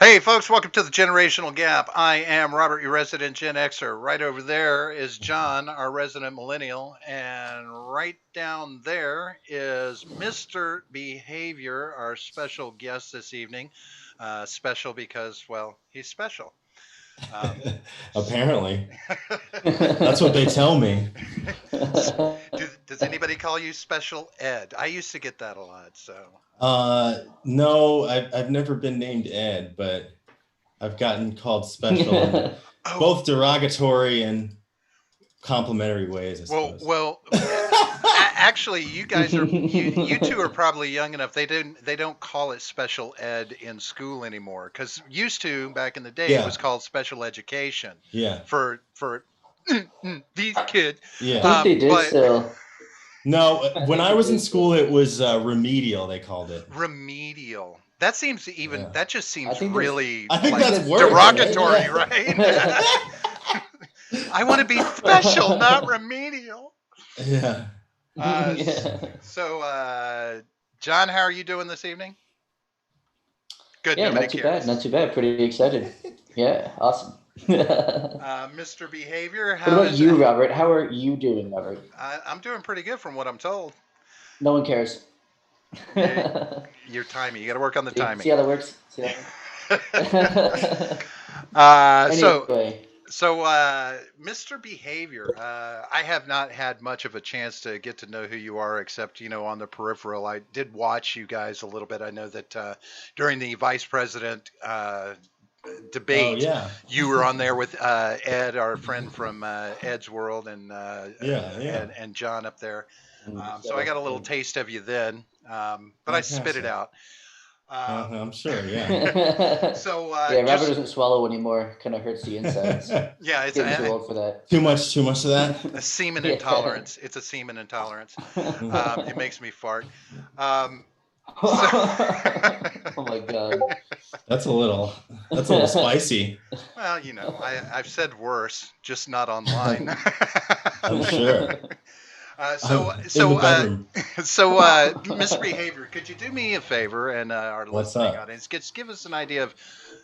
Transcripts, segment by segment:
Hey, folks, welcome to the Generational Gap. I am Robert, your resident Gen Xer. Right over there is John, our resident millennial. And right down there is Mr. Behavior, our special guest this evening. Special because, well, he's special. Um, Apparently. That's what they tell me. does anybody call you Special Ed? I used to get that a lot, so. No, I've never been named Ed, but I've gotten called special in Oh, both derogatory and complimentary ways, I well, suppose. well, actually, you guys are you two are probably young enough. They don't call it special ed in school anymore because used to back in the day it Yeah, was called special education yeah, for these kids. yeah. think they did But still. No, I when think I they was in did school, still. it was remedial, they called it. remedial. That seems even Yeah. that just I seems think that's really I think I think like that's that's worse, different, derogatory, right? right? I want to be special, not remedial. Yeah. Uh, yeah. so, John, how are you doing this evening? Good. Yeah, Nobody not too bad. cares. Not too bad. Pretty excited. Yeah, awesome. What Mr. Behavior, how about is it? you, Robert? How are you doing, Robert? I'm doing pretty good from what I'm told. No one cares. Yeah, your timing. You got to work on the See timing. how that works? See how uh, so, Anyway, Mr. Behavior, I have not had much of a chance to get to know who you are, except on the peripheral. I did watch you guys a little bit. I know that during the vice president Oh, debate, yeah. you were on there with Ed, our friend from Ed's World, Yeah, yeah. and John up there. So I so got a little taste of you then, but I spit it Fantastic. out. Um, I'm sure, yeah. yeah, so Robert just doesn't swallow anymore. Kind of hurts the insides. yeah, it's Getting too old for that. Too much of that? a semen Yeah. intolerance. It's a semen intolerance. Mhm. It makes me fart. Um, so Oh my god. That's a little spicy, well, I've said worse, just not online. I'm sure. uh, so In the so uh, bedroom. Misbehavior. Could you do me a favor and our What's listening up? audience, give us an idea of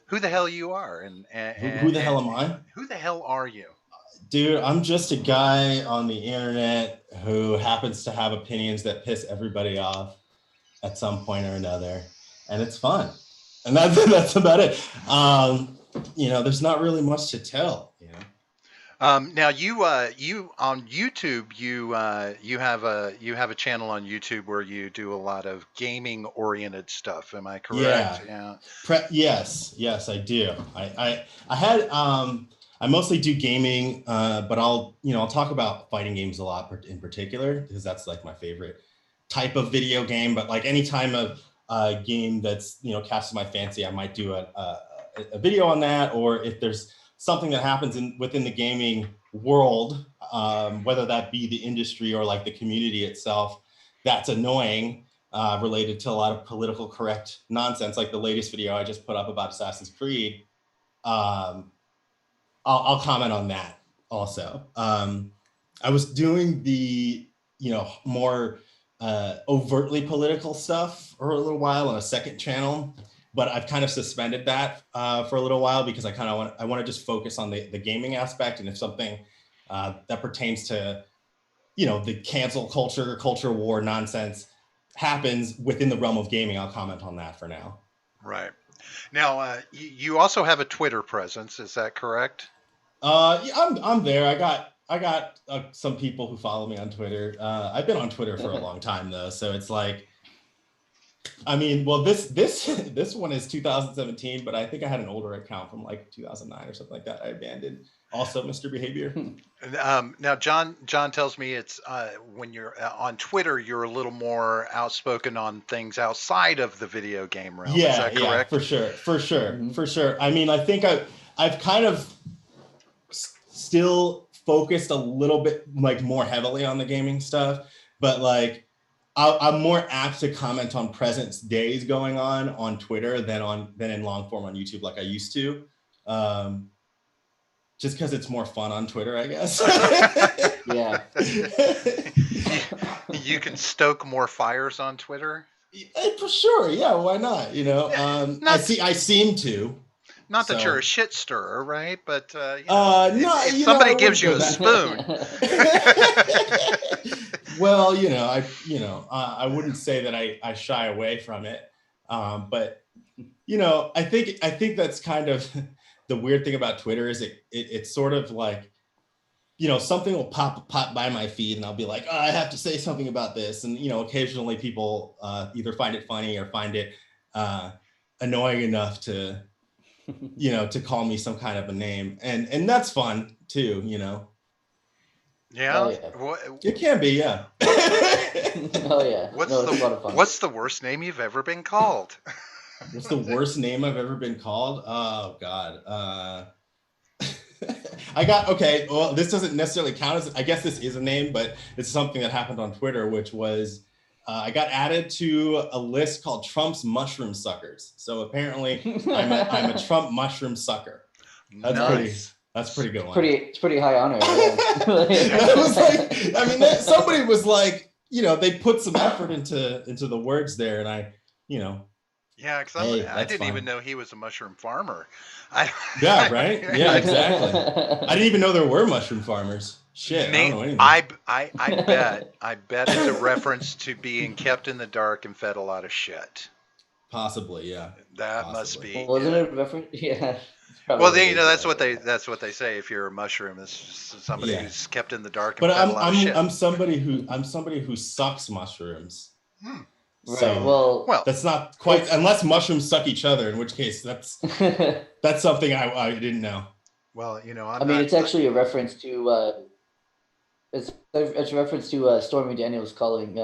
who the hell you are Who the hell and am I? who the hell are you? Dude, I'm just a guy on the internet who happens to have opinions that piss everybody off at some point or another. And it's fun. And that's about it. There's not really much to tell. Now you on YouTube you have a channel on YouTube where you do a lot of gaming oriented stuff. Am I correct? Yeah. Yeah. Yes, I do. I had I mostly do gaming, but I'll talk about fighting games a lot in particular because that's like my favorite type of video game. But like any time of game that's catches my fancy, I might do a video on that. Or if there's something that happens within the gaming world, whether that be the industry or like the community itself, that's annoying. Related to a lot of political correct nonsense, like the latest video I just put up about Assassin's Creed. Um, I'll comment on that also. I was doing the more overtly political stuff for a little while on a second channel, but I've kind of suspended that for a little while because I want to just focus on the gaming aspect, and if something that pertains to the cancel culture war nonsense happens within the realm of gaming, I'll comment on that for now. Right. Now you also have a Twitter presence. Is that correct? Yeah, I'm there. I got some people who follow me on Twitter. I've been on Twitter for a long time though, so it's like, I mean, well, this one is 2017, but I think I had an older account from like 2009 or something like that. I abandoned. Also, Mr. Behavior. Now John tells me it's when you're on Twitter, you're a little more outspoken on things outside of the video game realm. Is Yeah, that yeah, correct? for sure, for sure, Mhm. for sure. I mean, I think I've kind of still focused a little bit like more heavily on the gaming stuff, but like I'm more apt to comment on present days going on Twitter than in long form on YouTube like I used to. Um, just because it's more fun on Twitter, I guess. Yeah. you, you can stoke more fires on Twitter. For sure, yeah. Why not? Not I seem to. Not that So- you're a shit stirrer, right? But No, if you know, somebody I gives you a wouldn't spoon, Well, I wouldn't say that I shy away from it, but I think that's kind of the weird thing about Twitter is it's sort of like, something will pop by my feed and I'll be like, oh, I have to say something about this, and occasionally people either find it funny or find it annoying enough to to call me some kind of a name, and that's fun too. yeah. Oh, yeah. It can be, yeah. Oh yeah. What's No, it's a lot of fun. What's the worst name you've ever been called? What's the worst name I've ever been called? Oh God. Okay. Well, this doesn't necessarily count as, I guess this is a name, but it's something that happened on Twitter, which was I got added to a list called Trump's mushroom suckers. So apparently I'm a Trump mushroom sucker. Nice. That's pretty good one. It's pretty high honor. Yeah. That was like, I mean, somebody was like, they put some effort into the words there, and I, Yeah, because Hey, I that's didn't fine. even know he was a mushroom farmer. Yeah, right? Yeah, exactly. I didn't even know there were mushroom farmers. Shit, I don't know anything. I bet it's a reference to being kept in the dark and fed a lot of shit. Possibly, yeah. That must Possibly. be. Wasn't Yeah. it a reference? Yeah. Well, that's what they say. If you're a mushroom, it's just somebody Yeah. who's kept in the dark and But fed a lot of shit. I'm somebody who sucks mushrooms. Hmm. Right. So Well, that's not quite, unless mushrooms suck each other, in which case that's something I didn't know. well, I mean, it's actually a reference to it's a reference to Stormy Daniels calling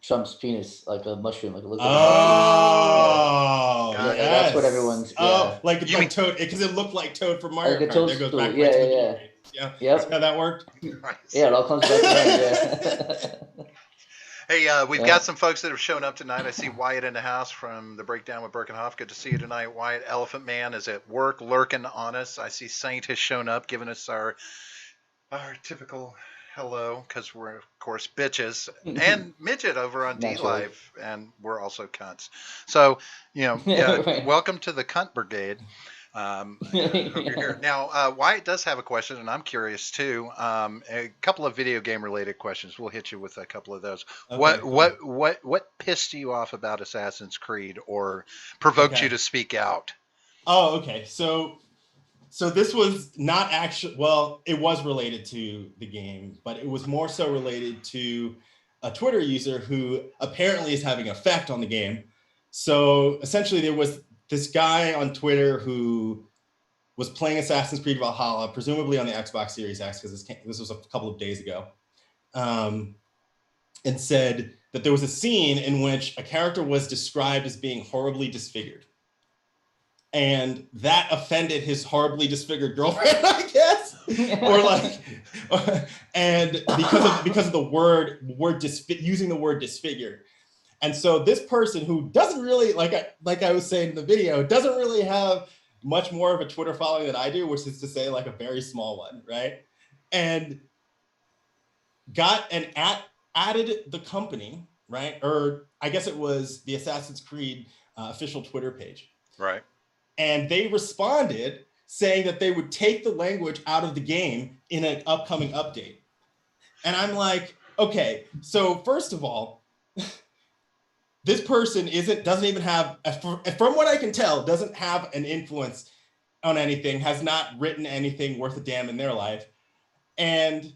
Trump's penis like a mushroom, like a liquid. Oh, Yeah, yes. that's what everyone's. Oh, like You mean- Toad, because it looked like Toad from Mario Like a Kart. That goes toadstool. back Yeah, right to the yeah, video games. Yeah. Yep. See how that worked? Nice. Yeah, it all comes back around. Yeah. Hey, we've Yeah. got some folks that have shown up tonight. I see Wyatt in the house from the Breakdown with Birkenhoff. Good to see you tonight, Wyatt. Elephant Man is at work, lurking on us. I see Saint has shown up, giving us our typical hello, because we're, of course, bitches. And Midget over on Naturally. D-Live, and we're also cunts. So, yeah, Right. welcome to the Cunt Brigade. Hope you're here. Now, Wyatt does have a question, and I'm curious too. A couple of video game related questions. We'll hit you with a couple of those. Okay, What pissed you off about Assassin's Creed or provoked Okay. you to speak out? Oh, okay. So this was not actually, well, it was related to the game, but it was more so related to a Twitter user who apparently is having an effect on the game. So essentially there was this guy on Twitter who was playing Assassin's Creed Valhalla, presumably on the Xbox Series X, because this was a couple of days ago, and said that there was a scene in which a character was described as being horribly disfigured. And that offended his horribly disfigured girlfriend, I guess, and because of the using the word disfigured. And so this person who doesn't really, like I was saying in the video, doesn't really have much more of a Twitter following than I do, which is to say like a very small one, right? And added the company, right? Or I guess it was the Assassin's Creed official Twitter page. Right. And they responded saying that they would take the language out of the game in an upcoming update. And I'm like, okay, so first of all, this person doesn't even have, from what I can tell, doesn't have an influence on anything, has not written anything worth a damn in their life, and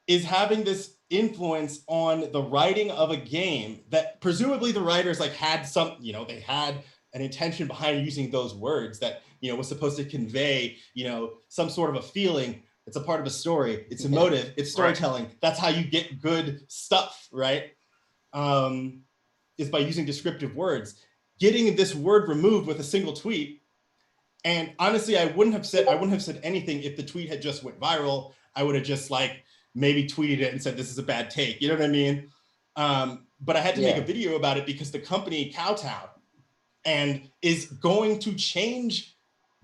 is having this influence on the writing of a game that presumably the writers had some, they had an intention behind using those words that, was supposed to convey, some sort of a feeling. It's a part of a story. It's emotive. It's storytelling. Right. That's how you get good stuff, right? Is by using descriptive words. Getting this word removed with a single tweet, and honestly, I wouldn't have said anything if the tweet had just went viral. I would have just maybe tweeted it and said this is a bad take. You know what I mean? But I had to make a video about it because the company kowtowed and is going to change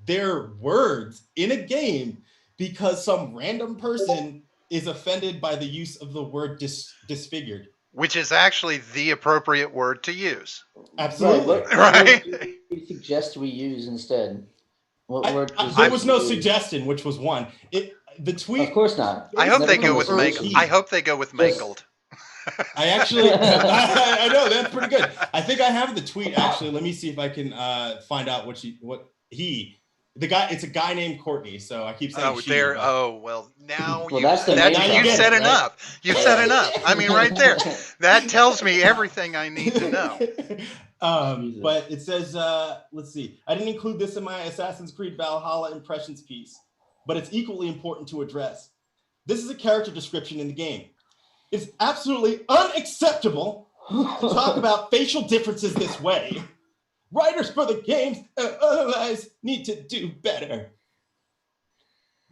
their words in a game because some random person is offended by the use of the word disfigured. Which is actually the appropriate word to use. Absolutely. Right. What suggest we use instead? What word there was no use? suggestion, which was one. The tweet. Of course not. I hope Never they go come with with a mangled. solution. I hope they go with mangled. I actually, I know that's pretty good. I think I have the tweet actually. Let me see if I can find out the guy. It's a guy named Courtney. So I keep saying. Oh, there. Oh, well, now Well, that's the main you problem, said right? enough. You said enough. I mean, right there. That tells me everything I need to know. But it says, let's see. I didn't include this in my Assassin's Creed Valhalla impressions piece, but it's equally important to address. This is a character description in the game. It's absolutely unacceptable to talk about facial differences this way. Writers for the games otherwise need to do better.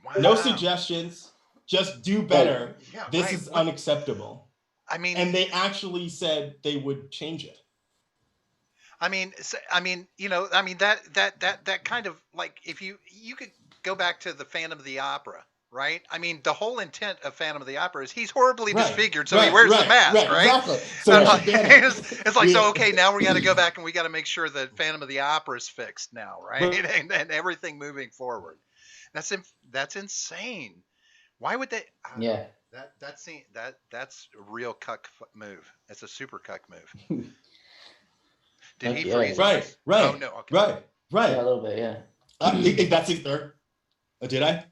Wow. No suggestions, just do better. Yeah, This right. is unacceptable. I mean, And they actually said they would change it. that kind of like if you could go back to the Phantom of the Opera, right? I mean, the whole intent of Phantom of the Opera is he's horribly disfigured, so he wears the mask, right? Exactly. So it's like, so okay, now we got to go back and we got to make sure that Phantom of the Opera is fixed now, right? And everything moving forward. That's insane. Why would they? Yeah. That's a real cuck move. It's a super cuck move. Did he freeze? Right. Oh no. Okay. Right. Yeah, a little bit. Yeah. That's it there. Did I?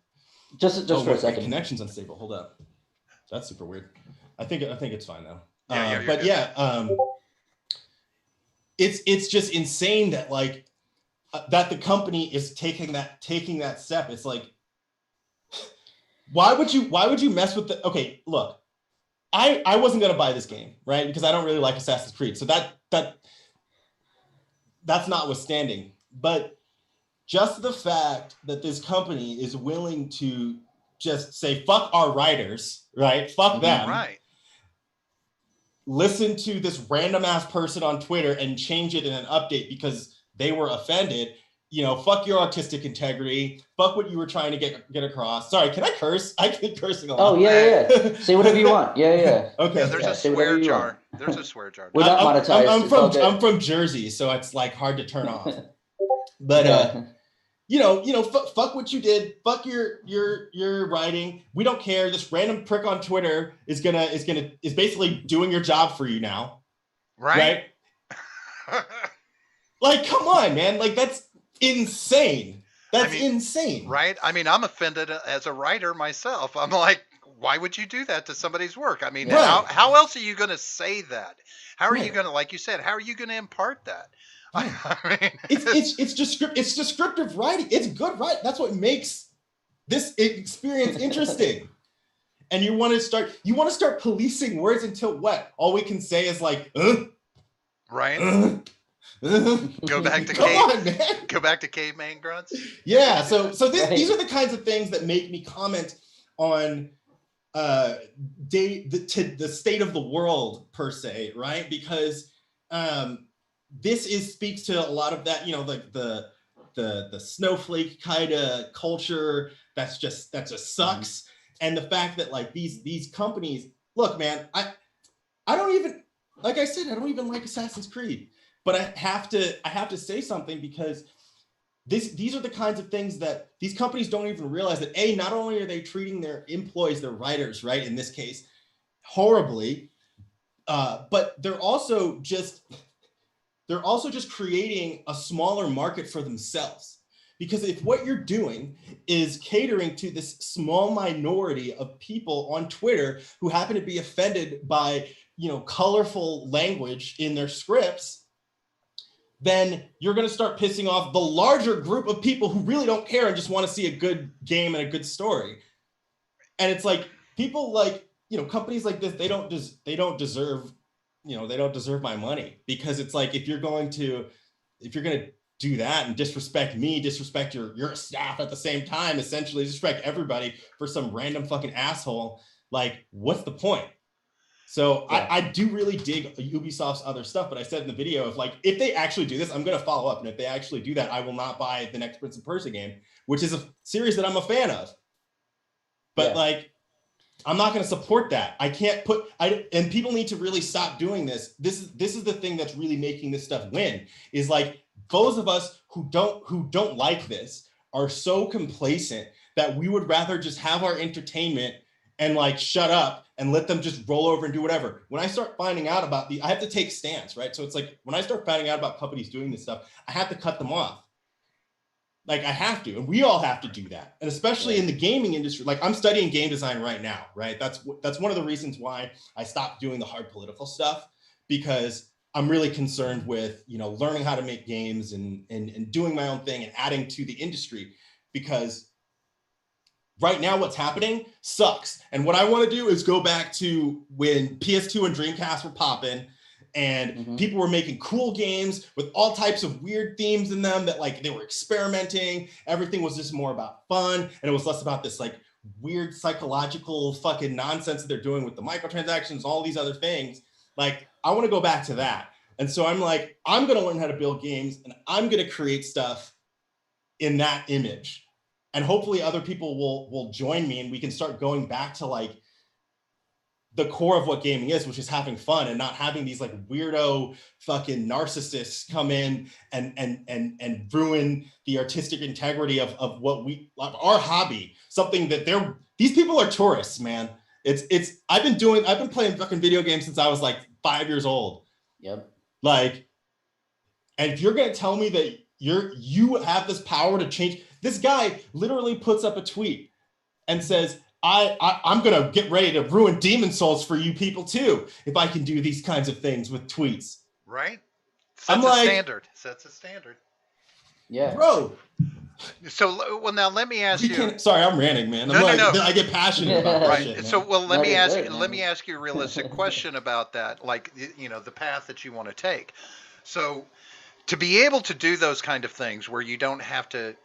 Just for a second. Connection's unstable. Hold up. That's super weird. I think it's fine now. Yeah, but good. yeah, it's just insane that like that the company is taking that step. It's like, why would you mess with the? Okay, look, I wasn't gonna buy this game, right? Because I don't really like Assassin's Creed. So that's notwithstanding, but just the fact that this company is willing to just say, fuck our writers, right? Fuck them. Right. Listen to this random ass person on Twitter and change it in an update because they were offended. Fuck your artistic integrity. Fuck what you were trying to get across. Sorry, can I curse? I keep cursing a lot. Oh, yeah. Say whatever you want. Yeah. Okay. Yeah, there's a swear jar. There's a swear jar. We're not monetized. I'm from Jersey, so it's like hard to turn off. But fuck what you did. Fuck your writing. We don't care. This random prick on Twitter is basically doing your job for you now. Right? Like, come on, man. Like, that's insane. That's insane. Right? I mean, I'm offended as a writer myself. I'm like, why would you do that to somebody's work? I mean, how else are you going to say that? How are you going to, like you said, how are you going to impart that? I mean, it's descriptive writing. It's good writing. That's what makes this experience interesting. And you want to start policing words until what? All we can say is like, right? Go back to Go back to caveman grunts. Yeah. So these are the kinds of things that make me comment on the state of the world per se, right? Because this speaks to a lot of that, like the snowflake kind of culture that just sucks. And the fact that like these companies, look, man, I don't even, like I said, I don't even like Assassin's Creed, but I have to say something because these are the kinds of things that these companies don't even realize that not only are they treating their employees, their writers, right, in this case, horribly, but they're also just creating a smaller market for themselves. Because if what you're doing is catering to this small minority of people on Twitter who happen to be offended by, colorful language in their scripts, then you're going to start pissing off the larger group of people who really don't care and just want to see a good game and a good story. And it's like people like, companies like this, they don't deserve my money, because it's like, if you're going to do that and disrespect me, disrespect your staff at the same time, essentially disrespect everybody for some random fucking asshole, like, what's the point? So yeah. I do really dig Ubisoft's other stuff, but I said in the video, if they actually do this, I'm going to follow up. And if they actually do that, I will not buy the next Prince of Persia game, which is a series that I'm a fan of. But I'm not going to support that. I can't and people need to really stop doing this. This is the thing that's really making this stuff win, is like, those of us who don't like this are so complacent that we would rather just have our entertainment and like shut up and let them just roll over and do whatever. When I start finding out about I have to take stance, right? So it's like when I start finding out about companies doing this stuff, I have to cut them off. Like I have to, and we all have to do that. And especially in the gaming industry, like I'm studying game design right now, right? That's one of the reasons why I stopped doing the hard political stuff, because I'm really concerned with, learning how to make games and doing my own thing and adding to the industry, because right now what's happening sucks. And what I want to do is go back to when PS2 and Dreamcast were popping and people were making cool games with all types of weird themes in them that like they were experimenting. Everything was just more about fun. And it was less about this like weird psychological fucking nonsense that they're doing with the microtransactions, all these other things. Like I want to go back to that. And so I'm like, I'm going to learn how to build games and I'm going to create stuff in that image. And hopefully other people will join me and we can start going back to like the core of what gaming is, which is having fun and not having these like weirdo fucking narcissists come in and ruin the artistic integrity of what of our hobby. Something that these people are tourists, man. I've been playing fucking video games since I was like 5 years old. Yep. Like, and if you're gonna tell me that you have this power to change, this guy literally puts up a tweet and says, I'm gonna get ready to ruin Demon Souls for you people too if I can do these kinds of things with tweets. Right? Sets a standard. Yeah. Bro. So, well, now let me ask you. Sorry, I'm ranting, man. No. I get passionate about that shit, man. So, well, let me ask you a realistic question about that, like, the path that you want to take. So, to be able to do those kind of things where you don't have to,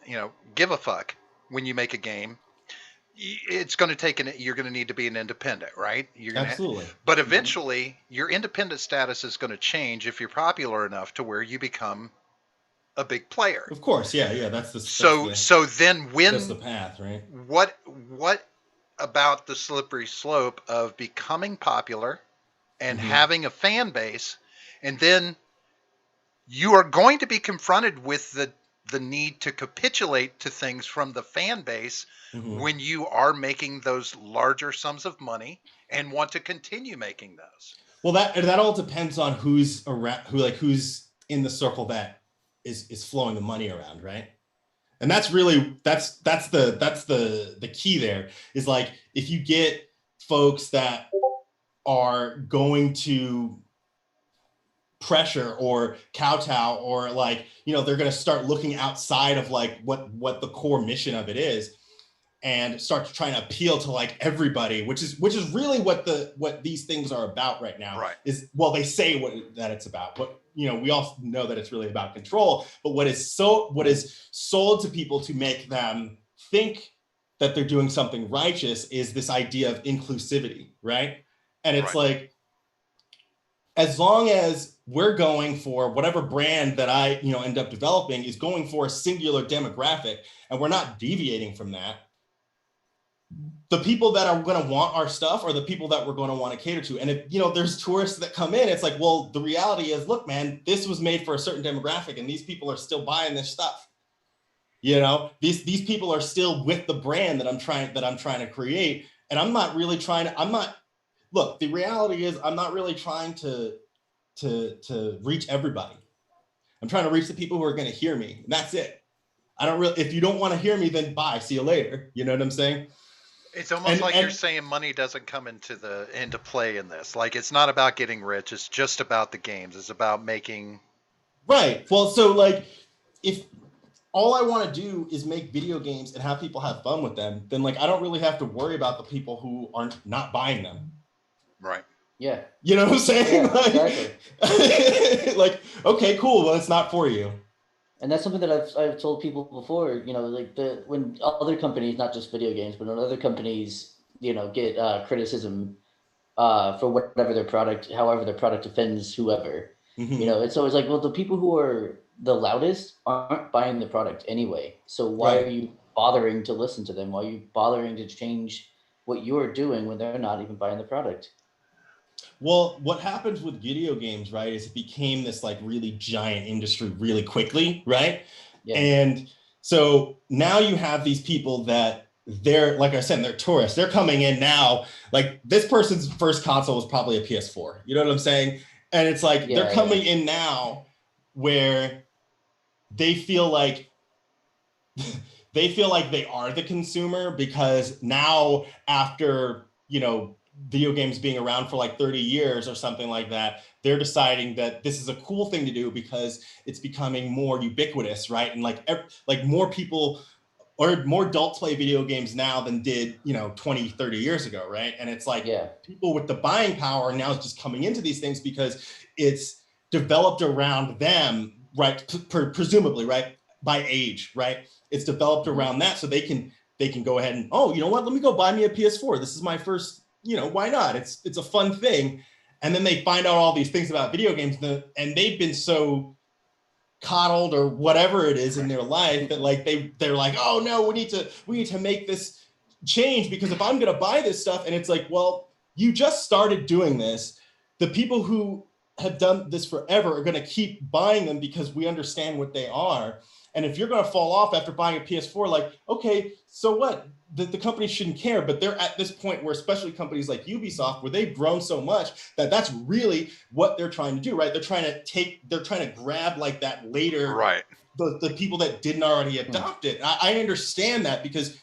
give a fuck when you make a game, it's going to take you're going to need to be an independent, right? Absolutely. But eventually, your independent status is going to change if you're popular enough to where you become a big player. Of course, yeah. That's the that's the path, right? What about the slippery slope of becoming popular and having a fan base, and then you are going to be confronted with the need to capitulate to things from the fan base when you are making those larger sums of money and want to continue making those. Well, that all depends on who's around, who's in the circle that is flowing the money around, right? And that's the key there, is like if you get folks that are going to pressure or kowtow, or like, they're going to start looking outside of like what the core mission of it is and start trying to appeal to like everybody, which is really what these things are about right now. Right. They say that it's about, but we all know that it's really about control. But what is sold to people to make them think that they're doing something righteous is this idea of inclusivity, right? And it's like, as long as we're going for whatever brand that I end up developing is going for a singular demographic, and we're not deviating from that, the people that are going to want our stuff are the people that we're going to want to cater to. And if there's tourists that come in, it's like, well, the reality is, look, man, this was made for a certain demographic, and these people are still buying this stuff. These people are still with the brand that I'm trying to create, and I'm not really trying to. Look, the reality is I'm not really trying to reach everybody. I'm trying to reach the people who are going to hear me. And that's it. If you don't want to hear me, then bye. See you later. You know what I'm saying? It's almost like you're saying money doesn't come into play in this. Like, it's not about getting rich. It's just about the games. It's about making. Right. Well, so like, if all I want to do is make video games and have people have fun with them, then like, I don't really have to worry about the people who aren't not buying them. Right. Yeah. You know what I'm saying? Yeah, exactly. Like, okay, cool. Well, it's not for you. And that's something that I've told people before, like when other companies, not just video games, but when other companies, get criticism for whatever their product, however their product offends whoever, it's always like, well, the people who are the loudest aren't buying the product anyway. So why are you bothering to listen to them? Why are you bothering to change what you're doing when they're not even buying the product? Well, what happens with video games, right, is it became this like really giant industry really quickly, right? Yeah. And so now you have these people that they're, like I said, they're tourists. They're coming in now. Like this person's first console was probably a PS4. You know what I'm saying? And it's like they're coming in now where they feel like they are the consumer, because now after, video games being around for like 30 years or something like that, they're deciding that this is a cool thing to do because it's becoming more ubiquitous, right? And like more people or more adults play video games now than did, 20, 30 years ago, right? And it's like people with the buying power now is just coming into these things because it's developed around them, right? Presumably, right? By age, right? It's developed around that, so they can go ahead and, oh, you know what? Let me go buy me a PS4. This is my first, why not? It's a fun thing. And then they find out all these things about video games, and they've been so coddled or whatever it is in their life that like they're like, oh no, we need to make this change, because if I'm going to buy this stuff, and it's like, well, you just started doing this. The people who have done this forever are going to keep buying them because we understand what they are. And if you're going to fall off after buying a PS4, like, okay, so what? The company shouldn't care, but they're at this point where, especially companies like Ubisoft, where they've grown so much that that's really what they're trying to do, right? They're trying to grab like that later, right? The people that didn't already adopt it. I understand that, because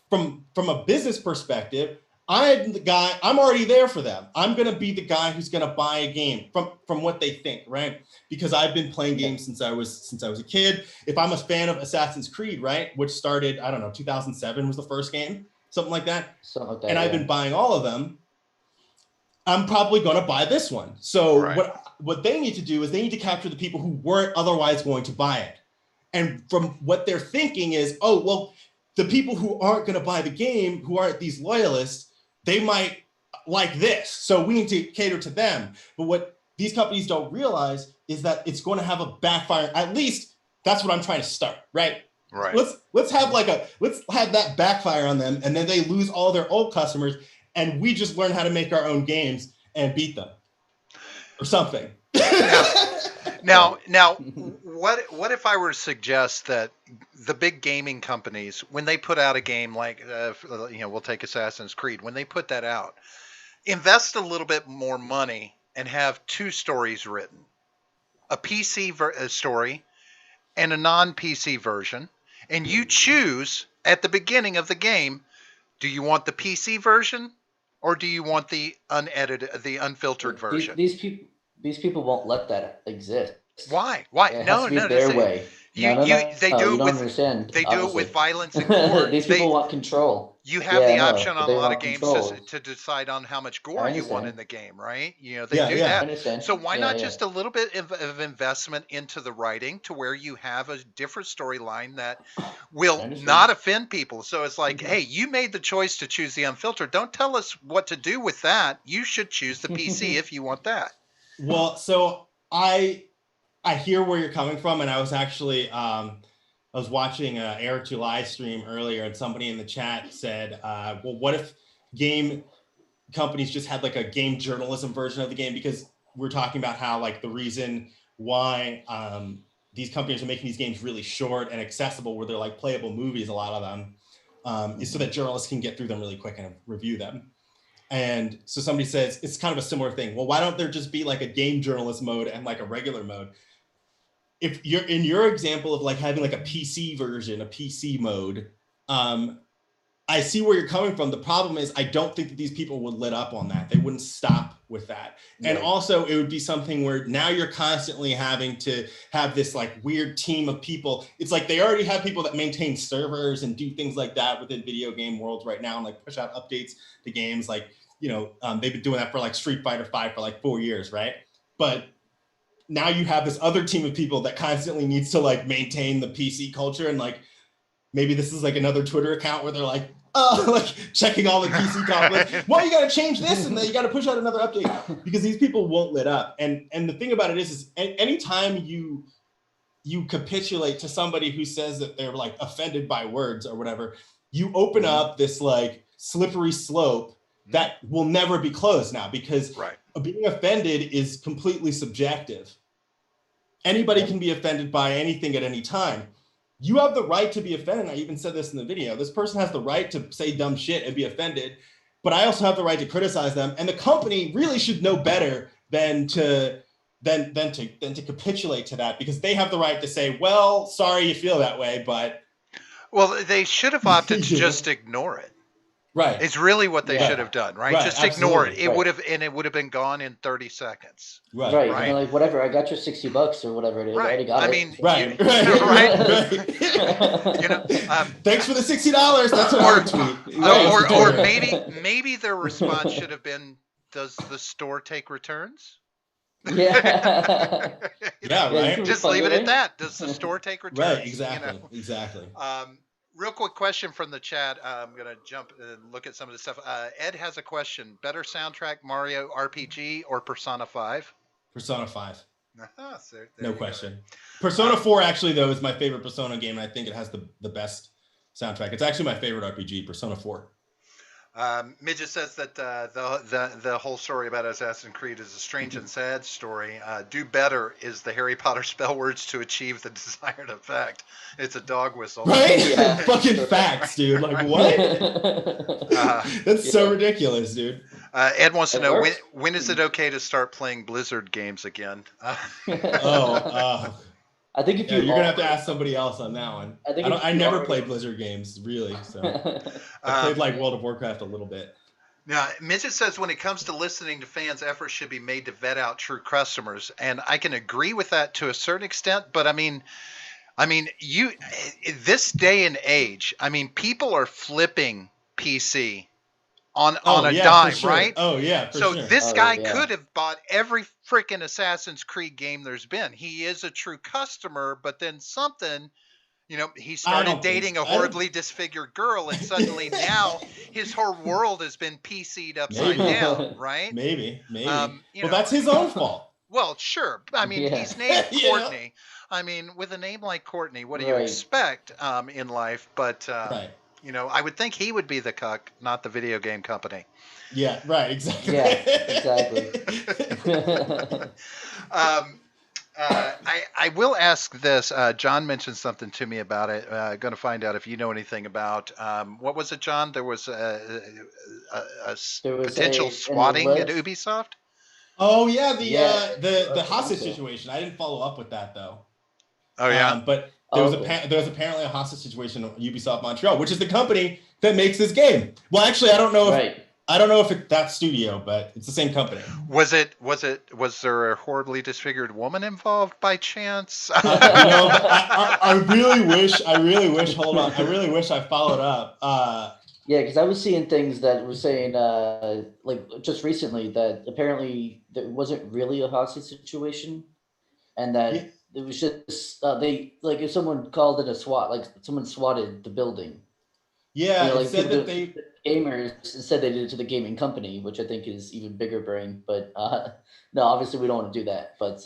from a business perspective, I'm already there for them. I'm going to be the guy who's going to buy a game from what they think, right? Because I've been playing games since I was a kid. If I'm a fan of Assassin's Creed, right, which started, I don't know, 2007 was the first game, something like that. And I've been buying all of them. I'm probably going to buy this one. So what they need to do is they need to capture the people who weren't otherwise going to buy it. And from what they're thinking is, oh, well, the people who aren't going to buy the game, who aren't these loyalists, they might like this, so we need to cater to them. But what these companies don't realize is that it's going to have a backfire. At least that's what I'm trying to start, right? Right. Let's have that backfire on them, and then they lose all their old customers, and we just learn how to make our own games and beat them, or something. Now, what if I were to suggest that the big gaming companies, when they put out a game like, we'll take Assassin's Creed, when they put that out, invest a little bit more money and have two stories written, a PC story and a non-PC version, and you choose at the beginning of the game, do you want the PC version or do you want the unedited, the unfiltered version? These people won't let that exist. Why? It has to be their way. They do it with understand. They do it with violence and gore. These people want control. You have the option on a lot of games to decide on how much gore you want in the game, right? They do that. So why not just a little bit of investment into the writing to where you have a different storyline that will not offend people? So it's like, hey, you made the choice to choose the unfiltered. Don't tell us what to do with that. You should choose the PC if you want that. Well, so I hear where you're coming from, and I was actually I was watching Eric to live stream earlier, and somebody in the chat said, well, what if game companies just had like a game journalism version of the game? Because we're talking about how like the reason why these companies are making these games really short and accessible, where they're like playable movies, a lot of them, is so that journalists can get through them really quick and review them. And so somebody says it's kind of a similar thing. Well, why don't there just be like a game journalist mode and like a regular mode? If you're in your example of like having like a PC version, a PC mode, I see where you're coming from. The problem is I don't think that these people would let up on that. They wouldn't stop with that. Right. And also it would be something where now you're constantly having to have this like weird team of people. It's like they already have people that maintain servers and do things like that within video game worlds right now, and like push out updates to games. Like, they've been doing that for like Street Fighter V for like 4 years, right? But now you have this other team of people that constantly needs to like maintain the PC culture, and like maybe this is like another Twitter account where they're like checking all the PC comments. Well, you got to change this, and then you got to push out another update, because these people won't let up. And the thing about it is anytime you capitulate to somebody who says that they're like offended by words or whatever, you open up this like slippery slope that will never be closed now, because being offended is completely subjective. Anybody can be offended by anything at any time. You have the right to be offended. I even said this in the video. This person has the right to say dumb shit and be offended, but I also have the right to criticize them. And the company really should know better than to capitulate to that, because they have the right to say, well, sorry you feel that way, but Well, they should have opted to just ignore it. right. It's really what they should have done, right? Right, Just ignore it. absolutely. It Right. would have, and it would have been gone in 30 seconds. Right. Right. And like, whatever, I got your $60 or whatever it is. I Right. already got I it. mean, Right, you- right. You know, Thanks for the $60. That's what I would tweet. or maybe their response should have been, "Does the store take returns?" Yeah. Yeah, right. Just leave it at that. Does the store take returns? Right, exactly, exactly. Real quick question from the chat. I'm gonna jump and look at some of the stuff. Ed has a question: better soundtrack, Mario RPG or Persona 5? Persona 5. There No you go. question. Persona 4 actually though is my favorite Persona game, and I think it has the best soundtrack. It's actually my favorite RPG, Persona 4. Midget says that the whole story about Assassin's Creed is a strange and sad story. Do better is the Harry Potter spell words to achieve the desired effect. It's a dog whistle. Right? Yeah. Fucking facts, dude. Like what? That's so ridiculous, dude. Ed wants to It know works. when is it okay to start playing Blizzard games again? I think if Yeah, you you're gonna have to ask somebody else on that one. I think if I you never already- played Blizzard games, really. So I played like World of Warcraft a little bit. Now, Midget says when it comes to listening to fans, efforts should be made to vet out true customers, and I can agree with that to a certain extent. But I mean, you this day and age, I mean, people are flipping PC on a yeah, dime, for sure. right? Oh yeah, for So sure. this Oh, guy yeah. could have bought every freaking Assassin's Creed game there's been. He is a true customer, but then something, he I started don't think dating so. a horribly disfigured girl, and suddenly now his whole world has been PC'd upside Maybe. down, right? Maybe. Well, That's his own fault. Well, sure. I mean, Yeah. he's named Yeah. Courtney. I mean, with a name like Courtney, what do you Right. expect in life? But Right. I would think he would be the cuck, not the video game company. Yeah. Right. Exactly. Yeah, exactly. I will ask this. John mentioned something to me about it. Going to find out if you know anything about what was it, John? There was a There was potential an swatting at alleged- Ubisoft. Oh yeah, Yeah. the I hostage think so. situation. I didn't follow up with that though. Oh yeah. But there was Okay. there was apparently a hostage situation at Ubisoft Montreal, which is the company that makes this game. Well, actually, I don't know if Right. it's that studio, but it's the same company. Was there a horribly disfigured woman involved by chance? I really wish. Hold on, I really wish I followed up. Yeah, because I was seeing things that were saying, like just recently, that apparently there wasn't really a hostage situation, and that Yeah. it was just they like if someone called it a SWAT, like someone swatted the building. Yeah, You know, it like said people that they. Gamers said they did it to the gaming company, which I think is even bigger brain. But no, obviously we don't want to do that. But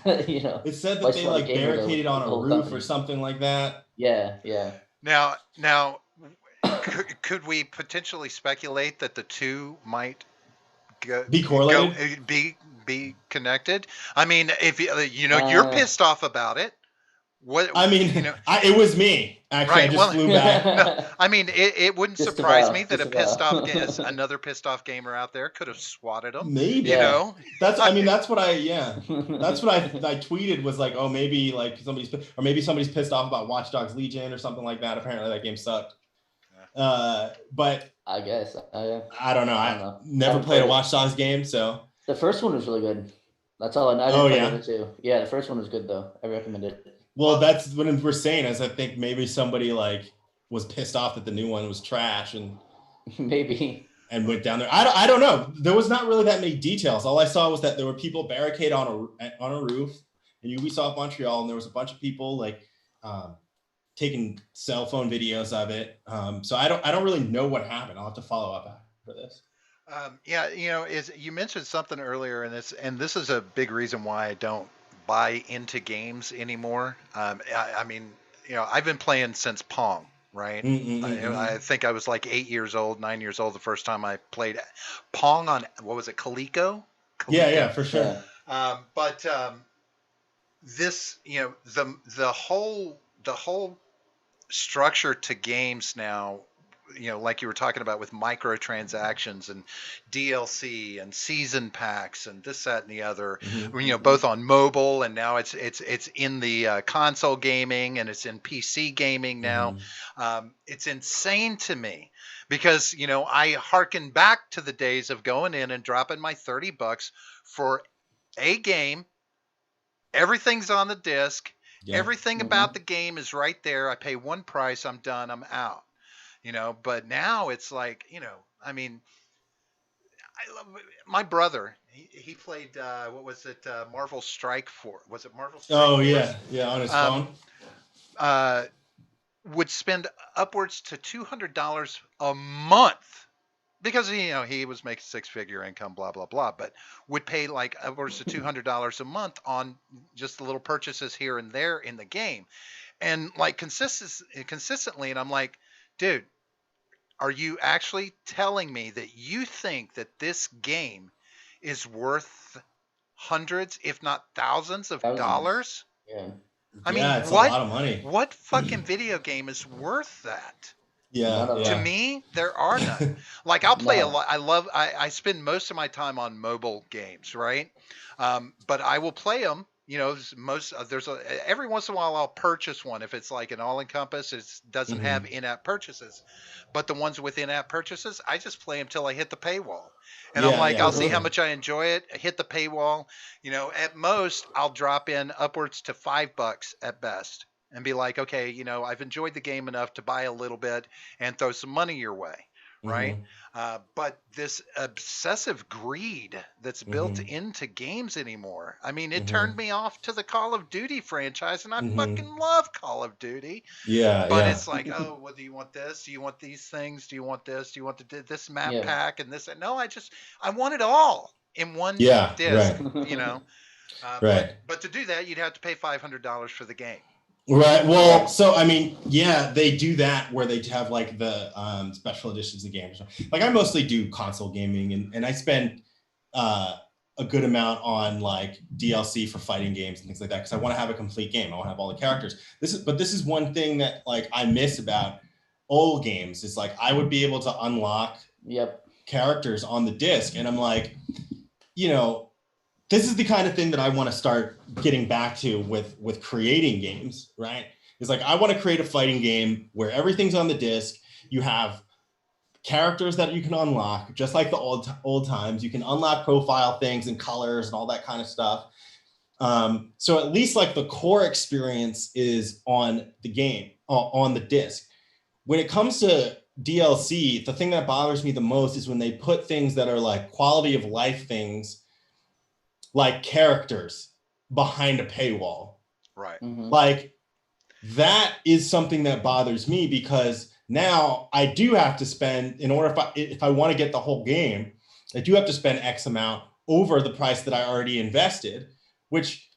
It said Why that they swat a like gamer, though, barricaded with on the a whole roof company? or something like that. yeah. Now, could we potentially speculate that the two might Be correlated? be connected? I mean, if you're pissed off about it. What I mean, it was me. Actually, Right, I just well- flew back. I mean, it wouldn't Just surprise about, me that just about. another pissed off gamer out there could have swatted him. Maybe. You Yeah. know, That's what I tweeted was like, oh, maybe like somebody's pissed off about Watch Dogs Legion or something like that. Apparently that game sucked. But I guess. I don't know. I I don't know. never Haven't played a played it. Watch Dogs game, so The first one was really good. That's all I know. I didn't Oh, play yeah? the other two. Yeah, the first one was good though. I recommend it. well, that's what we're saying is I think maybe somebody like was pissed off that the new one was trash and Maybe. went down there. I don't know. There was not really that many details. All I saw was that there were people barricaded on a roof in Ubisoft Montreal, and there was a bunch of people like taking cell phone videos of it. So I don't really know what happened. I'll have to follow up for this. is you mentioned something earlier, and this is a big reason why I don't buy into games anymore. I mean, I've been playing since Pong, right? I think I was like 9 years old the first time I played Pong on, what was it, Coleco? Yeah, for sure. But this, the whole structure to games now, like you were talking about with microtransactions and DLC and season packs and this, that, and the other, both on mobile, and now it's in the console gaming, and it's in PC gaming now. It's insane to me because I hearken back to the days of going in and dropping my $30 for a game. Everything's on the disc. Yeah. Everything about the game is right there. I pay one price. I'm done. I'm out. But now it's like, I mean, I love my brother. He played what was it? Marvel Strike Force. Was it Marvel Strike Oh Force? yeah, on his phone. Would spend upwards to $200 a month because he was making six-figure income, blah blah blah, but would pay like upwards to $200 a month on just the little purchases here and there in the game, and like consistently. And I'm like, dude, are you actually telling me that you think that this game is worth hundreds, if not thousands of dollars? Yeah. I mean, it's a lot of money. What fucking video game is worth that? Yeah. To me, there are none. Like I'll play a lot. I spend most of my time on mobile games, right? But I will play them. Every once in a while I'll purchase one if it's like an all-encompass. It doesn't have in-app purchases. But the ones with in-app purchases, I just play them till I hit the paywall. And I'm like, I'll see how much I enjoy it. Hit the paywall. At most I'll drop in upwards to $5 at best. And be like, okay, I've enjoyed the game enough to buy a little bit and throw some money your way, right? But this obsessive greed that's built into games anymore, I mean, it turned me off to the Call of Duty franchise, and I fucking love Call of Duty. But it's like, oh, well, do you want this? Do you want these things? Do you want this? Do you want this map pack and this? No, I want it all in one disc, right. Right. But to do that, you'd have to pay $500 for the game. Right. Well, so I mean, they do that where they have like the special editions of games. Like I mostly do console gaming, and I spend a good amount on like DLC for fighting games and things like that because I want to have a complete game. I want to have all the characters. This is one thing that like I miss about old games. Is like I would be able to unlock characters on the disc, and I'm like, this is the kind of thing that I want to start getting back to with creating games, right? It's like I want to create a fighting game where everything's on the disc. You have characters that you can unlock, just like the old times. You can unlock profile things and colors and all that kind of stuff. So at least like the core experience is on the game, on the disc. When it comes to DLC, the thing that bothers me the most is when they put things that are like quality of life things, like characters behind a paywall. Right. Like that is something that bothers me because now I do have to spend, in order, if I want to get the whole game, I do have to spend X amount over the price that I already invested, which,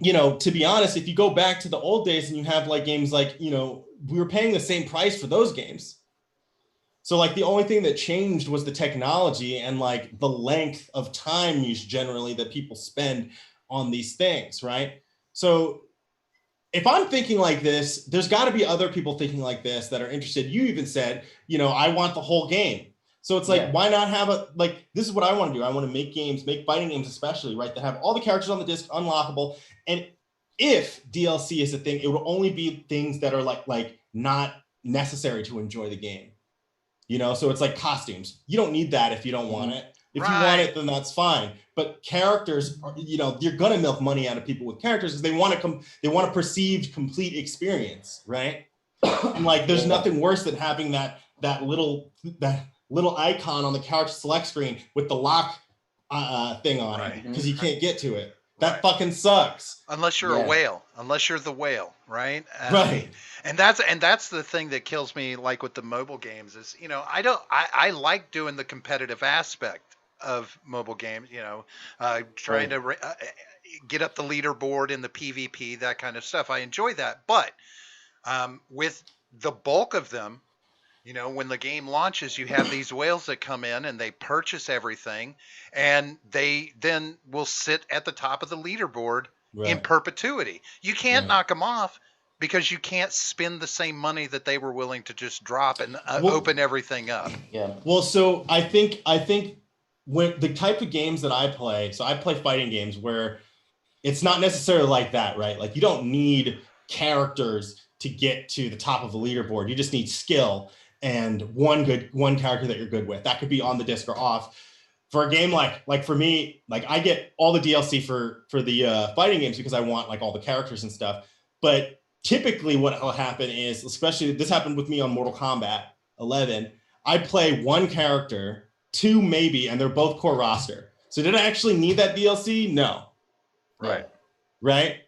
to be honest, if you go back to the old days and you have like games like, we were paying the same price for those games. So like the only thing that changed was the technology and like the length of time use generally that people spend on these things, right? So if I'm thinking like this, there's got to be other people thinking like this that are interested. You even said, I want the whole game. So it's like, why not have this is what I want to do. I want to make games, make fighting games especially, right? That have all the characters on the disc, unlockable. And if DLC is a thing, it will only be things that are like not necessary to enjoy the game. So it's like costumes. You don't need that if you don't want it. If you want it, then that's fine. But characters, you're gonna milk money out of people with characters because they want a perceived complete experience, right? And like, there's nothing worse than having that little icon on the couch select screen with the lock thing on it because you can't get to it. That fucking sucks. Unless you're a whale. Unless you're the whale, right? Right. And that's the thing that kills me, like with the mobile games, is I like doing the competitive aspect of mobile games. Trying to get up the leaderboard in the PvP, that kind of stuff. I enjoy that, but with the bulk of them, You know, when the game launches, you have these whales that come in and they purchase everything, and they then will sit at the top of the leaderboard in Right. perpetuity. You can't Right. knock them off because you can't spend the same money that they were willing to just drop and Well, open everything up. Yeah. well, so I think when the type of games that I play, so I play fighting games where it's not necessarily like that, right? Like you don't need characters to get to the top of the leaderboard. You just need skill and one character that you're good with. That could be on the disc or off. For a game like for me, like I get all the DLC for the fighting games because I want like all the characters and stuff. But typically, what will happen is, especially this happened with me on Mortal Kombat 11. I play one character, two maybe, and they're both core roster. So did I actually need that DLC? No. Right. Right.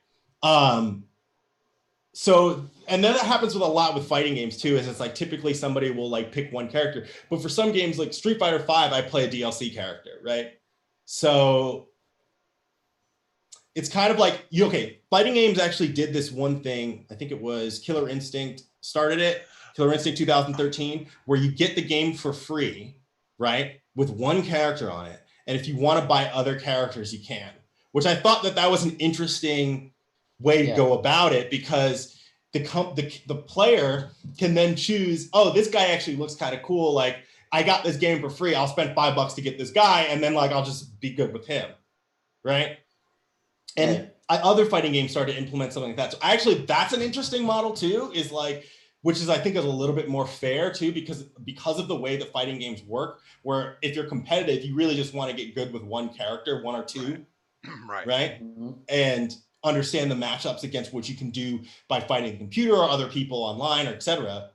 So, and then that happens with a lot with fighting games too, is it's like typically somebody will like pick one character, but for some games like Street Fighter 5, I play a DLC character, right? So it's kind of like fighting games actually did this one thing. I think it was Killer Instinct started it, Killer Instinct 2013, where you get the game for free, right? With one character on it. And if you want to buy other characters, you can, which I thought that was an interesting way to go about it, because the player can then choose, oh, this guy actually looks kind of cool. Like I got this game for free. I'll spend $5 to get this guy. And then like, I'll just be good with him. Right. And other fighting games started to implement something like that. So actually that's an interesting model too, is like, which is, I think, is a little bit more fair too, because of the way that fighting games work, where if you're competitive, you really just want to get good with one character, one or two. Right. Mm-hmm. And understand the matchups against what you can do by fighting a computer or other people online, or etc.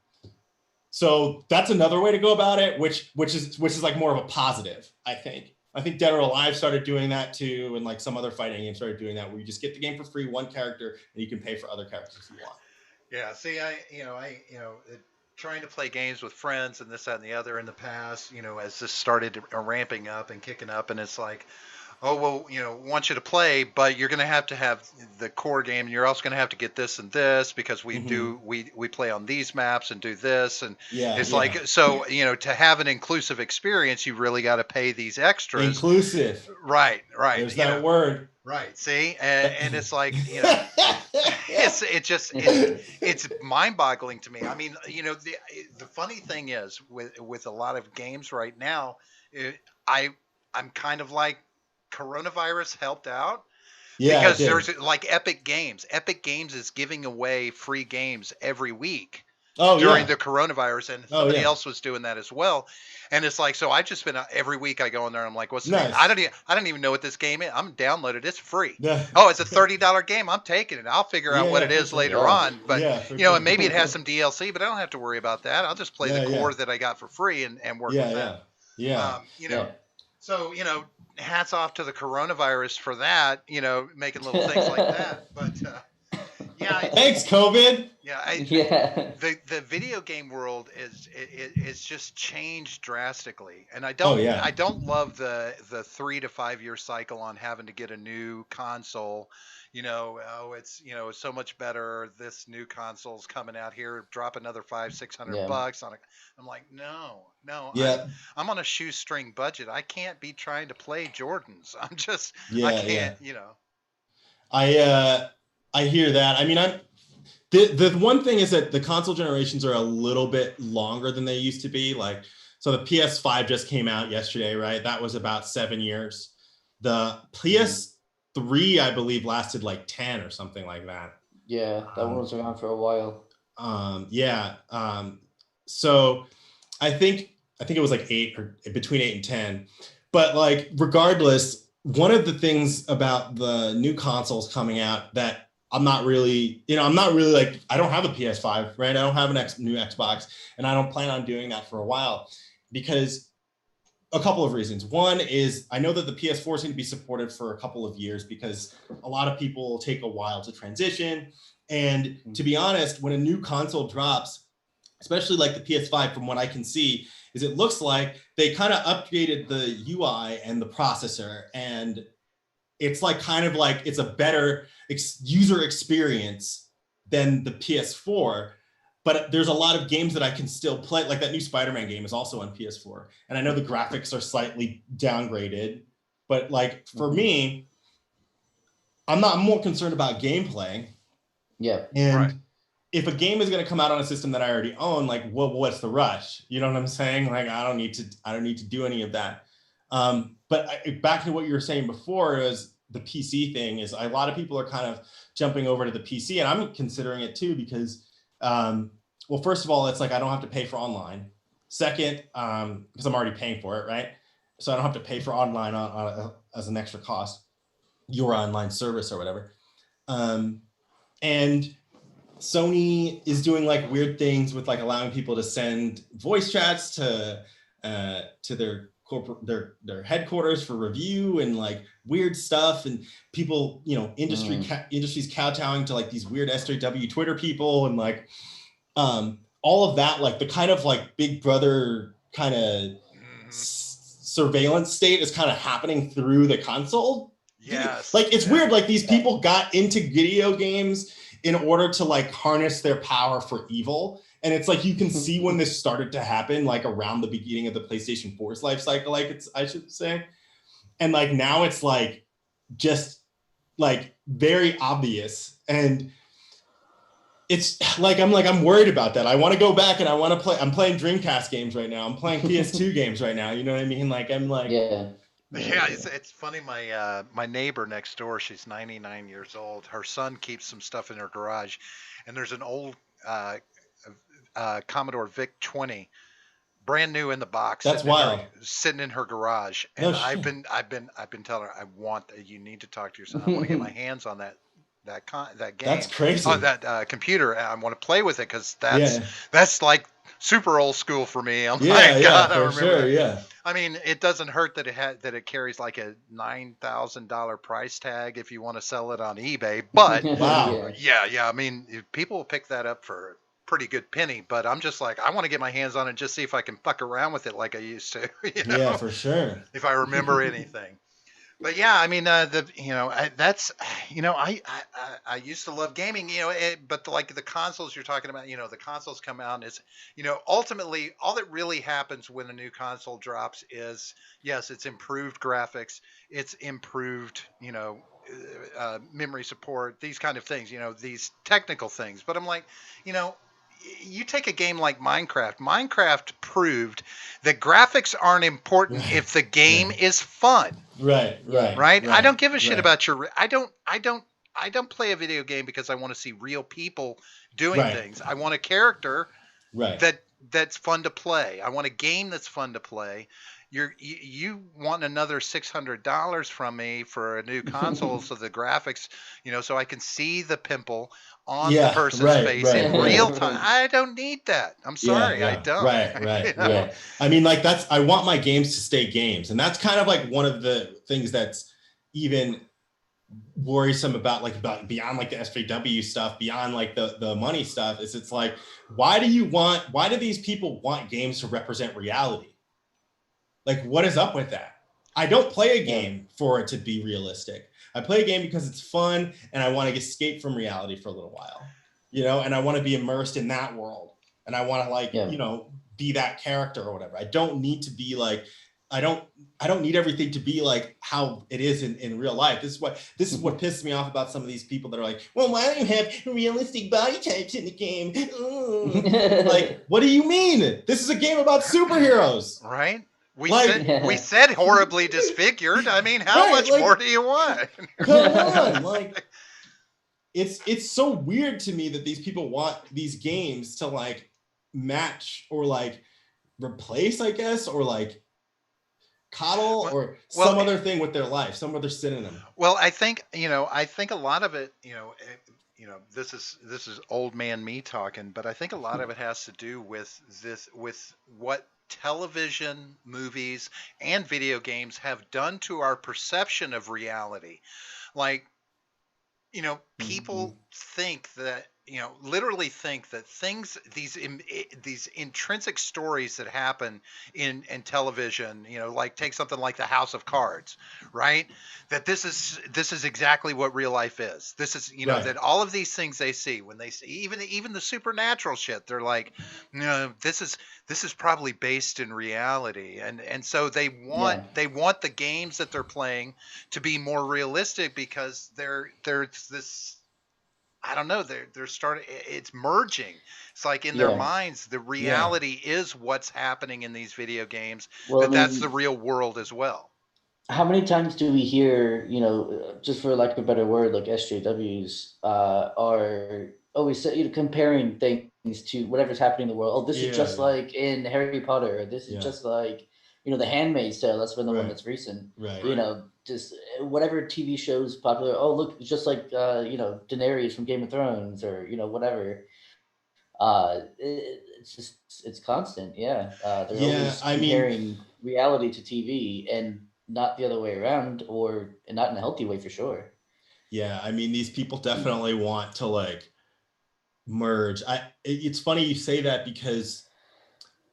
So that's another way to go about it, which is like more of a positive, I think. I think Dead or Alive started doing that too, and like some other fighting games started doing that, where you just get the game for free, one character, and you can pay for other characters if you want. Yeah. See, trying to play games with friends and this, that, and the other in the past, as this started ramping up and kicking up, and it's like, oh, well, want you to play, but you're going to have the core game, and you're also going to have to get this and this, because we play on these maps and do this. And it's like, so, to have an inclusive experience, you really got to pay these extras. Inclusive. Right. There's that word. Right. See, and it's like, it's mind boggling to me. I mean, the funny thing is with a lot of games right now, I'm kind of like, coronavirus helped out, because there's like Epic Games. Epic Games is giving away free games every week during the coronavirus, and somebody else was doing that as well. And it's like, so I've just been every week I go in there and I'm like, what's the name? I don't even know what this game is. I'm downloaded. It's free. Oh, it's a $30 game. I'm taking it. I'll figure out what it is later on. But and maybe it has some DLC, but I don't have to worry about that. I'll just play the core that I got for free and work with that. So hats off to the coronavirus for that, making little things like that. But thanks, COVID. The video game world is just changed drastically, and I don't love the 3 to 5 year cycle on having to get a new console. It's so much better. This new console's coming out here. Drop another $500-$600 on it. I'm like, no. I'm on a shoestring budget. I can't be trying to play Jordans. I can't. I hear that. I mean, the one thing is that the console generations are a little bit longer than they used to be. Like, so the PS5 just came out yesterday, right? That was about 7 years. The PS3, I believe, lasted like 10 or something like that. Yeah, that one was around for a while. So I think it was like 8 or between 8 and 10. But like, regardless, one of the things about the new consoles coming out that I'm not really like, I don't have a PS5, right? I don't have a new Xbox, and I don't plan on doing that for a while, because a couple of reasons. One is I know that the PS4 is going to be supported for a couple of years, because a lot of people take a while to transition. And to be honest, when a new console drops, especially like the PS5, from what I can see, is it looks like they kind of updated the UI and the processor, and it's like kind of like it's a better user experience than the PS4. but there's a lot of games that I can still play. Like that new Spider-Man game is also on PS4, and I know the graphics are slightly downgraded, but like for me, I'm more concerned about gameplay. Yeah. And Right. if a game is going to come out on a system that I already own, like what's the rush? You know what I'm saying? Like I don't need to do any of that. But back to what you were saying before is the PC thing is a lot of people are kind of jumping over to the PC, and I'm considering it too because, well, first of all, it's like I don't have to pay for online. Second, because I'm already paying for it, right? So I don't have to pay for online as an extra cost, your online service or whatever. And Sony is doing like weird things with like allowing people to send voice chats to their corporate their headquarters for review and like weird stuff, and people, you know, industries kowtowing to like these weird SJW Twitter people, and like all of that, like the kind of like Big Brother kind of surveillance state is kind of happening through the console. Yes. Like it's weird. Like these people got into video games in order to like harness their power for evil. And it's like you can see when this started to happen, like around the beginning of the PlayStation 4's life cycle, like I should say. And like now it's like just like very obvious. And it's like I'm worried about that. I want to go back and I want to play. I'm playing Dreamcast games right now. I'm playing PS2 games right now. You know what I mean? Like I'm like Yeah, it's funny. My neighbor next door, she's 99 years old. Her son keeps some stuff in her garage, and there's an old Commodore VIC 20, brand new in the box. That's wild. Sitting in her garage, and No I've been telling her, you need to talk to your son. I want to get my hands on that game. That's crazy. On that computer, and I want to play with it because that's like super old school for me. God, I remember sure, that. I mean, it doesn't hurt that it carries like a $9,000 price tag if you want to sell it on eBay. But wow, yeah. I mean, people will pick that up for a pretty good penny. But I'm just like, I want to get my hands on it and just see if I can fuck around with it like I used to. You know? Yeah, for sure. If I remember anything. But yeah, I mean, I used to love gaming, but the consoles you're talking about, the consoles come out, and it's, ultimately all that really happens when a new console drops is, yes, it's improved graphics, it's improved, memory support, these kind of things, these technical things. But I'm like, you take a game like Minecraft. Minecraft proved that graphics aren't important if the game is fun. Right. I don't give a shit about your. I don't play a video game because I want to see real people doing things. I want a character that's fun to play. I want a game that's fun to play. You want another $600 from me for a new console, so the graphics, so I can see the pimple on the person's face in real time. I don't need that. I'm sorry, I don't. Right. I mean, like I want my games to stay games, and that's kind of like one of the things that's even worrisome about beyond like the SJW stuff, beyond like the money stuff, is it's like, why do these people want games to represent reality? Like, what is up with that? I don't play a game for it to be realistic. I play a game because it's fun and I want to escape from reality for a little while, and I want to be immersed in that world, and I want to be that character or whatever. I don't need to be like, I don't need everything to be like how it is in real life. This is what pisses me off about some of these people that are like, well, why don't you have realistic body types in the game? Like, what do you mean? This is a game about superheroes. Right? We said horribly disfigured. I mean, how much more do you want? Come on, like it's so weird to me that these people want these games to like match or like replace, I guess, or like coddle or some other thing with their life, some other synonym. Well, I think a lot of it, this is old man me talking, but I think a lot of it has to do with what television, movies, and video games have done to our perception of reality. Like, people think that, literally think that these intrinsic stories that happen in television, like take something like the House of Cards, right? That this is exactly what real life is. This is, Right. that all of these things they see when they see even the supernatural shit, they're like, this is probably based in reality, and so they want Yeah. the games that they're playing to be more realistic because there's this. I don't know. They're starting. It's merging. It's like in their Yeah. minds, the Yeah. reality is what's happening in these video games. Well, I That's the mean, real world as well. how many times do we hear, just for lack of a better word, like SJWs are always comparing things to whatever's happening in the world. Oh, this is Yeah. just Yeah. like in Harry Potter. Or this is Yeah. just like, The Handmaid's Tale. That's been the one Right. that's recent. Right. Just whatever TV shows popular. Oh, look, it's just like Daenerys from Game of Thrones, or whatever. It's constant. Yeah, they're Yeah. always I mean, comparing reality to TV, and not the other way around, or and not in a healthy way for sure. yeah. I mean, these people definitely want to like merge. It's funny you say that because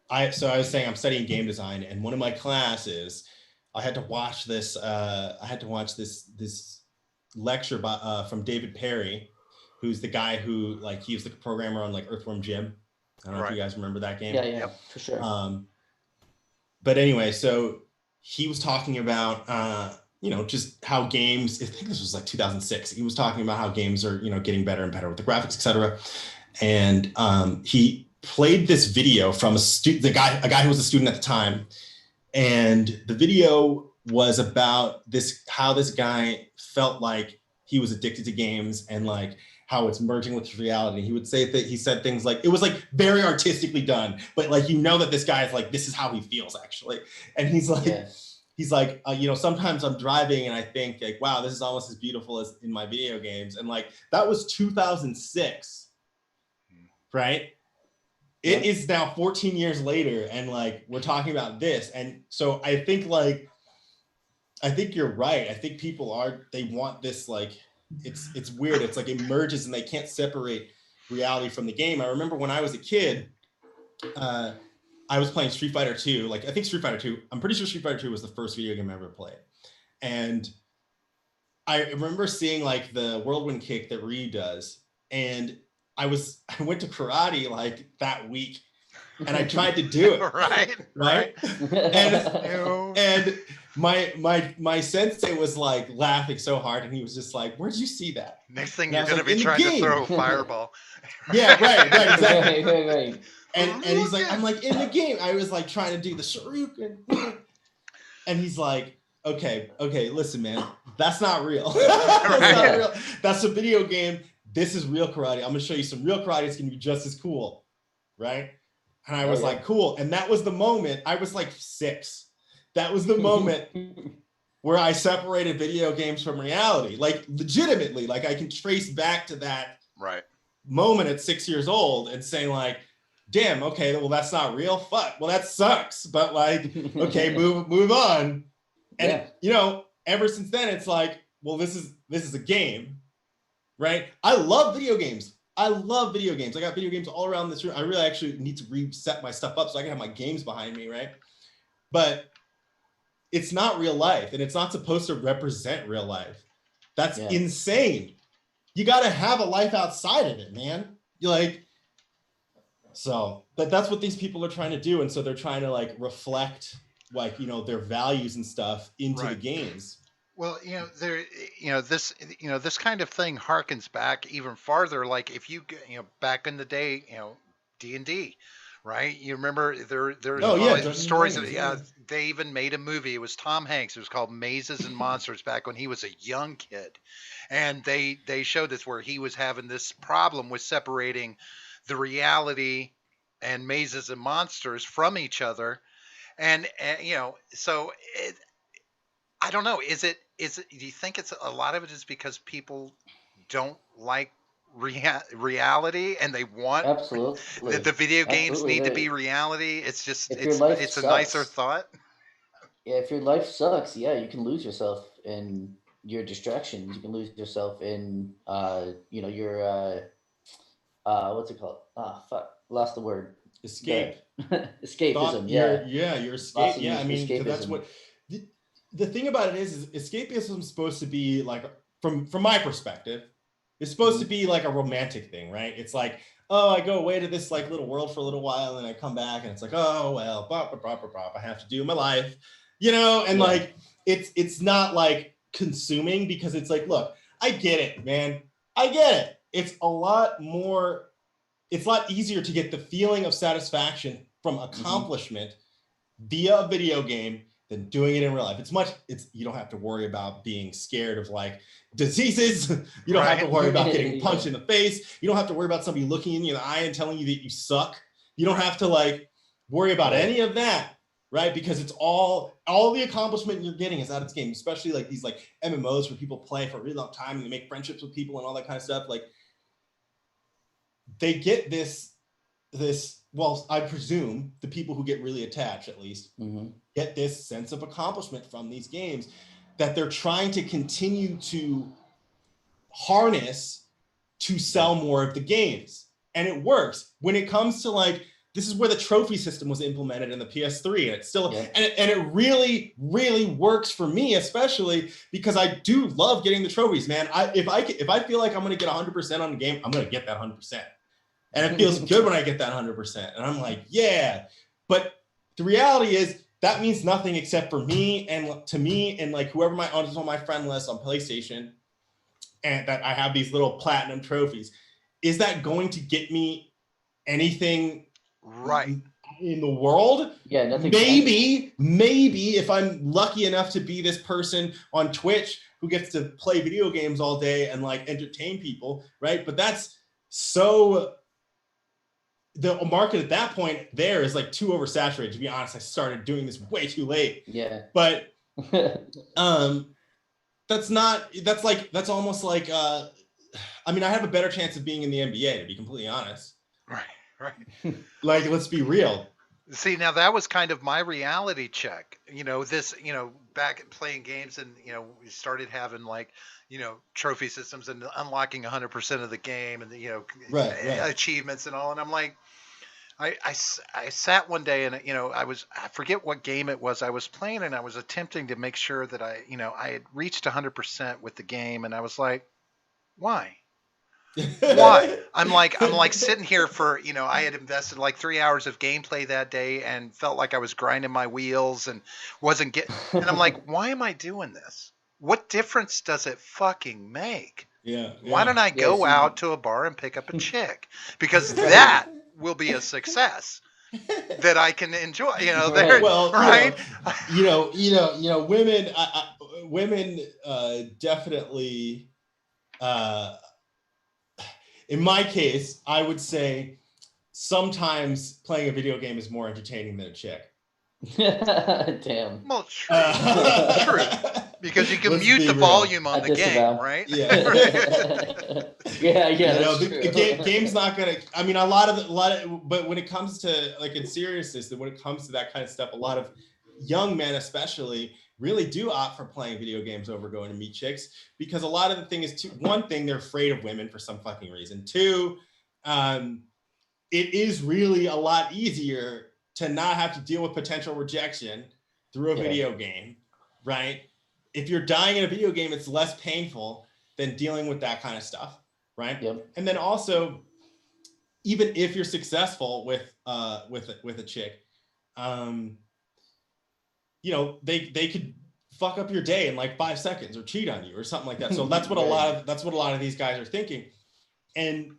I was saying I'm studying game design, and one of my classes, I had to watch this. I had to watch this lecture from David Perry, who's the guy who like he was the programmer on like Earthworm Jim. I don't know if you Right. guys remember that game. Yeah, yeah, Yep. for sure. But anyway, so he was talking about just how games. I think this was like 2006. He was talking about how games are getting better and better with the graphics, etc. And he played this video from a guy who was a student at the time, and the video was about how this guy felt like he was addicted to games and like how it's merging with reality. He would say that he said things like it was like very artistically done, but like that this guy is like this is how he feels actually, and he's like. Yeah. He's like, sometimes I'm driving and I think like, wow, this is almost as beautiful as in my video games. And like, that was 2006, right? It is now 14 years later. And like, we're talking about this. And so I think you're right. I think they want this, like, it's weird. It's like it merges and they can't separate reality from the game. I remember when I was a kid, I was playing Street Fighter 2. Like, I think Street Fighter 2, I'm pretty sure Street Fighter 2 was the first video game I ever played. And I remember seeing like the whirlwind kick that Ryu does. And I went to karate like that week and I tried to do it. Right. And my sensei was like laughing so hard and he was just like, where'd you see that? Next thing And I you're was going like, to be "In the trying to game." throw a fireball. Yeah, right, exactly. Right. And he's like, I'm like, in the game, I was like trying to do the Shoryuken. And he's like, okay, listen, man, that's not real. That's not real. That's a video game. This is real karate. I'm gonna show you some real karate. It's gonna be just as cool, right? And I was like, cool. And that was the moment. I was like 6. That was the moment where I separated video games from reality. Like legitimately, like I can trace back to that moment at 6 years old and saying like, damn, okay, well, that's not real. Fuck. Well, that sucks. But like, okay, move on. And ever since then, it's like, well, this is a game, right? I love video games. I got video games all around this room. I really actually need to reset my stuff up so I can have my games behind me, right? But it's not real life, and it's not supposed to represent real life. That's insane. You got to have a life outside of it, man. You're like, so, but that's what these people are trying to do. And so they're trying to like reflect like, their values and stuff into the games. Well, this kind of thing harkens back even farther. Like if you, back in the day, D&D, right? You remember there's stories of, they even made a movie. It was Tom Hanks. It was called Mazes and Monsters back when he was a young kid. And they showed this where he was having this problem with separating the reality and mazes and monsters from each other. And so I don't know. Is it, do you think it's a lot of it is because people don't like reality and they want that the video games need to be reality? It's just, it's a nicer thought. Yeah. If your life sucks, you can lose yourself in your distractions. You can lose yourself in, your, what's it called? Ah, fuck, lost the word. Escape. The escapism. Thought Yeah, your escape. lost in Yeah, I mean, because that's escapism. what the, the thing about it is escapism is supposed to be like, from my perspective, it's supposed to Mhm. be like a romantic thing, right? It's like, oh, I go away to this like little world for a little while and I come back and it's like, oh well, bop, bop, bop, bop, bop, I have to do my life, and Yeah. like it's not like consuming, because it's like, look, I get it, man. I get it. It's a lot easier to get the feeling of satisfaction from Hmm. accomplishment via a video game than doing it in real life. You don't have to worry about being scared of like diseases. You don't have to Right. worry about getting Yeah. punched in the face. You don't have to worry about somebody looking in you in the eye and telling you that you suck. You don't have to like worry about Right. any of that, right? Because it's all the accomplishment you're getting is out of this game, especially like these like MMOs where people play for a really long time and they make friendships with people and all that kind of stuff. Like, they get this, well, I presume the people who get really attached, at least, Hmm. get this sense of accomplishment from these games that they're trying to continue to harness to sell more of the games. And it works. When it comes to like, this is where the trophy system was implemented in the PS3, and it's still, Yeah. and it really, really works for me, especially because I do love getting the trophies, man. If I feel like I'm gonna get 100% on the game, I'm gonna get that 100%. And it feels good when I get that 100%. And I'm like, yeah. But the reality is that means nothing except for me and like whoever is on my friend list on PlayStation, and that I have these little platinum trophies. Is that going to get me anything Right. in the world? Yeah, nothing Maybe if I'm lucky enough to be this person on Twitch who gets to play video games all day and like entertain people, right? But that's so, the market at that point there is like too oversaturated. To be honest, I started doing this way too late. Yeah. But that's almost like I mean, I have a better chance of being in the NBA, to be completely honest. Right. Right. Like, let's be real. See, now that was kind of my reality check. Back playing games, and we started having like, trophy systems and unlocking 100% of the game, and Right. achievements and all. And I'm like, I sat one day, and I forget what game it was I was playing, and I was attempting to make sure that I had reached 100% with the game, and I was like, why? Why? I'm like sitting here for, I had invested like 3 hours of gameplay that day and felt like I was grinding my wheels and wasn't getting, and I'm like, why am I doing this? What difference does it fucking make? Yeah. Why don't I Yeah, go see. out to a bar and pick up a chick? Because that will be a success that I can enjoy, there, Well, right? women, women definitely, in my case, I would say sometimes playing a video game is more entertaining than a chick. Damn. Well, true. Because you can Let's mute be the real. volume on I the game, disavow. right? Yeah. Yeah, that's the true. game's not gonna. I mean, but when it comes to like, in seriousness, when it comes to that kind of stuff, a lot of young men, especially, really do opt for playing video games over going to meet chicks, because a lot of the thing is, one thing, they're afraid of women for some fucking reason. Two, it is really a lot easier to not have to deal with potential rejection through a video game, right? If you're dying in a video game, it's less painful than dealing with that kind of stuff, right? Yep. And then also, even if you're successful with a chick, they could fuck up your day in like 5 seconds or cheat on you or something like that. So that's what a lot of these guys are thinking. And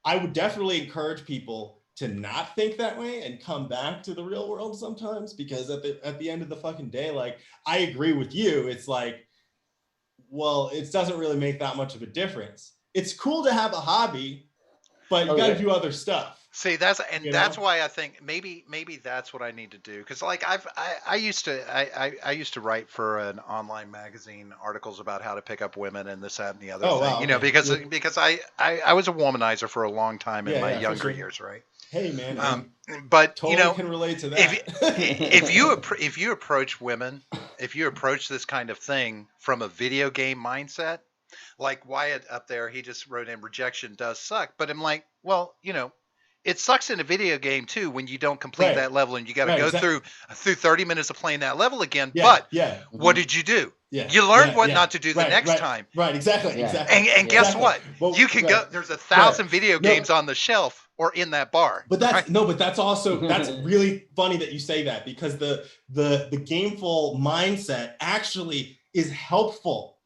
I would definitely encourage people to not think that way and come back to the real world sometimes, because at the end of the fucking day, like, I agree with you. It's like, well, it doesn't really make that much of a difference. It's cool to have a hobby, but you got to do other stuff. See, that's why I think maybe that's what I need to do. Because like I used to write for an online magazine articles about how to pick up women and this, that, and the other thing. Wow, okay. Because I was a womanizer for a long time in my younger years, right? Hey man, but totally can relate to that. If you approach women, if you approach this kind of thing from a video game mindset, like Wyatt up there, he just wrote in rejection does suck. But I'm like, well, it sucks in a video game too when you don't complete Right. that level and you got to Right, go exactly. through 30 minutes of playing that level again. Yeah, But yeah, what did you do? yeah. You learned yeah, what yeah. not to do the Right, next right, time. Right, exactly, Yeah. exactly. And guess Exactly. what? Well, You can right. go. There's 1,000 video No. games on the shelf or in that bar. But that's right? no, but that's also that's really funny that you say that, because the gameful mindset actually is helpful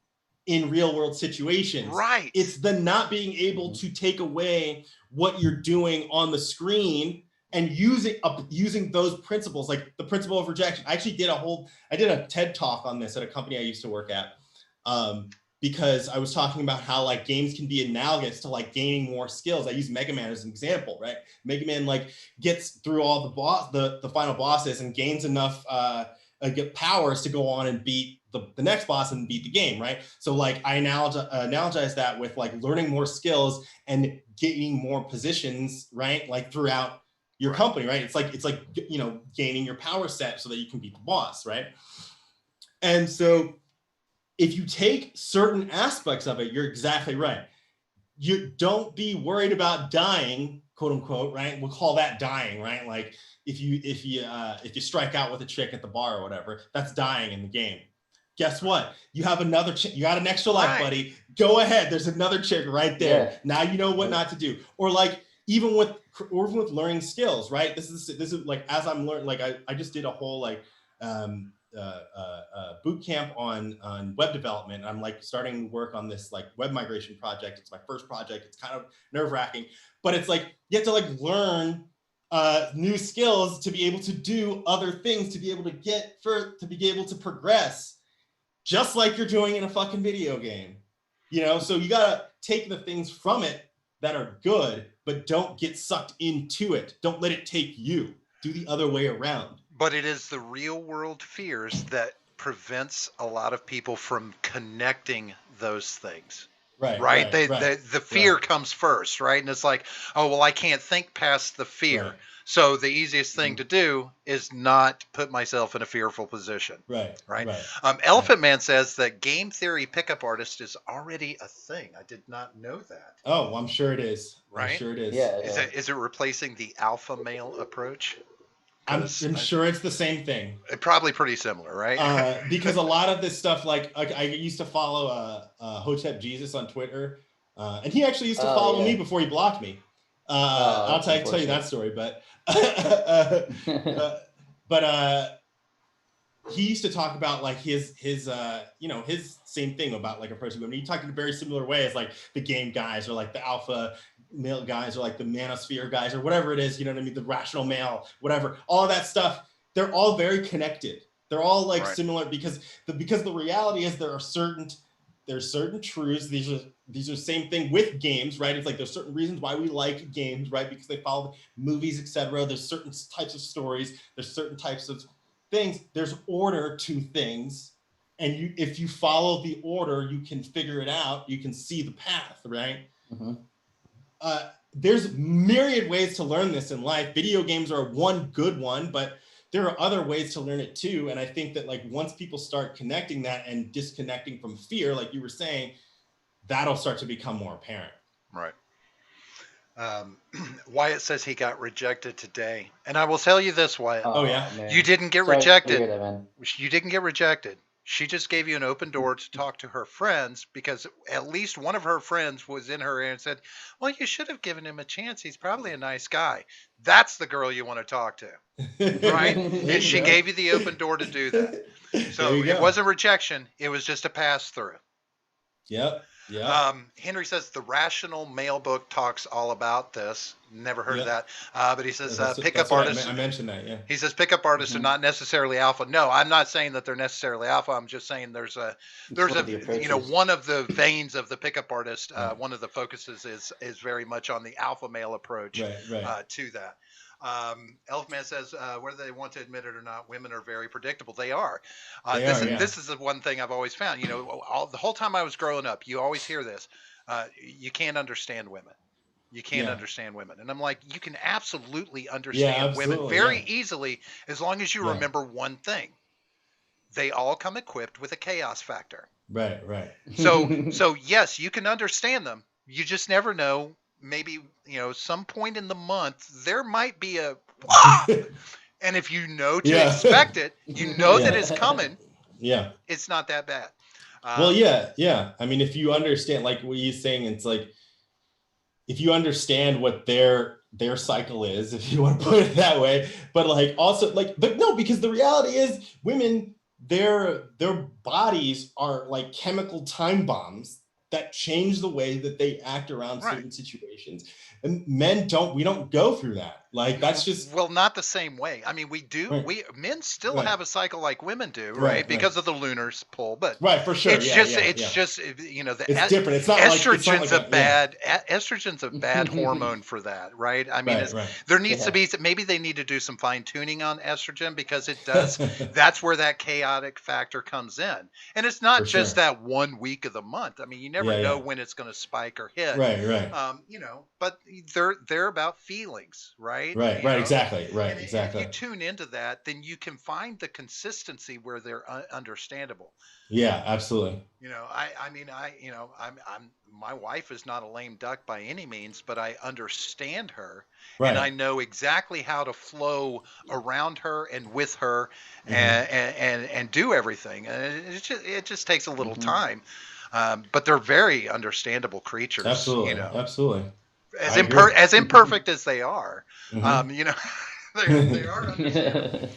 in real world situations. Right. It's the not being able to take away what you're doing on the screen and using those principles, like the principle of rejection. I actually did a TED talk on this at a company I used to work at. Because I was talking about how like games can be analogous to like gaining more skills. I use Mega Man as an example, right? Mega Man like gets through all the final bosses and gains enough get powers to go on and beat the next boss and beat the game, right? So like I analogize that with like learning more skills and gaining more positions, right? Like throughout your company, right? It's like gaining your power set so that you can beat the boss, right? And so if you take certain aspects of it, you're exactly right. You don't be worried about dying, quote unquote, right? We'll call that dying, right? Like if you strike out with a chick at the bar or whatever, that's dying in the game. Guess what? You have another chick. You got an extra life, buddy. Go ahead. There's another chick right there. Yeah. Now you know what not to do. Or like even with learning skills, right? This is like as I'm learning. Like I just did a whole like boot camp on web development. I'm like starting work on this like web migration project. It's my first project. It's kind of nerve-wracking, but it's like you have to like learn new skills to be able to do other things, to be able to progress, just like you're doing in a fucking video game. So you gotta take the things from it that are good, but don't get sucked into it. Don't let it take you. Do the other way around. But it is the real world fears that prevents a lot of people from connecting those things. Right. The fear comes first, right? And it's like, oh, well, I can't think past the fear. Right. So the easiest thing to do is not put myself in a fearful position. Right. Elephant Man says that game theory pickup artist is already a thing. I did not know that. Oh, well, I'm sure it is. Right. I'm sure it is. Yeah. Is it replacing the alpha male approach? I'm sure it's the same thing. Probably pretty similar, right? Because a lot of this stuff, like I used to follow Hotep Jesus on Twitter, and he actually used to follow me before he blocked me. I'll tell you that story, but he used to talk about like his same thing about like approaching women. He talked in a very similar way as like the game guys or like the alpha male guys or like the manosphere guys or whatever it is, you know what I mean? The rational male, whatever, all of that stuff. They're all very connected. They're all like similar because the reality is there's certain truths. These are the same thing with games, right? It's like there's certain reasons why we like games, right? Because they follow movies, etc. There's certain types of stories. There's certain types of things. There's order to things, and if you follow the order, you can figure it out. You can see the path, right? Mm-hmm. There's myriad ways to learn this in life. Video games are one good one, but there are other ways to learn it too. And I think that like once people start connecting that and disconnecting from fear, like you were saying, that'll start to become more apparent. Right. Wyatt says he got rejected today. And I will tell you this, Wyatt. Oh yeah. Man. You didn't get Sorry rejected. to hear that, man. You didn't get rejected. She just gave you an open door to talk to her friends because at least one of her friends was in her ear and said, well, you should have given him a chance. He's probably a nice guy. That's the girl you want to talk to, right? And she gave you the open door to do that. So it wasn't rejection. It was just a pass through. Yep. Yeah. Henry says the Rational Male book talks all about this. Never heard of that. But he says pickup artists. I mentioned that. Yeah. He says pickup artists are not necessarily alpha. No, I'm not saying that they're necessarily alpha. I'm just saying there's one of the veins of the pickup artist. One of the focuses is very much on the alpha male approach to that. Elfman says, whether they want to admit it or not, women are very predictable. They are. This is the one thing I've always found. The whole time I was growing up, you always hear this. You can't understand women. You can't understand women. And I'm like, you can absolutely understand women very easily as long as you remember one thing. They all come equipped with a chaos factor. Right. Right. So yes, you can understand them. You just never know. Maybe, some point in the month there might be a "Wah!" And if you know to Yeah. expect it, you know that Yeah. it's coming. Yeah. It's not that bad. Well, yeah. Yeah. I mean, if you understand, like what he's saying, it's like, if you understand what their cycle is, if you want to put it that way, but like also like, but no, because the reality is women, their bodies are like chemical time bombs that change the way that they act around Right. certain situations. And men we don't go through that. Like that's just Well, not the same way. I mean, we do. right, Men still right, have a cycle like women do, right? right, Because of the lunar pull, but right, for sure. it's Yeah, just, yeah, it's yeah. just, the It's different. It's not like estrogen's a yeah. bad, estrogen's a bad hormone for that, right? I mean, Right, right. there needs to Yeah. be, maybe they need to do some fine tuning on estrogen because it does. That's where that chaotic factor comes in, and it's not For just sure. that 1 week of the month. I mean, you never Yeah, know yeah. when it's going to spike or hit. Right, right. But they're about feelings, right? Right, right, exactly. Right, And if exactly. you tune into that, then you can find the consistency where they're understandable. Yeah, absolutely. My wife is not a lame duck by any means, but I understand her, and I Right. know exactly how to flow around her and with her, Hmm. and do everything. And it just takes a little Mhm. time, but they're very understandable creatures. Absolutely. Absolutely. As I agree. as imperfect as they are, Hmm. they are understandable.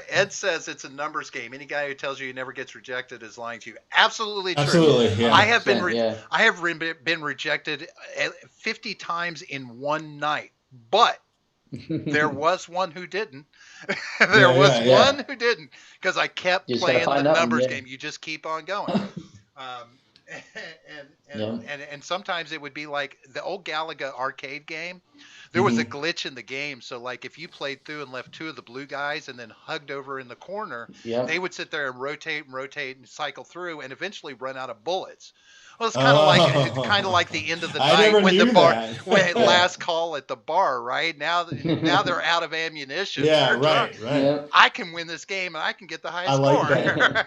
Ed says it's a numbers game. Any guy who tells you he never gets rejected is lying to you. Absolutely true. Absolutely. Yeah. I have been 100%, I have been rejected 50 times in one night, but there was one who didn't. There Yeah, was yeah, yeah. one who didn't because I kept You just gotta playing the find that one, numbers yeah. game. You just keep on going. Um, Yeah. and sometimes it would be like the old Galaga arcade game. There was a glitch in the game, so like if you played through and left two of the blue guys and then hugged over in the corner, Yeah. they would sit there and rotate and cycle through and eventually run out of bullets. Well, it's Oh. kind of like the end of the I night never when the knew bar that. when last call at the bar, right? Now they're out of ammunition. Yeah, They're drunk. right, right. Yeah. I can win this game and I can get the I highest like score.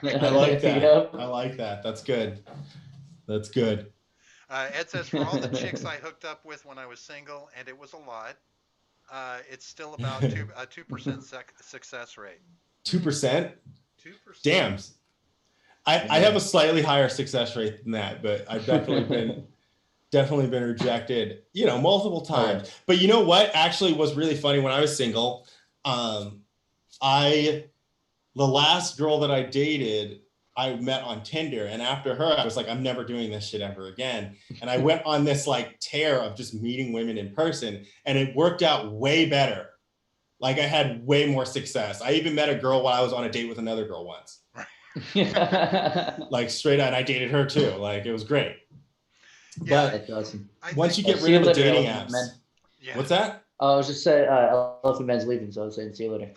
that. I like that. Yep. I like that. That's good. That's good. Ed says, for all the chicks I hooked up with when I was single, and it was a lot, it's still about 2% success rate. 2%? 2%. Damn. I have a slightly higher success rate than that, but I've definitely been rejected, multiple times. Right. But you know what actually was really funny when I was single? The last girl that I dated, I met on Tinder, and after her, I was like, I'm never doing this shit ever again. And I went on this like tear of just meeting women in person, and it worked out way better. Like I had way more success. I even met a girl while I was on a date with another girl once. Like straight out, and I dated her too. Like it was great. Yeah, That's awesome. Once you I'll get see rid of the later, dating Elephant apps. Man. yeah. What's that? I was just saying, Elephant Man's leaving, so I was saying see you later.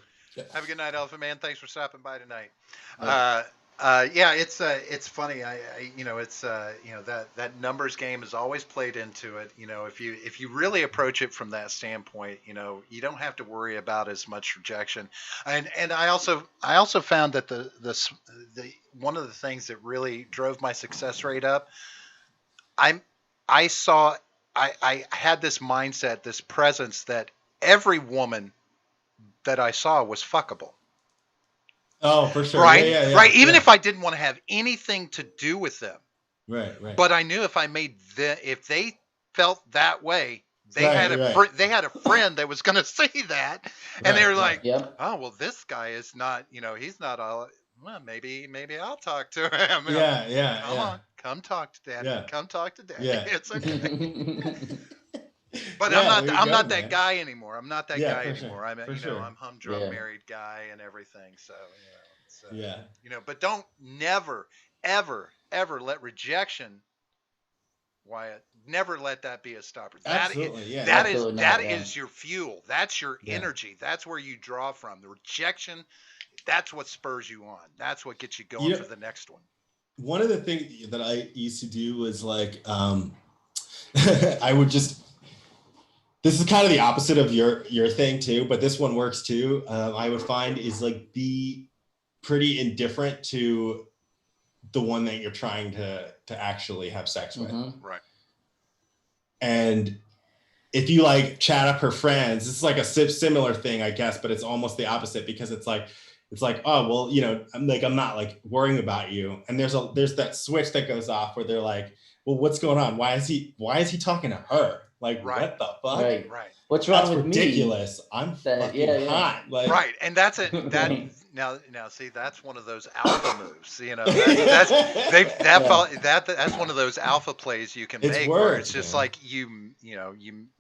Have a good night, Elephant Man. Thanks for stopping by tonight. Right. Yeah, it's funny. That numbers game is always played into it. If you really approach it from that standpoint, you don't have to worry about as much rejection. And I also found that the one of the things that really drove my success rate up, I had this mindset, this presence that every woman that I saw was fuckable. Oh, for sure. Right, Yeah, right. Even yeah. if I didn't want to have anything to do with them, Right. but I knew if if they felt that way, they Right, had right. they had a friend that was going to see that, and they were Right, like, Yep. "Oh, well, this guy is not. He's not all. Well, maybe I'll talk to him. Yeah, Come on, come talk to Daddy. Yeah. Come talk to Daddy. Yeah. It's okay." But Yeah, I'm there not. you I'm go, not that man. guy anymore. I'm not that Yeah, guy for sure, anymore. I'm for sure. I'm humdrum Yeah. married guy and everything. So Yeah. But don't never ever let rejection, Wyatt, never let that be a stopper. Absolutely. Yeah. That yeah. is Absolutely that not, yeah. is your fuel. That's your Yeah. energy. That's where you draw from. The rejection, that's what spurs you on. That's what gets you going You know- for the next one. One of the things that I used to do was like, I would just. This is kind of the opposite of your thing too, but this one works too. I would find is like be pretty indifferent to the one that you're trying to actually have sex with. Right. And if you like chat up her friends, it's like a similar thing, I guess, but it's almost the opposite, because it's like, oh, well, you know, I'm not like worrying about you. And there's that switch that goes off where they're like, well, what's going on? Why is he talking to her? Like, what the fuck? Right. Right. What's wrong with ridiculous. me? I'm fucking hot. Like, right. And that's it. That now see, that's one of those alpha moves. You know, that's one of those alpha plays you can make where it's just like you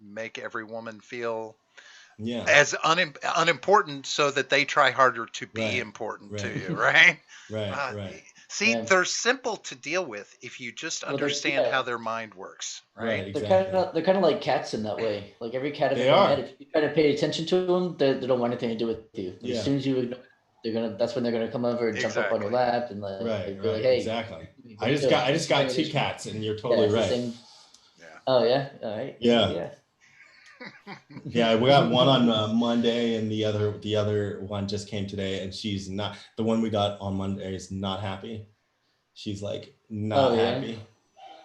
make every woman feel as unimportant so that they try harder to be important to you, right? Right. See, they're simple to deal with if you just understand how their mind works, right? Exactly. They're kind of like cats in that way. Like every cat I've ever met, if you kind of pay attention to them, they don't want anything to do with you. As soon as you ignore, that's when they're gonna come over and jump up on your lap and like, be like, hey, exactly. I just got 2 cats, and you're totally right. Oh yeah, all right. Yeah. Yeah, we got one on Monday, and the other one just came today, and she's not, the one we got on Monday is not happy. She's like not happy.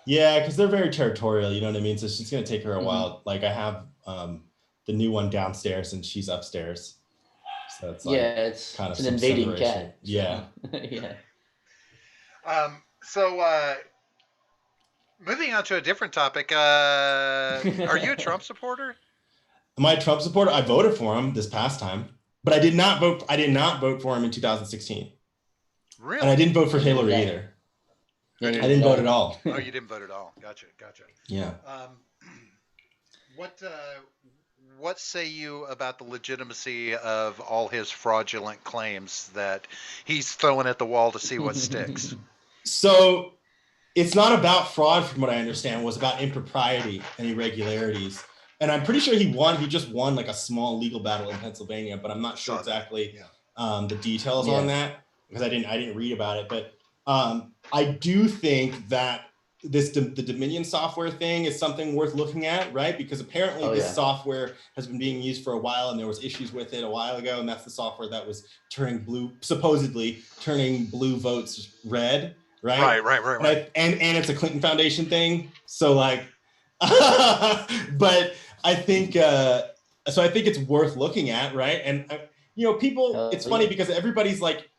Yeah, because they're very territorial, you know what I mean? So she's gonna take her a while. Like I have the new one downstairs, and she's upstairs. So it's like it's kind of an invading separation. cat. Yeah. So moving on to a different topic, are you a Trump supporter? Am I a Trump supporter? I voted for him this past time, but I did not vote for him in 2016. Really? And I didn't vote for Hillary either. I didn't vote at all. Oh, you didn't vote at all. Gotcha. Yeah. What say you about the legitimacy of all his fraudulent claims that he's throwing at the wall to see what sticks? So it's not about fraud, from what I understand. It was about impropriety and irregularities. And I'm pretty sure he won. He just won like a small legal battle in Pennsylvania, but I'm not sure exactly the details on that, because I didn't read about it. But I do think that the Dominion software thing is something worth looking at, right? Because apparently this software has been being used for a while, and there was issues with it a while ago, and that's the software that was supposedly turning blue votes red, right? Right. And it's a Clinton Foundation thing, so like, but I think I think it's worth looking at, right? And people, it's funny because everybody's like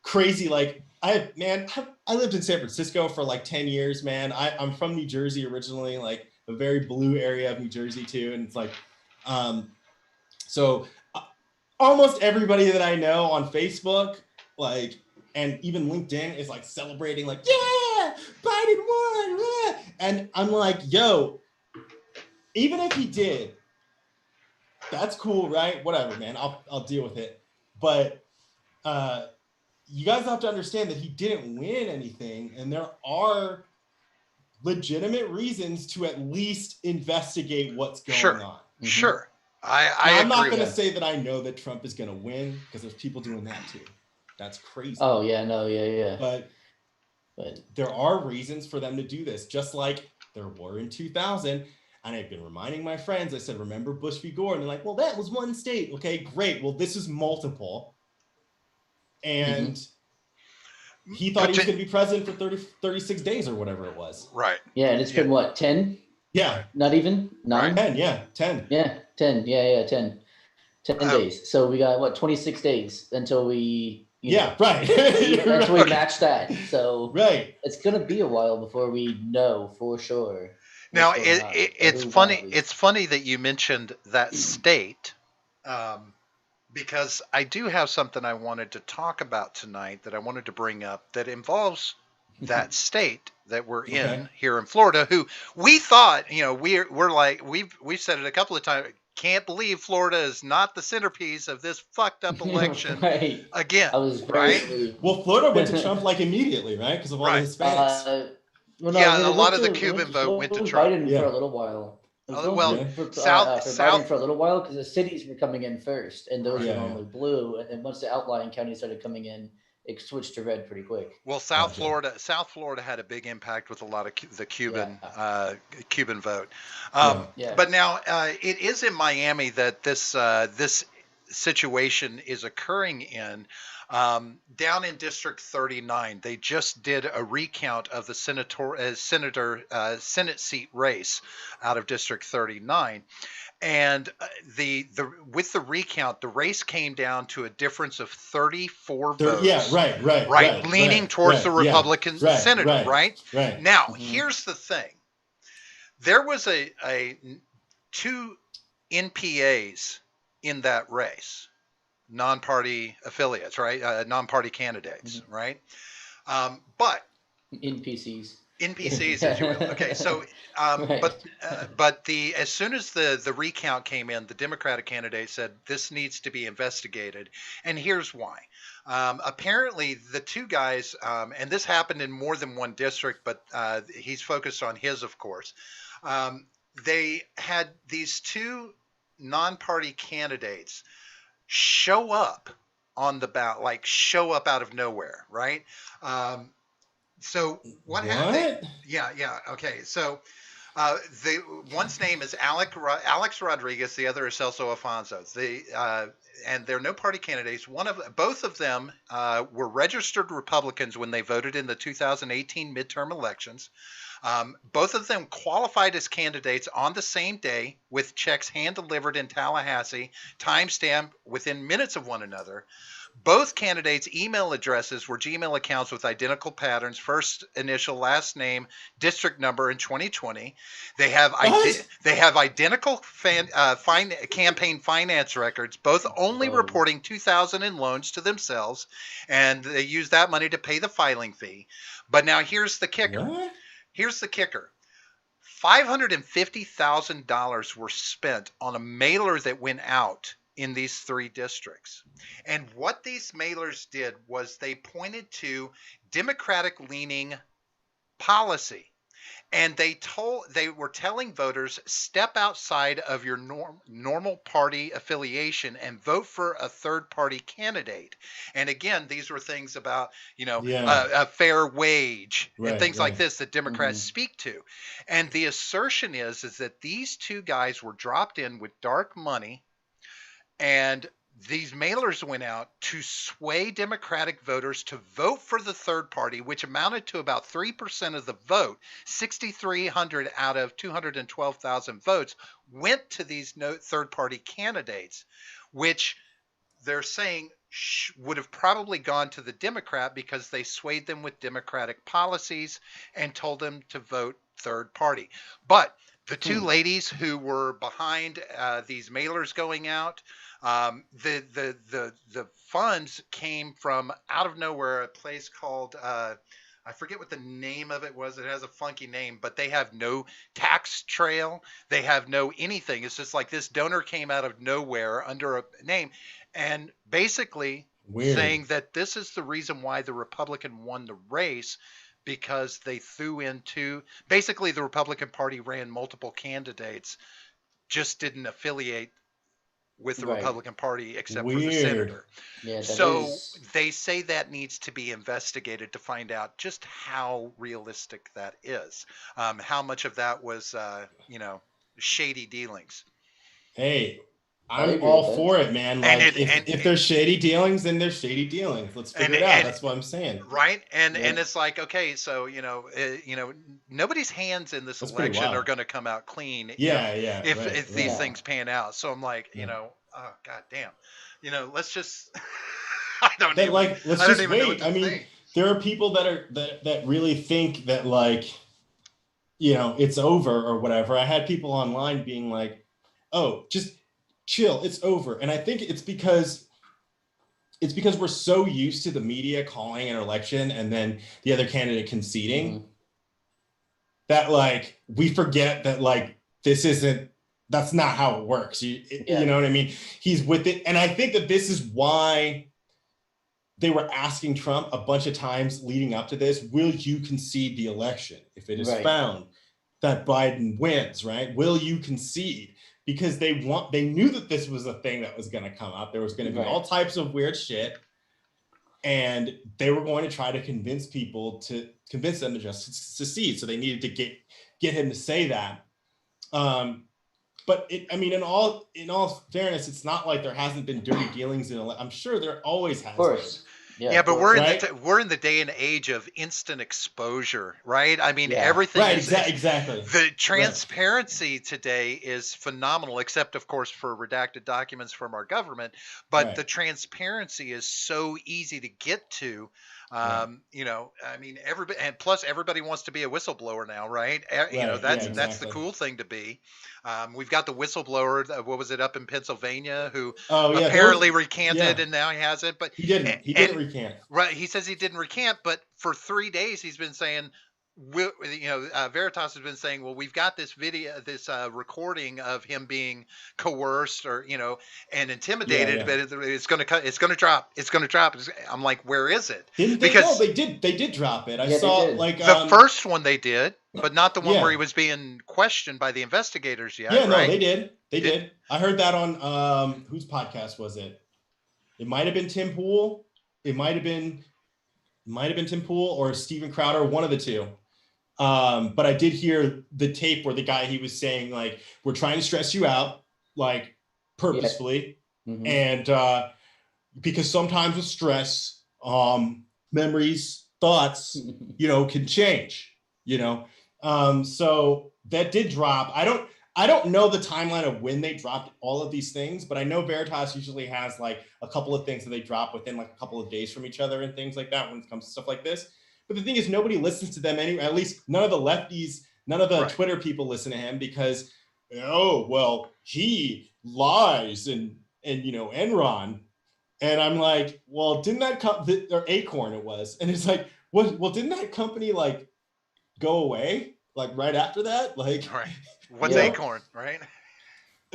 crazy, like I lived in San Francisco for like 10 years, man. I'm from New Jersey originally, like a very blue area of New Jersey too. And it's like, so almost everybody that I know on Facebook, like, and even LinkedIn is like celebrating, like, yeah, Biden won. Yeah. And I'm like, yo, even if he did, that's cool, right? Whatever, man. I'll deal with it. But you guys have to understand that he didn't win anything, and there are legitimate reasons to at least investigate what's going on. Sure. I'm not going to say that I know that Trump is going to win, because there's people doing that too. That's crazy. Oh yeah, no, yeah. But there are reasons for them to do this, just like there were in 2000. And I've been reminding my friends, I said, remember Bush v. Gore? And they're like, well, that was one state. Okay, great. Well, this is multiple. And he thought he was going to be president for 36 days or whatever it was. Right. Yeah, and it's been what, 10? Yeah. Not even? 9? 10, yeah, 10. Yeah, 10. Yeah, 10. 10 days. So we got, 26 days until we... right. Until we match that. So it's going to be a while before we know for sure. Now it's funny. It's funny that you mentioned that state, because I do have something I wanted to talk about tonight that I wanted to bring up that involves that state that we're in here in Florida. Who we thought, we're like we've said it a couple of times. Can't believe Florida is not the centerpiece of this fucked up election again. Well, Florida went to Trump like immediately, right? Because of all the Hispanics. Well, no, a lot of the Cuban vote went to Trump. Biden for a little while. South for a little while, because the cities were coming in first, and those were normally blue. And then once the outlying counties started coming in, it switched to red pretty quick. Well, South Florida had a big impact with a lot of the Cuban Cuban vote. But now it is in Miami that this situation is occurring in. Down in District 39, they just did a recount of the Senate seat race out of District 39, and the with the recount, the race came down to a difference of 34 votes. Yeah, right, leaning towards the Republican senator. Right. Now, here's the thing: there was a two NPAs in that race, non-party affiliates, right? Non-party candidates, right? But NPCs, as you will. Okay, so Right. but as soon as the recount came in, the Democratic candidate said this needs to be investigated, and here's why. Apparently, the two guys, and this happened in more than one district, but he's focused on his, of course. They had these two non-party candidates show up on the ballot, like show up out of nowhere, right? So what happened? Yeah. Okay. So the one's name is Alex Rodriguez. The other is Celso Afonso. And they're no party candidates. Both of them were registered Republicans when they voted in the 2018 midterm elections. Both of them qualified as candidates on the same day with checks hand-delivered in Tallahassee, timestamped within minutes of one another. Both candidates' email addresses were Gmail accounts with identical patterns, first initial, last name, district number in 2020. They have identical campaign finance records, both only reporting $2,000 in loans to themselves, and they use that money to pay the filing fee. But now here's the kicker. What? Here's the kicker. $550,000 were spent on a mailer that went out in these three districts. And what these mailers did was they pointed to Democratic leaning policy. And they were telling voters, step outside of your normal party affiliation and vote for a third party candidate. And again, these were things about, a fair wage and things like this that Democrats speak to. And the assertion is that these two guys were dropped in with dark money, and these mailers went out to sway Democratic voters to vote for the third party, which amounted to about 3% of the vote. 6,300 out of 212,000 votes went to these third party candidates, which they're saying would have probably gone to the Democrat because they swayed them with Democratic policies and told them to vote third party. But the two ladies who were behind these mailers going out, the funds came from out of nowhere, a place called I forget what the name of it was. It has a funky name, but they have no tax trail. They have no anything. It's just like this donor came out of nowhere under a name, and basically saying that this is the reason why the Republican won the race, because they threw into basically the Republican Party ran multiple candidates, just didn't affiliate with the Republican Party except for the senator. Yeah, so they say that needs to be investigated to find out just how realistic that is. How much of that was, shady dealings. Hey, I'm all for it, man. Like, if there's shady dealings, then there's shady dealings. Let's figure it out. That's what I'm saying. Right. And it's like, okay, so, nobody's hands in this election are going to come out clean. If these things pan out. So I'm like, oh, God damn, let's just, let's just wait. I mean, there are people that really think that, like, it's over or whatever. I had people online being like, oh, just chill, it's over. And I think it's because we're so used to the media calling an election and then the other candidate conceding that, like, we forget that, like, that's not how it works. You know what I mean? He's with it. And I think that this is why they were asking Trump a bunch of times leading up to this, will you concede the election if it is found that Biden wins, right? Will you concede? Because they knew that this was a thing that was going to come up. There was going to be all types of weird shit, and they were going to try to convince them to just secede. So they needed to get him to say that. but I mean, in all fairness, it's not like there hasn't been dirty dealings I'm sure there always has Of course. been. Yeah, but we're Right? we're in the day and age of instant exposure, right? I mean, Yeah. everything Right, is exactly. The transparency today is phenomenal, except of course for redacted documents from our government. But Right. the transparency is so easy to get to. Right. You know, I mean, everybody, and plus everybody wants to be a whistleblower now, right? You know, Right, that's yeah, that's the exactly. cool thing to be. We've got the whistleblower. What was it up in Pennsylvania? Who Oh yeah, apparently recanted, yeah. and now he hasn't. But He didn't. He didn't recant. right, he says he didn't recant, but for 3 days he's been saying, Veritas has been saying, well, we've got this video, this recording of him being coerced or and intimidated, Yeah. but it's going to drop. It's going to drop. I'm like, where is it? Didn't they? Because No, they did drop it. I Yeah, they saw did. like the first one they did, but not the one Yeah. where he was being questioned by the investigators yet. Yeah, no, right? they did. They did. I heard that on whose podcast was it? It might have been Tim Pool. It might have been Tim Pool or Steven Crowder, one of the two. But I did hear the tape where the guy, he was saying like, we're trying to stress you out, like purposefully. Mhm. And because sometimes with stress, memories, thoughts, can change, so that did drop. I don't know the timeline of when they dropped all of these things, but I know Veritas usually has like a couple of things that they drop within like a couple of days from each other and things like that when it comes to stuff like this. But the thing is, nobody listens to them anyway. At least none of the lefties, none of the Right. Twitter people listen to him because, oh, well, he lies and Enron. And I'm like, well, didn't that or Acorn it was. And it's like, well, didn't that company like go away like right after that? Like, Right. What's Yeah. Acorn, right?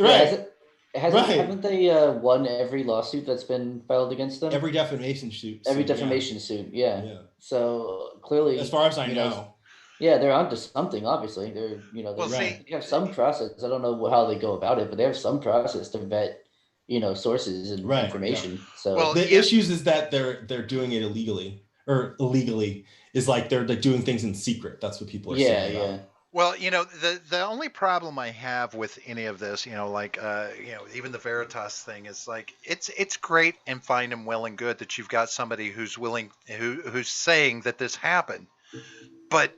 right. Haven't they won every lawsuit that's been filed against them? Every defamation suit. Every yeah. defamation suit, yeah. Yeah. So clearly, As far as I know. Yeah, they're onto something. Obviously, they're Well, they have some process. I don't know how they go about it, but they have some process to vet, sources and Right, information. So Well, The issues is that they're doing it illegally is like they're doing things in secret. That's what people are saying. yeah. Well, the only problem I have with any of this, even the Veritas thing is like it's great and fine and well and good that you've got somebody who's who's saying that this happened, but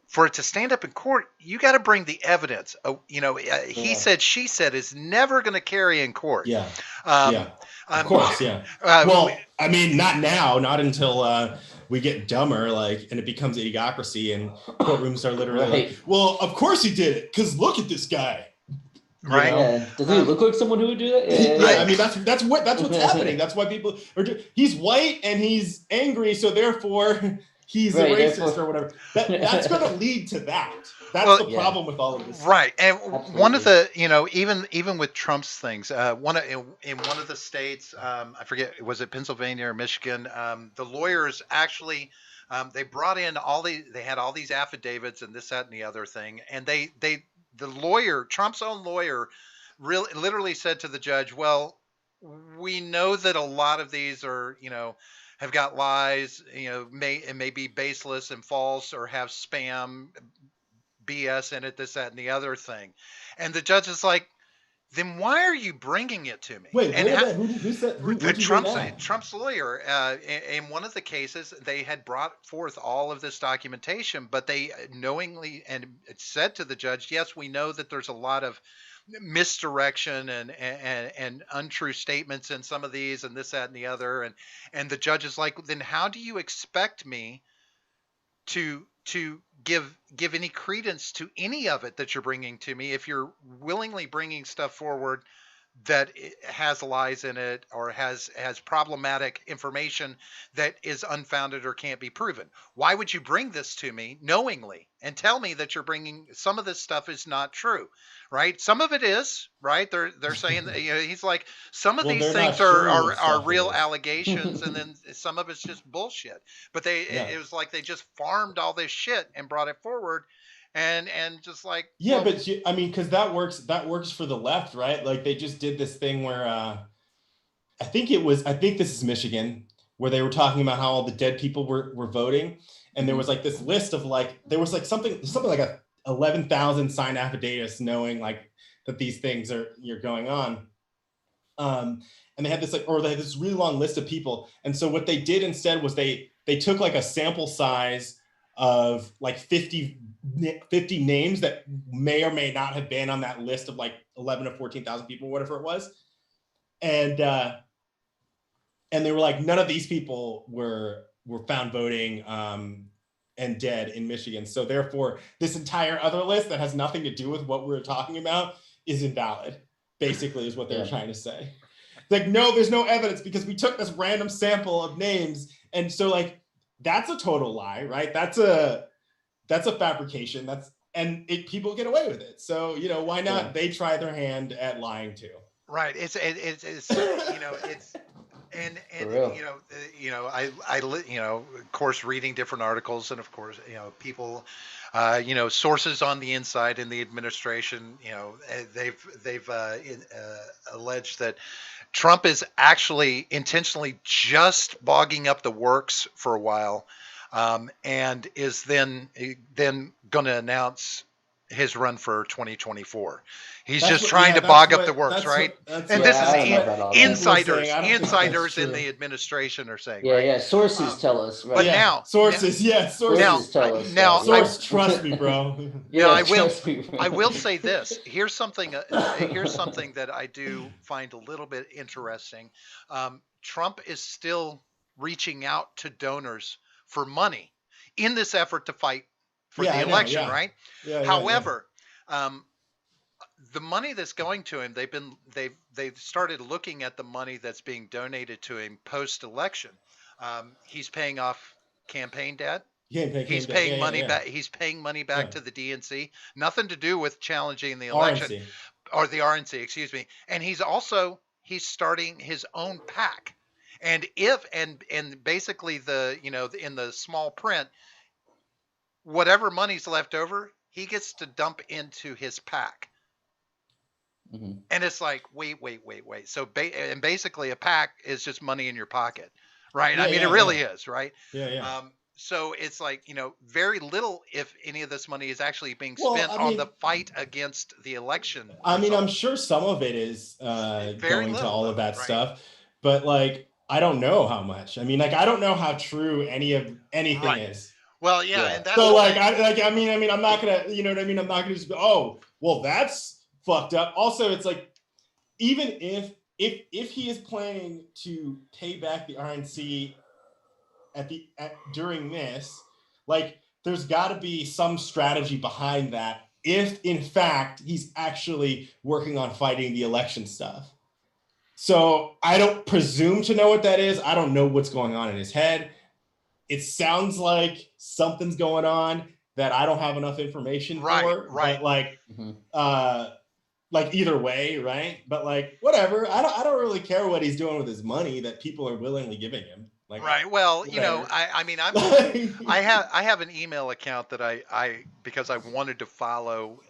for it to stand up in court, you got to bring the evidence. He said, she said is never going to carry in court. Yeah. Yeah. Of course. Yeah. I mean, not now, not until we get dumber, and it becomes idiocracy and courtrooms are literally like, well, of course he did it because look at this guy. Right. Yeah. Doesn't he look like someone who would do that? Yeah. I mean, that's what's happening. That's why people are he's white and he's angry, so therefore he's a racist or whatever. That's going to lead to that. That's the problem with all of this. Right. And Absolutely. one of the, even with Trump's things, in one of the states, I forget, was it Pennsylvania or Michigan? The lawyers actually, they brought in they had all these affidavits and this, that, and the other thing. And the lawyer, Trump's own lawyer, literally said to the judge, well, we know that a lot of these are, have got lies, may be baseless and false or have spam BS in it, this, that, and the other thing. And the judge is like, then why are you bringing it to me? Wait, and who said Trump's lawyer, in one of the cases, they had brought forth all of this documentation, but they knowingly and said to the judge, yes, we know that there's a lot of misdirection and untrue statements in some of these and this, that, and the other. And the judge is like, then how do you expect me to give any credence to any of it that you're bringing to me if you're willingly bringing stuff forward that has lies in it or has problematic information that is unfounded or can't be proven? Why would you bring this to me knowingly and tell me that you're bringing some of this stuff is not true, right? Some of it is, right? They're saying that, he's like, some of these things are real allegations and then some of it's just bullshit. But it was like they just farmed all this shit and brought it forward. And just like, yeah, well, but I mean, because that works for the left, right? Like they just did this thing where I think this is Michigan, where they were talking about how all the dead people were voting, and there was like this list of something like 11,000 signed affidavits knowing like that these things you're going on. And they had this they had this really long list of people. And so what they did instead was they took like a sample size of like 50 names that may or may not have been on that list of like 11 to 14,000 people, whatever it was. And they were like, none of these people were found voting and dead in Michigan. So therefore, this entire other list that has nothing to do with what we're talking about is invalid, basically, is what they're trying to say. Like, no, there's no evidence because we took this random sample of names. And so like, that's a total lie, right? That's a fabrication. People get away with it. So, you know, why not? They try their hand at lying too. Right. It's you know, it's, and you know, of course, reading different articles, and of course, you know, people, you know, sources on the inside in the administration, you know, they've alleged that Trump is actually intentionally just bogging up the works for a while, and is then going to announce his run for 2024. He's just trying to bog up the works, right? And this is insiders in the administration are saying. Yeah, sources tell us. Right? But now, sources tell us. Now, trust me, bro. Yeah, I will say this. Here's something that I do find a little bit interesting. Trump is still reaching out to donors for money in this effort to fight for the election, right? However, the money that's going to him, they've started looking at the money that's being donated to him post-election. He's paying off campaign debt. He's paying money back. He's paying money back to the DNC. Nothing to do with challenging the election or the RNC, excuse me. And he's starting his own PAC. And basically in the small print, whatever money's left over, he gets to dump into his PAC. Mm-hmm. And it's like, wait. So basically a PAC is just money in your pocket, right? It really is, right? Yeah. So it's like, you know, very little, if any of this money is actually being spent on the fight against the election. I'm sure some of it is going to all of that stuff, but like, I don't know how much. I don't know how true anything is. Well, and that's so I'm not gonna, you know what I mean? I'm not gonna just go, that's fucked up. Also, it's like, even if he is planning to pay back the RNC during this, like, there's got to be some strategy behind that. If in fact he's actually working on fighting the election stuff. So I don't presume to know what that is. I don't know what's going on in his head. It sounds like something's going on that I don't have enough information for. Right. But like either way, right? But like, whatever. I don't really care what he's doing with his money that people are willingly giving him. Like, right. Well, whatever. You know, I have an email account that I because I wanted to follow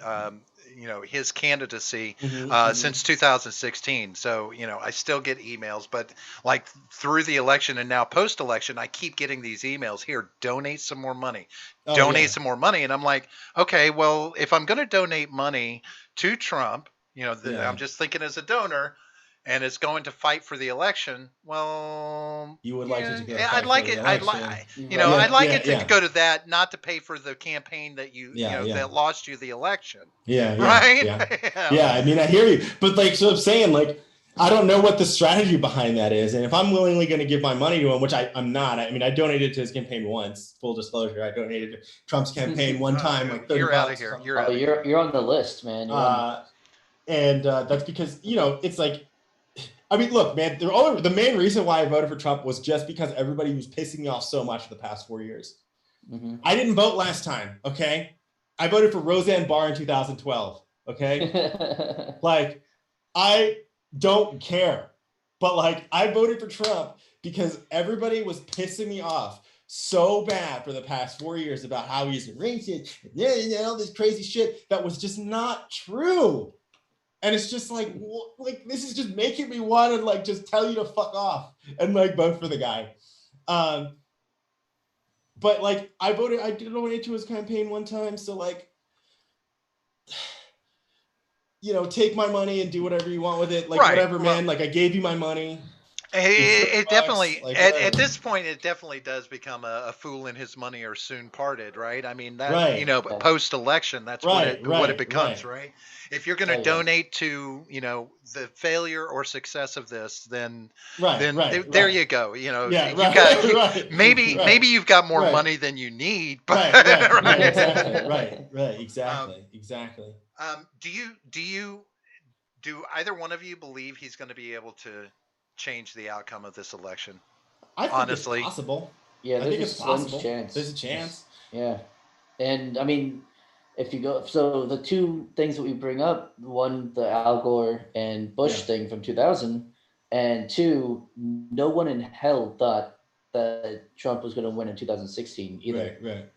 you know, his candidacy since 2016. So, you know, I still get emails, but like through the election and now post-election, I keep getting these emails here, donate some more money, some more money. And I'm like, okay, well, if I'm going to donate money to Trump, you know, I'm just thinking as a donor, and it's going to fight for the election. Well, you would like it to go. I'd like it. I'd like it to go to that, not to pay for the campaign that that lost you the election. Right. Yeah. I mean, I hear you, but like, so I'm saying, like, I don't know what the strategy behind that is, and if I'm willingly going to give my money to him, which I'm not. I mean, I donated to his campaign once. Full disclosure, I donated to Trump's campaign one time. Like, you're out of here. You're on the list, man. And that's because, you know, it's like, I mean, look, man, the main reason why I voted for Trump was just because everybody was pissing me off so much for the past 4 years. Mm-hmm. I didn't vote last time, okay? I voted for Roseanne Barr in 2012, okay? Like, I don't care. But, like, I voted for Trump because everybody was pissing me off so bad for the past 4 years about how he's racist, all this crazy shit that was just not true. And it's just like this is just making me want to like just tell you to fuck off and like vote for the guy. But like I donate to his campaign one time, so like take my money and do whatever you want with it. Like, Right. whatever, Well, man. Like, I gave you my money. it definitely Like, at this point it definitely does become a fool in his money or soon parted, right? I mean that Right. Yeah. post election that's Right, what it right, becomes, right. right? If you're going to Oh, yeah. donate to the failure or success of this, then Right, then right, there right. you go. Yeah, You've right, got right. maybe right, you've got more right. money than you need, but Right, right, right, right. exactly. Right, exactly. Do either one of you believe he's going to be able to change the outcome of this election? I think Honestly. it's possible. Yeah, I there's think a it's slim possible. chance. There's a chance. Yeah, and I mean, if you go, so the two things that we bring up, one, the Al Gore and Bush Yeah. thing from 2000, and two, no one in hell thought that Trump was going to win in 2016 either. Right.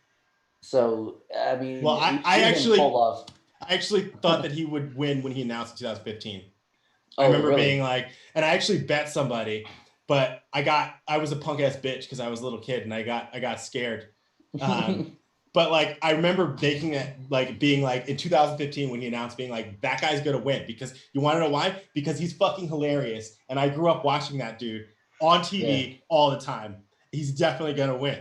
So I mean, Well, we've seen him pull off. I actually thought that he would win when he announced in 2015. Oh, I remember really? being like, and I actually bet somebody, but I was a punk ass bitch because I was a little kid and I got scared. But like, I remember making it like being like in 2015 when he announced being like, that guy's going to win, because you want to know why? Because he's fucking hilarious. And I grew up watching that dude on TV all the time. He's definitely going to win.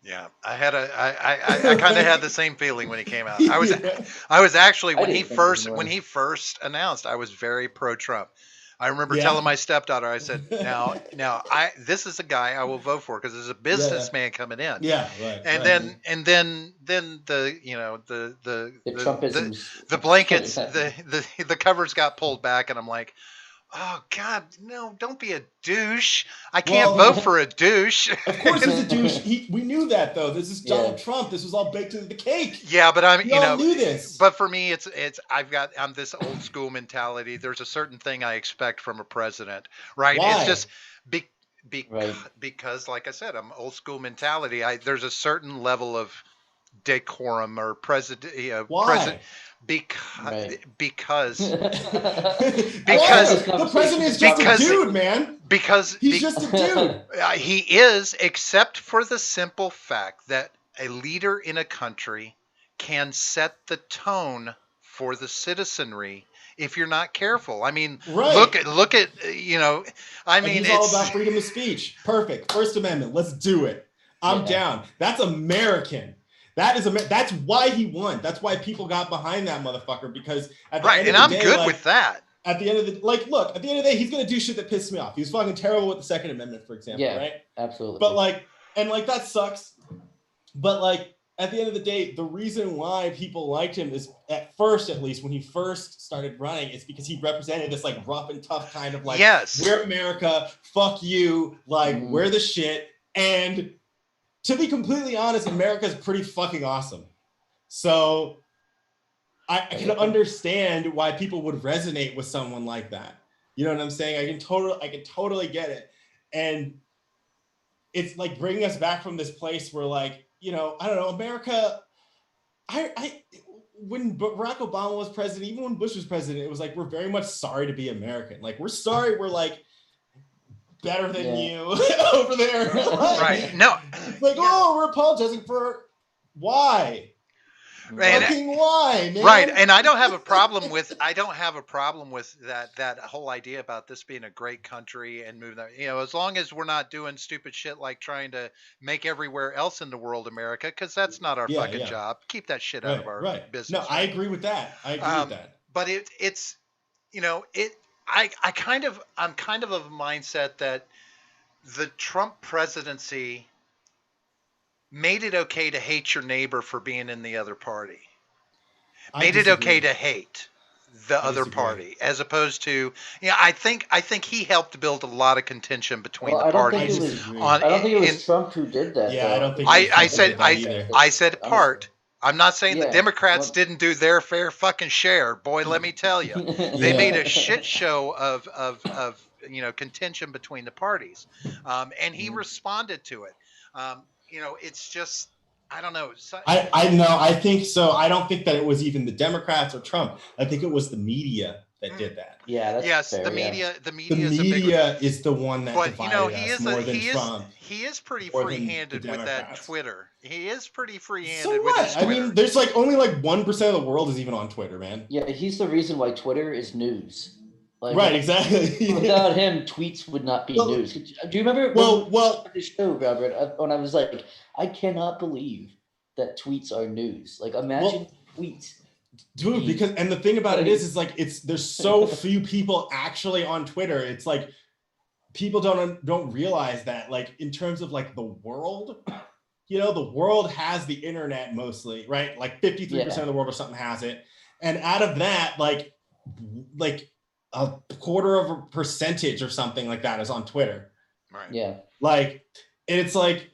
Yeah, I kind of had the same feeling when he came out. I was actually when he first announced, I was very pro Trump. I remember telling my stepdaughter, I said, now this is a guy I will vote for because there's a businessman coming in. Yeah, right. And then the Trumpisms, the blankets, the covers got pulled back, and I'm like, oh God, no! Don't be a douche. I can't vote for a douche. Of course, he's a douche. We knew that though. This is Donald Trump. This was all baked into the cake. Yeah, but we all knew this. But for me, it's I'm this old school mentality. There's a certain thing I expect from a president, right? Why? It's just because, like I said, I'm old school mentality. There's a certain level of decorum or president. Why? Because the president is just a dude, man. Because he's just a dude. He is, except for the simple fact that a leader in a country can set the tone for the citizenry if you're not careful. I mean, look at I mean, it's all about freedom of speech. Perfect. First Amendment. Let's do it. I'm down. That's American. That's why he won. That's why people got behind that motherfucker, because at the end of the day, I'm good with that. At the end of the look, at the end of the day, he's gonna do shit that pisses me off. He was fucking terrible with the Second Amendment, for example, right? Absolutely. But that sucks. But at the end of the day, the reason why people liked him is, at first, at least when he first started running, is because he represented this rough and tough kind of we're America, fuck you, we're the shit. And to be completely honest, America's pretty fucking awesome. So I can understand why people would resonate with someone like that. You know what I'm saying? I can totally get it. And it's bringing us back from this place where I don't know, America, when Barack Obama was president, even when Bush was president, it was we're very much sorry to be American. We're sorry we're better than you over there. Right. No. We're apologizing for why? Fucking why, man? Right. And I don't have a problem with that whole idea about this being a great country and moving that, as long as we're not doing stupid shit like trying to make everywhere else in the world America, because that's not our fucking job. Keep that shit out of our business. No, I agree with that. But it's I'm kind of a mindset that the Trump presidency made it okay to hate your neighbor for being in the other party. Made it okay to hate the other party, as opposed to, I think he helped build a lot of contention between the parties. I don't think it was Trump who did that. Yeah, though. I don't think. I said part. I'm not saying the Democrats didn't do their fair fucking share. Boy, let me tell you, they made a shit show of contention between the parties, and he responded to it. It's just, I don't know. I know. I think so. I don't think that it was even the Democrats or Trump. I think it was the media that did that. Yeah, that's Yes, fair. the Yeah. media, the The media is a big one. media is the one that But you know, divided us more than Trump, he is pretty more than the free-handed with that Democrats. Twitter. He is pretty So free-handed with his what? I Twitter. mean, there's like only like 1% of the world is even on Twitter, man. Yeah, he's the reason why Twitter is news. Like, Right, exactly. without him, tweets would not be Well- news. Do you remember Well, the show, Robert, when I was like, I cannot believe that tweets are news. Like, imagine tweets. dude, because and the thing about it is like there's so few people actually on Twitter. It's like people don't realize that, like, in terms of like the world, you know, the world has the internet mostly, right? Like 53% of the world or something has it, and out of that, like a quarter of a percentage or something like that is on Twitter. Right. Yeah. Like, and it's like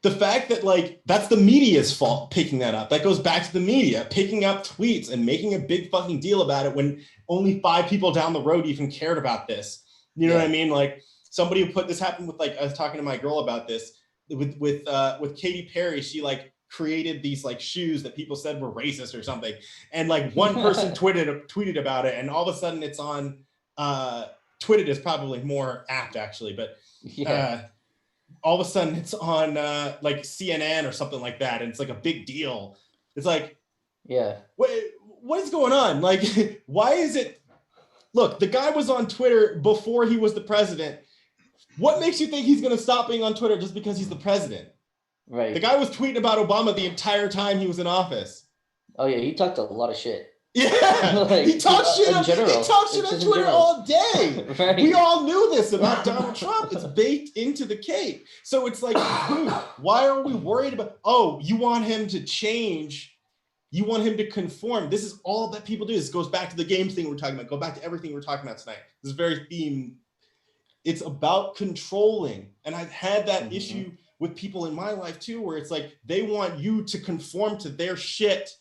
the fact that like that's the media's fault picking that up. That goes back to the media picking up tweets and making a big fucking deal about it when only 5 people down the road even cared about this. You know what I mean? Like, somebody who put this happened with, like, I was talking to my girl about this with Katy Perry. She like created these like shoes that people said were racist or something, and like one person tweeted about it, and all of a sudden it's on tweeted is probably more apt actually, but all of a sudden it's on like CNN or something like that, and it's like a big deal. It's like, what is going on? Like, why is it? Look, the guy was on Twitter before he was the president. What makes you think he's going to stop being on Twitter just because he's the president? Right. The guy was tweeting about Obama the entire time he was in office. Oh yeah, he talked a lot of shit. Yeah, like, he talks shit. In general. He talks shit on Twitter all day. Right. We all knew this about Donald Trump. It's baked into the cake. So it's like, dude, why are we worried about? Oh, you want him to change? You want him to conform? This is all that people do. This goes back to the games thing we're talking about. Go back to everything we're talking about tonight. This is very theme. It's about controlling, and I've had that issue with people in my life too, where it's like they want you to conform to their shit.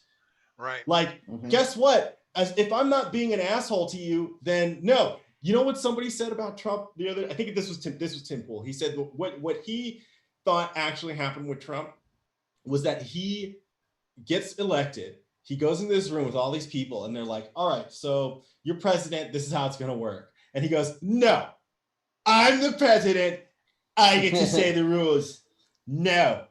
Right. Like, guess what? As if I'm not being an asshole to you, then no. You know what somebody said about Trump the other? I think this was Tim Pool. He said what he thought actually happened with Trump was that he gets elected. He goes into this room with all these people, and they're like, "All right, so you're president. This is how it's going to work." And he goes, "No, I'm the president. I get to say the rules. No."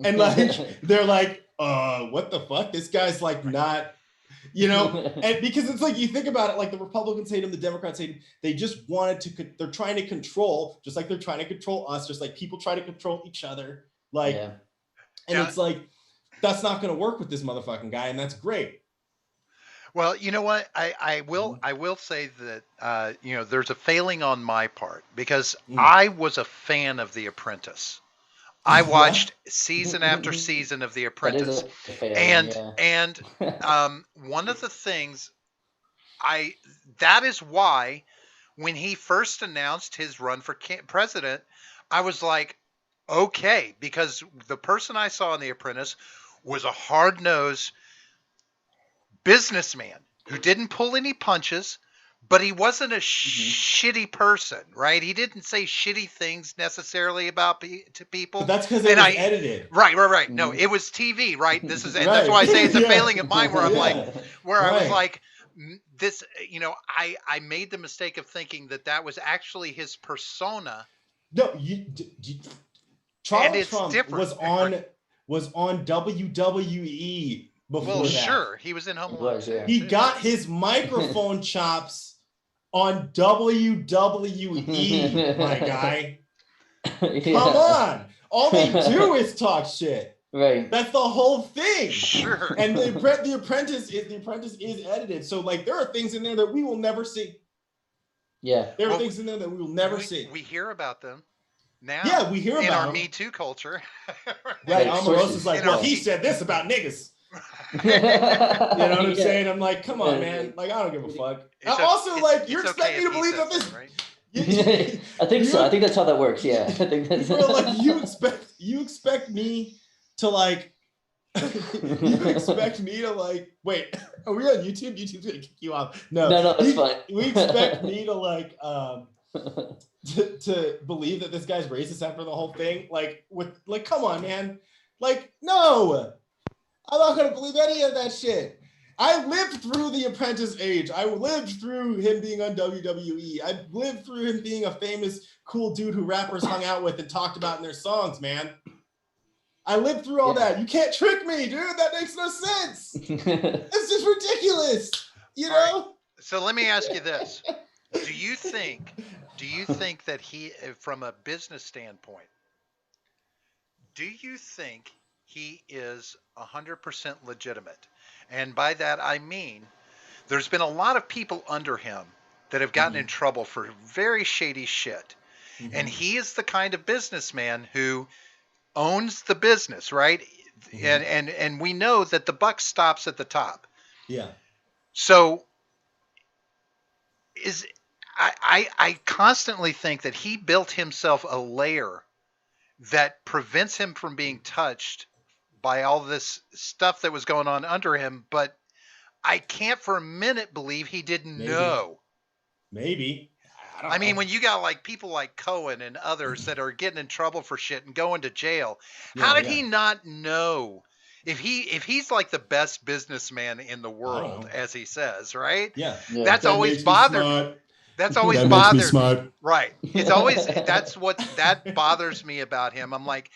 And like, they're like, what the fuck? This guy's like not, you know, and because it's like, you think about it, like the Republicans hate him, the Democrats hate him. They just wanted to, they're trying to control, just like they're trying to control us, just like people try to control each other. Like, and it's like, that's not going to work with this motherfucking guy. And that's great. Well, you know what? I will say that, you know, there's a failing on my part because I was a fan of The Apprentice. I watched season after season of The Apprentice, and one of the things that is why when he first announced his run for president, I was like, okay, because the person I saw in The Apprentice was a hard-nosed businessman who didn't pull any punches, but he wasn't a shitty person, right? He didn't say shitty things necessarily about to people. But that's because it was edited. Right. No, it was TV, right? This is, and that's why I say it's a failing of mine, where I'm like, I was like, this, you know, I made the mistake of thinking that was actually his persona. No, Trump was on WWE before that. Sure, he was in Home Alone. He got his microphone chops on WWE, my guy. Come on. All they do is talk shit. Right. That's the whole thing. Sure. And the Apprentice is edited. So like there are things in there that we will never see. Yeah. There are things in there that we will never see. We hear about them now. Yeah, we hear about them. In our Me Too culture. Right. Omarosa is like, well, he said this about niggas. You know what I'm saying? I'm like, come on, man. Like, I don't give a fuck. You're expecting me to believe that this. Right? I think so. I think that's how that works. Yeah. I think that's like you expect me to like wait, are we on YouTube? YouTube's gonna kick you off. No, it's fine. We expect me to like to believe that this guy's racist after the whole thing. Come on, man. Like, no. I'm not gonna believe any of that shit. I lived through the Apprentice age. I lived through him being on WWE. I lived through him being a famous, cool dude who rappers hung out with and talked about in their songs, man. I lived through all that. You can't trick me, dude. That makes no sense. It's just ridiculous. You know? Right. So let me ask you this. Do you think that he, from a business standpoint, do you think he is 100% legitimate? And by that, I mean, there's been a lot of people under him that have gotten in trouble for very shady shit. And he is the kind of businessman who owns the business, right? And we know that the buck stops at the top. Yeah. So I constantly think that he built himself a layer that prevents him from being touched by all this stuff that was going on under him, but I can't for a minute believe he didn't know. Maybe. I mean, when you got like people like Cohen and others that are getting in trouble for shit and going to jail, how did he not know? If he's like the best businessman in the world, as he says, right? Yeah. That's always bothered. That's always bothered me. Right. It's always that bothers me about him. I'm like,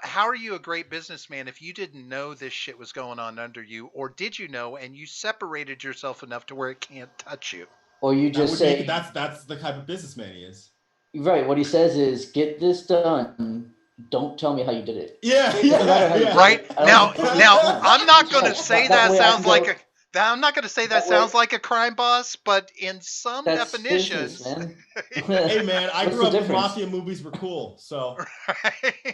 how are you a great businessman if you didn't know this shit was going on under you, or did you know and you separated yourself enough to where it can't touch you? Or you just say that's the type of businessman he is. Right. What he says is, get this done. Don't tell me how you did it. Yeah. Right. Now, I'm not going to say that sounds like a. I'm not going to say that sounds like a crime boss, but in some definitions. Business, hey man, I grew up when mafia movies were cool, so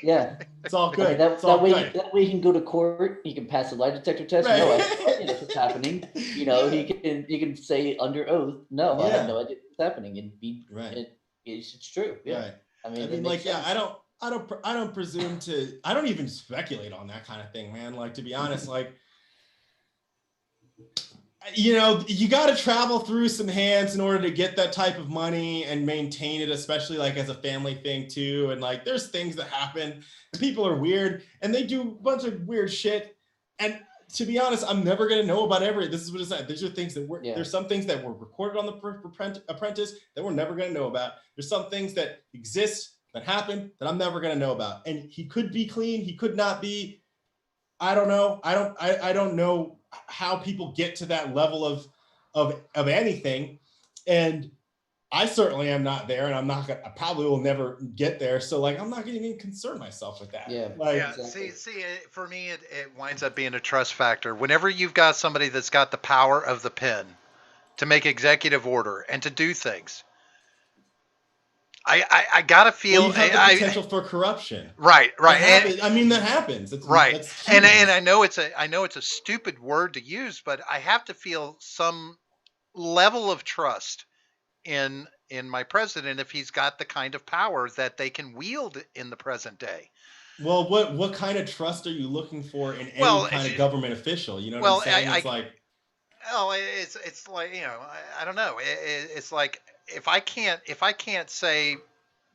yeah, it's all good. That way he can go to court. He can pass a lie detector test. Right. No, I have no idea what's happening. He can say under oath, no, I have no idea what's happening, and be right. It's true. Yeah, right. I mean, I don't presume to. I don't even speculate on that kind of thing, man. Like, to be honest, like. You got to travel through some hands in order to get that type of money and maintain it, especially like as a family thing too. And like, there's things that happen and people are weird and they do a bunch of weird shit. And to be honest, I'm never going to know about this is what it's like. These are things that there's some things that were recorded on the Apprentice that we're never going to know about. There's some things that exist that happen that I'm never going to know about. And he could be clean. He could not be. I don't know. I don't know how people get to that level of anything, and I certainly am not there, and I probably will never get there. So like, I'm not going to even concern myself with that. Yeah. Like, exactly. See, for me, it winds up being a trust factor. Whenever you've got somebody that's got the power of the pen to make executive order and to do things, I gotta feel you have the potential for corruption. Right. That happens. It's, right. That's and I know it's a stupid word to use, but I have to feel some level of trust in my president if he's got the kind of power that they can wield in the present day. Well, what kind of trust are you looking for in any kind of government official? You know what I'm saying? It's like. Oh, it's like, I don't know. It's like, if I can't say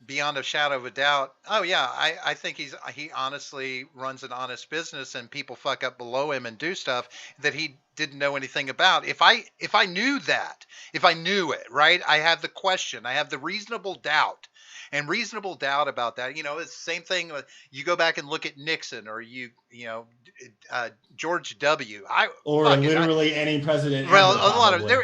beyond a shadow of a doubt, oh yeah, I think he honestly runs an honest business and people fuck up below him and do stuff that he didn't know anything about. If I knew that, if I knew it, right? I have the question, I have the reasonable doubt. And reasonable doubt about that, it's the same thing. You go back and look at Nixon, or George W. Literally any president. Well, a lot of there,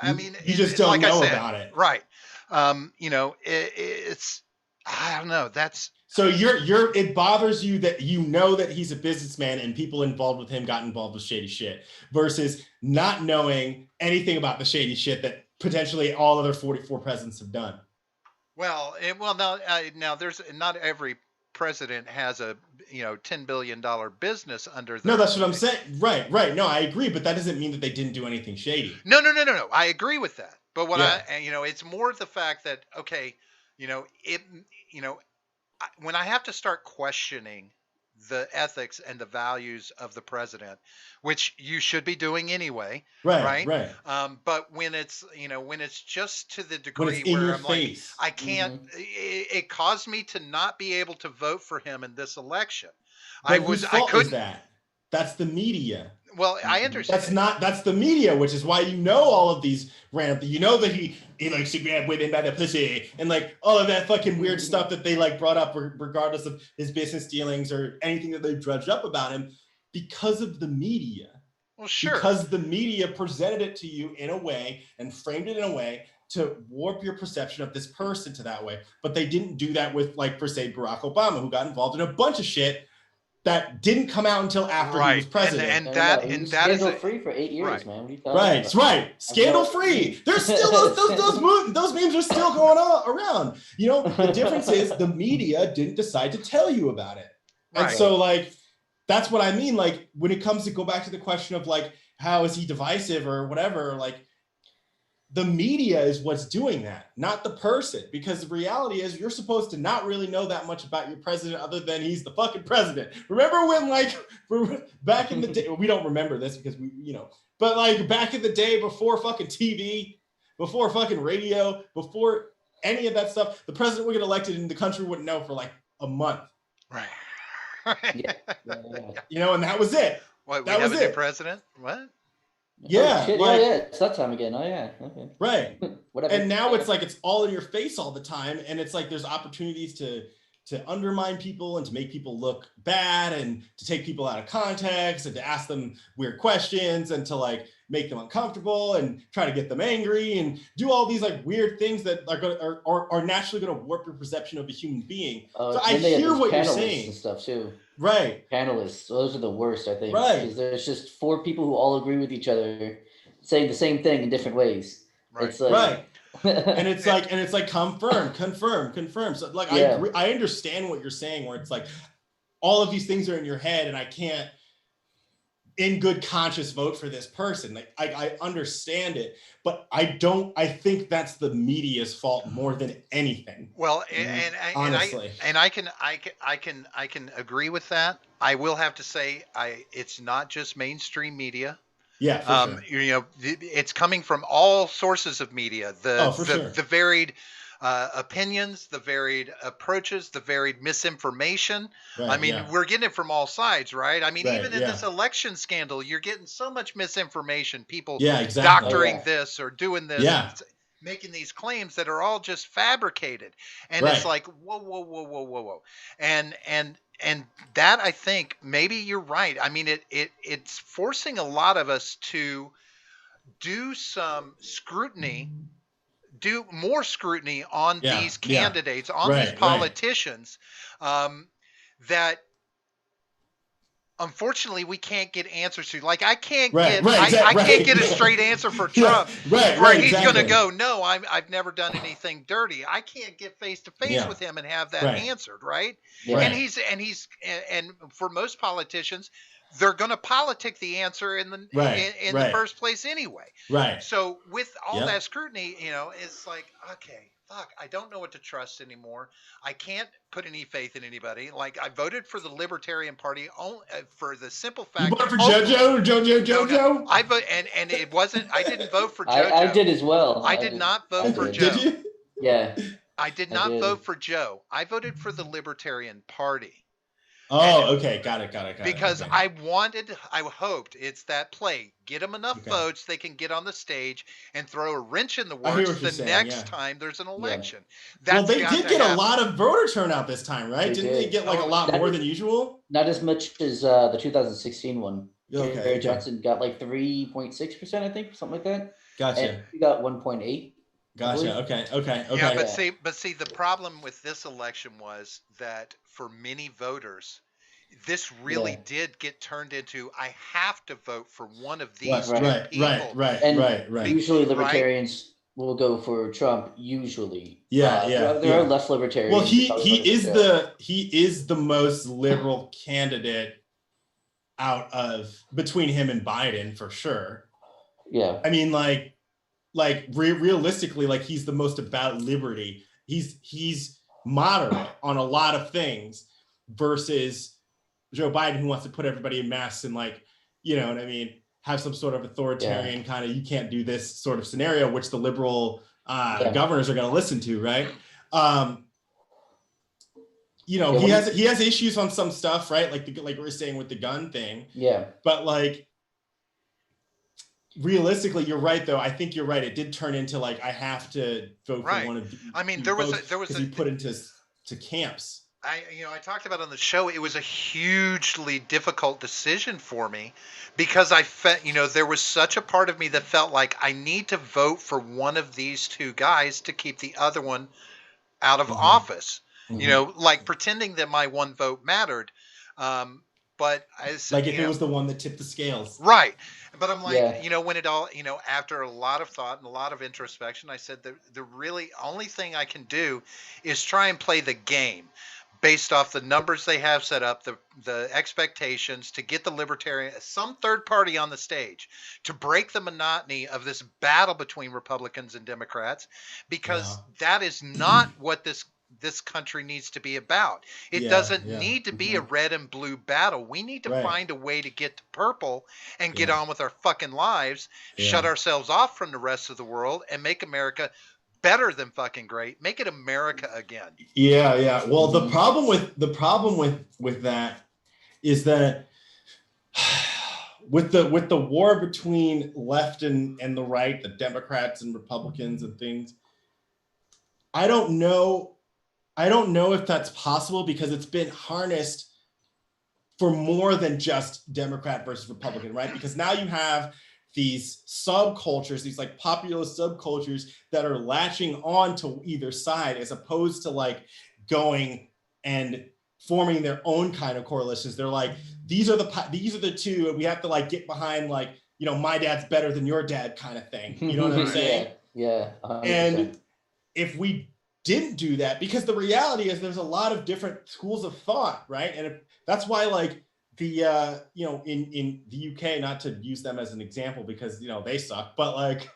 I mean, you just don't know about it, right? It's I don't know. That's so it bothers you that that he's a businessman and people involved with him got involved with shady shit versus not knowing anything about the shady shit that potentially all other 44 presidents have done. Well, now there's not every president has a $10 billion business under their. No, that's what I'm saying. Right. No, I agree, but that doesn't mean that they didn't do anything shady. No. I agree with that. But what it's more the fact that when I have to start questioning the ethics and the values of the president, which you should be doing anyway, right? But when it's just to the degree where I'm like, I can't, it caused me to not be able to vote for him in this election. But whose fault is that? That's the media. Well, I understand. That's the media, which is why you know all of these random, you know that he likes to grab women by the pussy and like all of that fucking weird stuff that they like brought up regardless of his business dealings or anything that they've drudged up about him because of the media. Well, sure. Because the media presented it to you in a way and framed it in a way to warp your perception of this person to that way. But they didn't do that with, like, per se, Barack Obama, who got involved in a bunch of shit that didn't come out until after he was president. And that is scandal-free for 8 years, right. man. Right. Scandal-free. There's still those memes are still going on around. You know, the difference is the media didn't decide to tell you about it. And so, like, that's what I mean. Like, when it comes to go back to the question of, like, how is he divisive or whatever, like, the media is what's doing that, not the person, because the reality is you're supposed to not really know that much about your president other than he's the fucking president. Remember when, like, back in the day, we don't remember this because we, you know, but like back in the day before fucking TV, before fucking radio, before any of that stuff, the president would get elected and the country wouldn't know for like a month. Right. Yeah. You know, and that was it. What, we that have was a new it. president? What? Yeah. Oh, shit. Like, Yeah, it's that time again. Oh, yeah. Okay. Right. Whatever. And now it's like it's all in your face all the time, and it's like there's opportunities to undermine people and to make people look bad and to take people out of context and to ask them weird questions and to like make them uncomfortable and try to get them angry and do all these like weird things that are naturally going to warp your perception of a human being. So I hear what you're saying and stuff too. Right. Panelists, those are the worst, I think. Right. Because there's just 4 people who all agree with each other, saying the same thing in different ways. Right. It's like, right. and it's like confirm. So like I understand what you're saying, where it's like all of these things are in your head and I can't in good conscience vote for this person. Like I understand it, but I think that's the media's fault more than anything. Well, honestly. I can agree with that. I will have to say it's not just mainstream media. Yeah, for sure. You know, it's coming from all sources of media. The varied opinions, the varied approaches, the varied misinformation. Right, I mean, we're getting it from all sides, right? I mean, even in this election scandal, you're getting so much misinformation. People doctoring this or doing this, making these claims that are all just fabricated. And it's like, whoa. And that, I think, maybe you're right. I mean, it's forcing a lot of us to do some scrutiny, do more scrutiny on these candidates, on these politicians, that unfortunately we can't get answers to. Like I can't get a straight answer for Trump where he's going to go, no, I've never done anything dirty. I can't get face to face with him and have that answered, right? Yeah. And for most politicians, they're going to politic the answer in the first place anyway. Right. So with all that scrutiny, you know, it's like, okay, fuck, I don't know what to trust anymore. I can't put any faith in anybody. Like I voted for the Libertarian Party for the simple fact. You voted for JoJo? No. I vote, and it wasn't. I didn't vote for JoJo. I did as well. I did not vote for Joe. Did you? Yeah. I did not vote for Joe. I voted for the Libertarian Party. Oh, okay. Got it. Because I hoped it's that play. Get them enough votes they can get on the stage and throw a wrench in the works the next time there's an election. Well, they did get a lot of voter turnout this time, right? Didn't they get like a lot more than usual? Not as much as the 2016 one. Okay. Barry Johnson got like 3.6%, I think, something like that. Gotcha. And he got 1.8. Gotcha. Okay. Yeah, but see, the problem with this election was that for many voters, this really did get turned into I have to vote for one of these people. Right. Usually libertarians will go for Trump. Usually, there are less libertarians. Well, he is the most liberal candidate out of between him and Biden for sure. Yeah, I mean, realistically, like he's the most about liberty. He's moderate on a lot of things versus Joe Biden, who wants to put everybody in masks and like, you know what I mean, have some sort of authoritarian kind of, you can't do this sort of scenario, which the liberal governors are going to listen to, right? You know, he has issues on some stuff, right? Like we were saying with the gun thing. Yeah. But like, realistically, you're right, though. I think you're right. It did turn into like I have to vote for Right. one of. I mean, there was a you put into camps. I talked about on the show, it was a hugely difficult decision for me because I felt, there was such a part of me that felt like I need to vote for one of these two guys to keep the other one out of office, like pretending that my one vote mattered. But like if it was the one that tipped the scales. Right. But I'm like, when it all, after a lot of thought and a lot of introspection, I said the really only thing I can do is try and play the game based off the numbers they have set up, the expectations to get the libertarian, some third party on the stage to break the monotony of this battle between Republicans and Democrats, because that is not what this country needs to be about. It doesn't need to be a red and blue battle. We need to find a way to get to purple and get on with our fucking lives, shut ourselves off from the rest of the world, and make America better than fucking great. Make it America again. Yeah. Well, the problem with that is that with the war between left and the right, the Democrats and Republicans and things, I don't know if that's possible, because it's been harnessed for more than just Democrat versus Republican, right? Because now you have these subcultures, these like populist subcultures that are latching on to either side, as opposed to like going and forming their own kind of coalitions. They're like, these are the two, and we have to like get behind like, my dad's better than your dad kind of thing. You know what I'm saying? Yeah. 100%. And if we didn't do that, because the reality is there's a lot of different schools of thought, right? And that's why like the in the UK, not to use them as an example because they suck, but like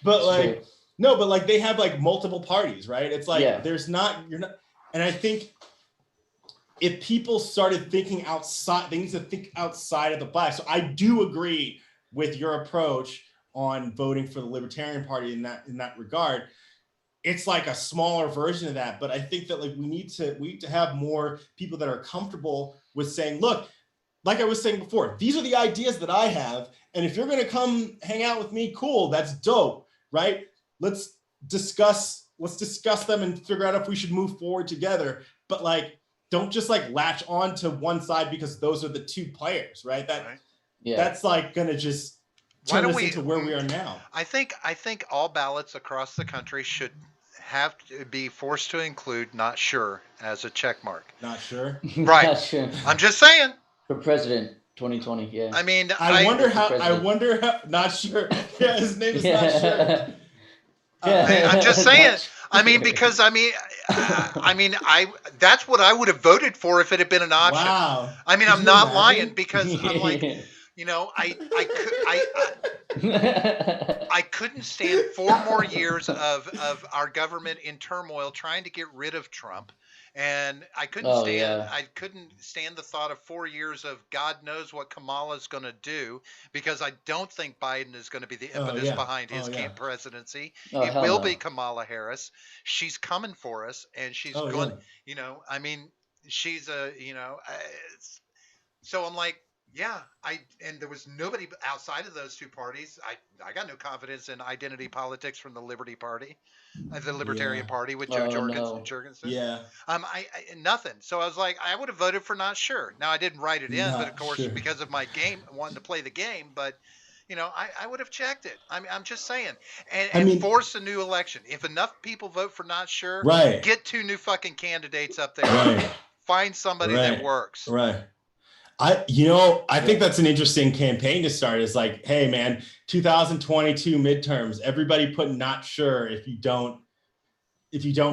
but like they have like multiple parties, right? It's like you're not, and I think if people started thinking outside, they need to think outside of the box. So I do agree with your approach on voting for the Libertarian Party in that regard. It's like a smaller version of that, but I think that like we need to have more people that are comfortable with saying, look, like I was saying before, these are the ideas that I have, and if you're going to come hang out with me, cool, that's dope, right? Let's discuss them and figure out if we should move forward together. But like, don't just like latch on to one side because those are the two players, right? That's like going to just turn us into where we are now. I think all ballots across the country should have to be forced to include "not sure" as a check mark. Not sure. Right. Not sure. I'm just saying. For president 2020, yeah. I mean, I wonder how. Not sure. Yeah, his name is Not Sure. I'm just saying. I mean, because that's what I would have voted for if it had been an option. Wow. I mean, I'm not lying, because I'm like, I couldn't stand 4 more years of our government in turmoil trying to get rid of Trump. And I couldn't stand the thought of 4 years of God knows what Kamala's going to do, because I don't think Biden is going to be the impetus behind his presidency. It will be Kamala Harris. She's coming for us, and she's going, I mean, she's so I'm like, and there was nobody outside of those two parties. I got no confidence in identity politics from the Liberty Party, the Libertarian Party with Joe Jorgensen. Yeah. I nothing. So I was like, I would have voted for not sure. Now I didn't write it in, but of course because of my game, wanting to play the game, but I would have checked it. I'm just saying, and force a new election. If enough people vote for not sure, get 2 new fucking candidates up there. Find somebody that works. Right. I think that's an interesting campaign to start. Is like, hey man, 2022 midterms, everybody put not sure if you don't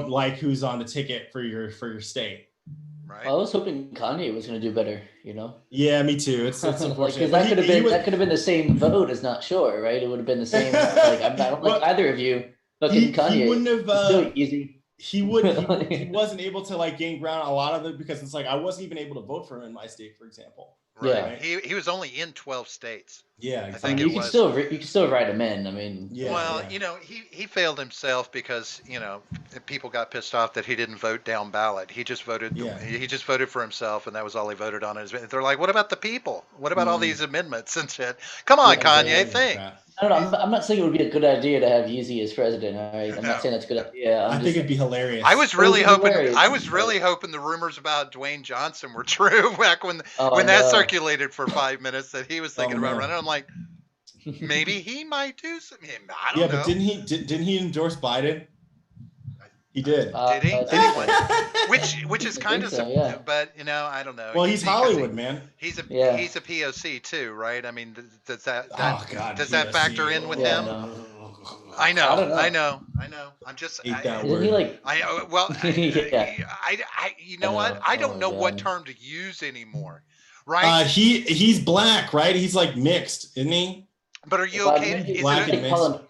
like who's on the ticket for your state. Right. I was hoping Kanye was going to do better, Yeah, me too. It's unfortunate. That could have been the same vote as not sure, right? It would have been the same. Like, I don't like either of you. Fucking Kanye. He wouldn't have. So easy. He wasn't able to like gain ground a lot of it, because it's like I wasn't even able to vote for him in my state, for example. Right. Yeah. He was only in 12 states. Yeah, I mean, exactly. you can still write him in. I mean, Yeah, Well, yeah. he failed himself because people got pissed off that he didn't vote down ballot. He just voted Yeah. he just voted for himself, and that was all he voted on. They're like, what about the people? What about all these amendments and shit? Come on, Yeah, Kanye, exactly. think. Yeah. I don't know. I'm not saying it would be a good idea to have Yeezy as president. All right, I'm No. not saying that's a good idea. I think it'd be hilarious. I was really It would be hoping. hilarious. I was really hoping the rumors about Dwayne Johnson were true back when I that know. circulated for 5 minutes that he was thinking about no. running. I'm like, maybe he might do something. I don't Yeah, know. but didn't he endorse Biden? He did. Did he? I Did think he? Which is I kind think of, so, yeah. but I don't know. Well, he's Hollywood, man. He's a Yeah. POC too, right? I mean, does that Oh God. does that factor in with Yeah, him? no. I know, I don't know. I know. I'm just. Hate that Isn't he like? Well, Yeah. you know what? I don't Oh, know what God. term to use anymore, right? He's black, right? He's like mixed, isn't he? But are you Well, I okay? think Is black it, and mixed.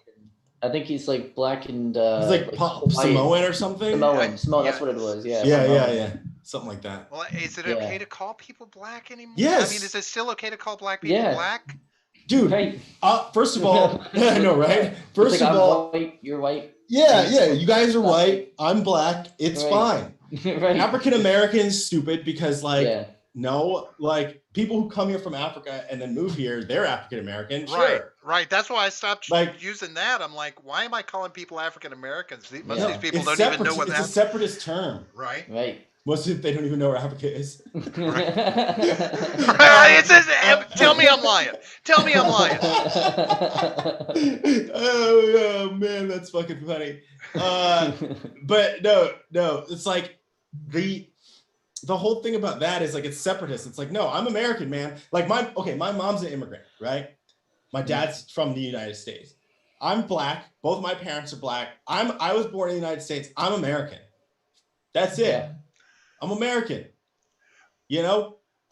I think he's like black and He's like Hawaiian. Samoan or something. Samoan. Yeah. That's what it was. Yeah. Yeah, Samoan. yeah. Something like that. well, is it Yeah. okay to call people black anymore? Yes. I mean, is it still okay to call black people Yeah. black? Dude, Right. first of all, I know, right? It's First like, of I'm all, white, you're white. yeah, you guys are white, I'm black, it's Right. fine. Right. African Americans stupid because Yeah. no, people who come here from Africa and then move here, they're African American. Right, Sure. right. That's why I stopped Like- using that. I'm like, why am I calling people African Americans? Most Yeah. of these people It's don't even know what it's a that. separatist term. Right. Right. Most of they don't even know where Africa is. It says, tell me I'm lying. Tell me I'm lying. Oh man, that's fucking funny. But no, it's like the whole thing about that is like it's separatist. It's like, no, I'm American, man. Like my mom's an immigrant, right? My dad's from the United States. I'm black. Both my parents are black. I was born in the United States. I'm American. That's it. Yeah. I'm American.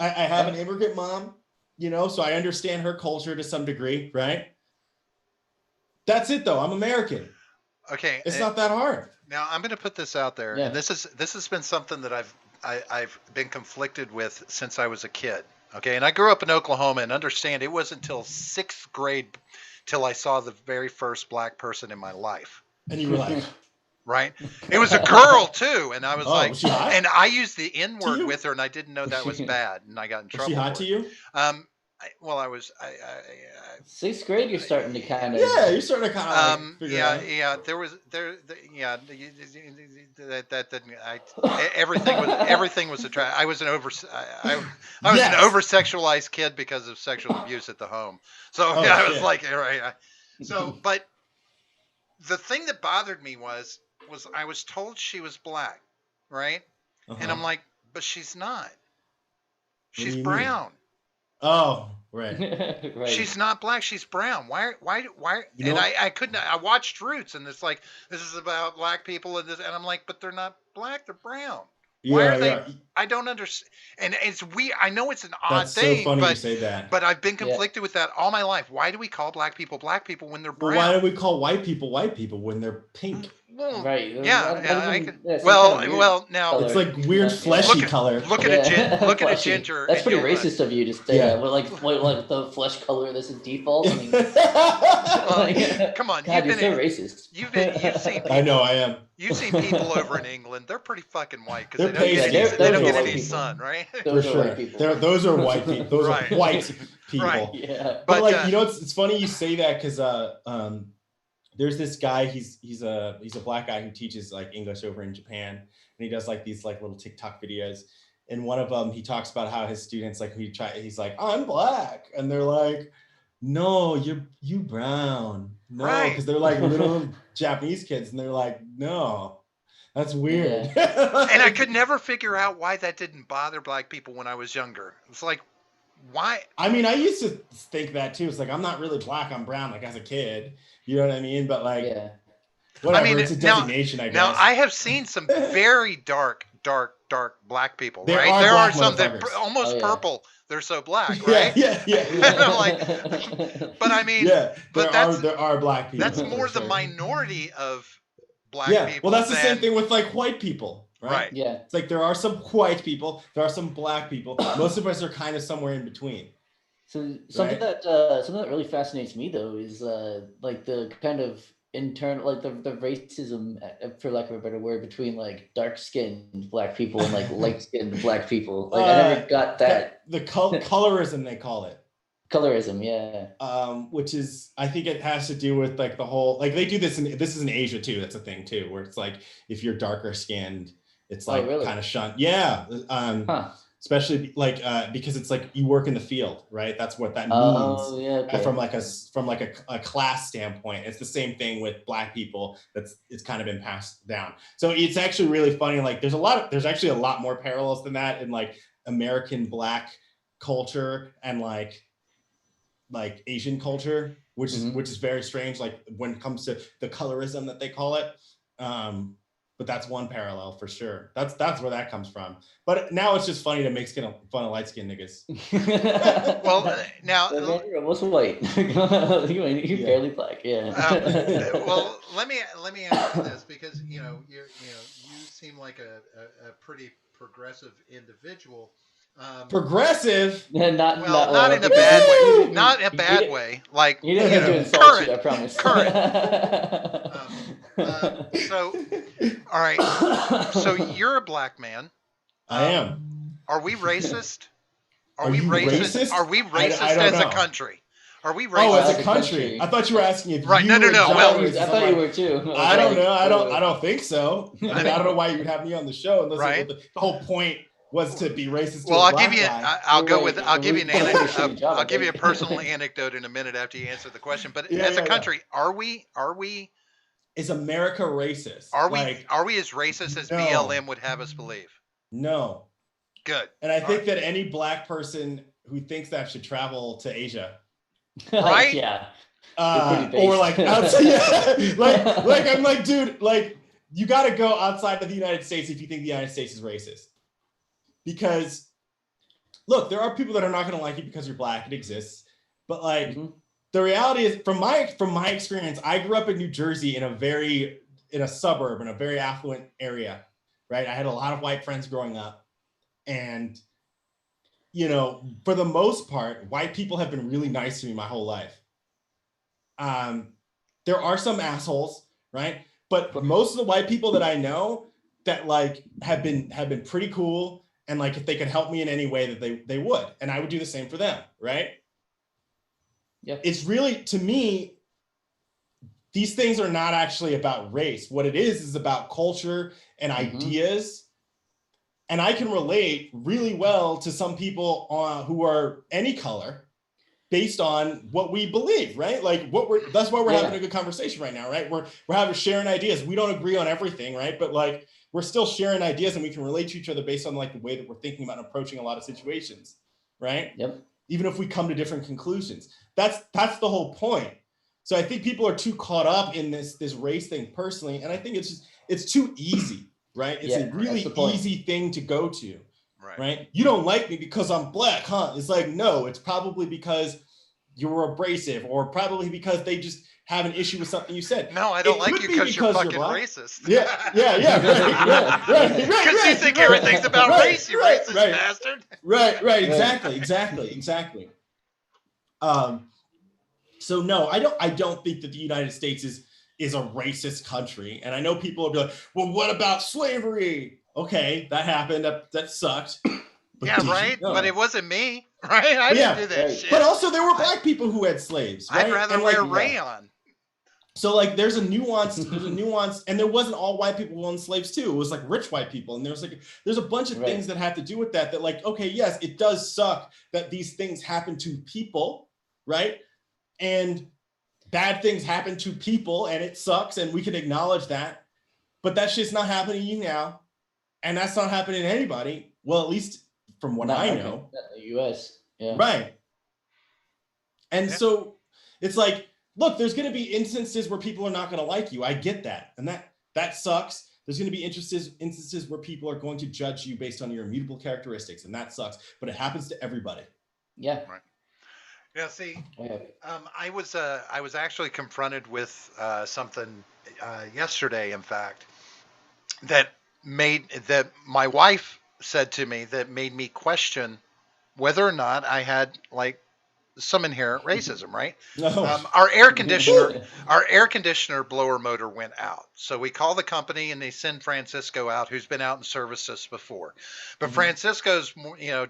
I have an immigrant mom, so I understand her culture to some degree, right? That's it though. I'm American. Okay. It's not that hard. Now I'm going to put this out there, Yeah. and this has been something that I've been conflicted with since I was a kid. Okay, and I grew up in Oklahoma, and understand it wasn't until 6th grade till I saw the very first black person in my life. And you were like, Right? It was a girl too, and I was oh, like, was she hot? and I used the N To word you? with her, and I didn't know that was bad, and I got in Was trouble. she hot for to it. you? I was. 6th grade, you're starting to kind of. Yeah, you're starting to kind of figure yeah, out. yeah. That didn't. Everything was attractive. I was an over sexualized kid because of sexual abuse at the home. So Oh, I was shit. like, right. So, but the thing that bothered me was I was told she was black, right? Uh-huh. And I'm like, but she's not. do She's you mean? brown. Oh, right. Right. She's not black. She's brown. Why? You And know- I couldn't. I watched Roots, and it's like this is about black people, and I'm like, but they're not black. They're brown. Why Yeah, are they? yeah. I don't understand. And it's weird. I know it's an odd That's so thing, funny you but say that. but I've been conflicted with that all my life. Why do we call black people when they're Well, brown? why do we call white people when they're pink? Well, Right. Yeah, That yeah. even- yeah, some Well, kind of weird well. Now color. It's like weird Yeah. fleshy Look at- color. look at look at a Fleshy. ginger. That's and pretty you'll, racist of you to say Yeah. that. Well, like the flesh color. This is default. I mean, Well, come on, God, you're you've so been. racist. You've seen. I know I am. You've seen people over in England. They're pretty fucking white because They're they don't get pasty. any, They're- they don't those get are any white sun, right? For Those are sure. white people. Those are white people. Those Right. are white people. Right. Yeah. But But, like it's funny you say that because there's this guy. He's a black guy who teaches like English over in Japan, and he does like these like little TikTok videos. And one of them, he talks about how his students like he's like, I'm black, and they're like, no, you brown, no, Right. because they're like little Japanese kids, and they're like, no, that's weird. And I could never figure out why that didn't bother black people when I was younger. It's like, why? I mean, I used to think that too. It's like I'm not really black, I'm brown, like as a kid. You know what I mean? But like, Yeah. whatever. I mean, it's a now- designation, I guess. Now I have seen some very dark black people. There right? are There black are some that motherfuckers. almost Oh, yeah. purple. They're so black, yeah, right? yeah, yeah, And yeah. I'm like, but I mean, Yeah, but there are black people. that's for more the sure. minority of black Yeah, people. well, that's the same than- thing with like white people. Right. Yeah. It's like there are some white people, there are some black people. Most of us are kind of somewhere in between. So something Right. that really fascinates me though is like the kind of internal like the racism for lack of a better word between like dark skinned black people and like light skinned black people. Like I never got that the colorism they call it. colorism. Yeah. Which is, I think it has to do with like the whole, like they do this this is in Asia too. That's a thing too, where it's like if you're darker skinned, it's like really? kind of shunned. Yeah. Huh. Especially like because it's like you work in the field, right? That's what that means. Oh yeah. Okay. From like a class standpoint, it's the same thing with black people. It's kind of been passed down. So it's actually really funny. Like there's actually a lot more parallels than that in like American black culture and like Asian culture, which is very strange. Like when it comes to the colorism that they call it. But that's one parallel for sure. That's where that comes from. But now it's just funny to make fun of light skinned niggas. Well, now you're almost white. You're barely black. Yeah. Well, let me ask you this, because you seem like a pretty progressive individual. Progressive? Not in a bad way. Not in a bad way. Like he didn't mean to insult you, I promise. Current. So, all right. So you're a black man. I am. Are we racist? Are we racist? Are we racist I don't as know. a country? Are we racist? Oh, as a country. I thought you were asking if right. You No. were Well, I thought you were too. I don't know. I don't think so. I mean, I don't know why you would have me on the show unless right. The whole point was to be racist. Well, I'll give you an anecdote. I'll give you a personal anecdote in a minute after you answer the question. But as a country, are we? Is America racist? Are we as racist as BLM would have us believe? No. Good. And I think that any black person who thinks that should travel to Asia. Right? Yeah. Or like outside, yeah. like I'm like, dude, like you got to go outside of the United States if you think the United States is racist. Because look, there are people that are not going to like you because you're black. It exists. But like the reality is, from my experience, I grew up in New Jersey in a suburb, in a very affluent area, right? I had a lot of white friends growing up. And, for the most part, white people have been really nice to me my whole life. There are some assholes, right? But most of the white people that I know that like have been pretty cool. And like, if they could help me in any way that they would, and I would do the same for them. Right. Yeah. It's really, to me, these things are not actually about race. What it is about culture and ideas. And I can relate really well to some people who are any color based on what we believe, right? Like that's why we're having a good conversation right now, right? We're sharing ideas. We don't agree on everything, right? But like, we're still sharing ideas and we can relate to each other based on like the way that we're thinking about and approaching a lot of situations, right? Yep. Even if we come to different conclusions. That's the whole point. So I think people are too caught up in this race thing personally. And I think it's too easy, right? It's a really easy thing to go to, right? You don't like me because I'm black, huh? It's like, no, it's probably because you're abrasive, or probably because they just have an issue with something you said. No, I don't like you because you're fucking racist. Yeah, right. Because you think everything's about race, you racist bastard. Right, exactly. So no, I don't think that the United States is a racist country. And I know people will be like, well, what about slavery? Okay, that happened. That sucked. But But it wasn't me, right? I didn't do that shit. But also there were black people who had slaves, right? I'd rather wear rayon. So like there's a nuance, and there wasn't all white people who owned slaves too. It was like rich white people. And there's a bunch of things that have to do with that like, okay, yes, it does suck that these things happen to people, right? And bad things happen to people and it sucks and we can acknowledge that. But that shit's not happening to you now. And that's not happening to anybody. Well, at least from what I know. The US. Yeah. Right. And so it's like, look, there's going to be instances where people are not going to like you. I get that. And that sucks. There's going to be instances where people are going to judge you based on your immutable characteristics. And that sucks. But it happens to everybody. Yeah. Right. Yeah. See, I was actually confronted with something yesterday, in fact, that my wife said to me that made me question whether or not I had like some inherent racism, right? No. Our air conditioner blower motor went out. So we call the company and they send Francisco out, who's been out and serviced us before. But Francisco's,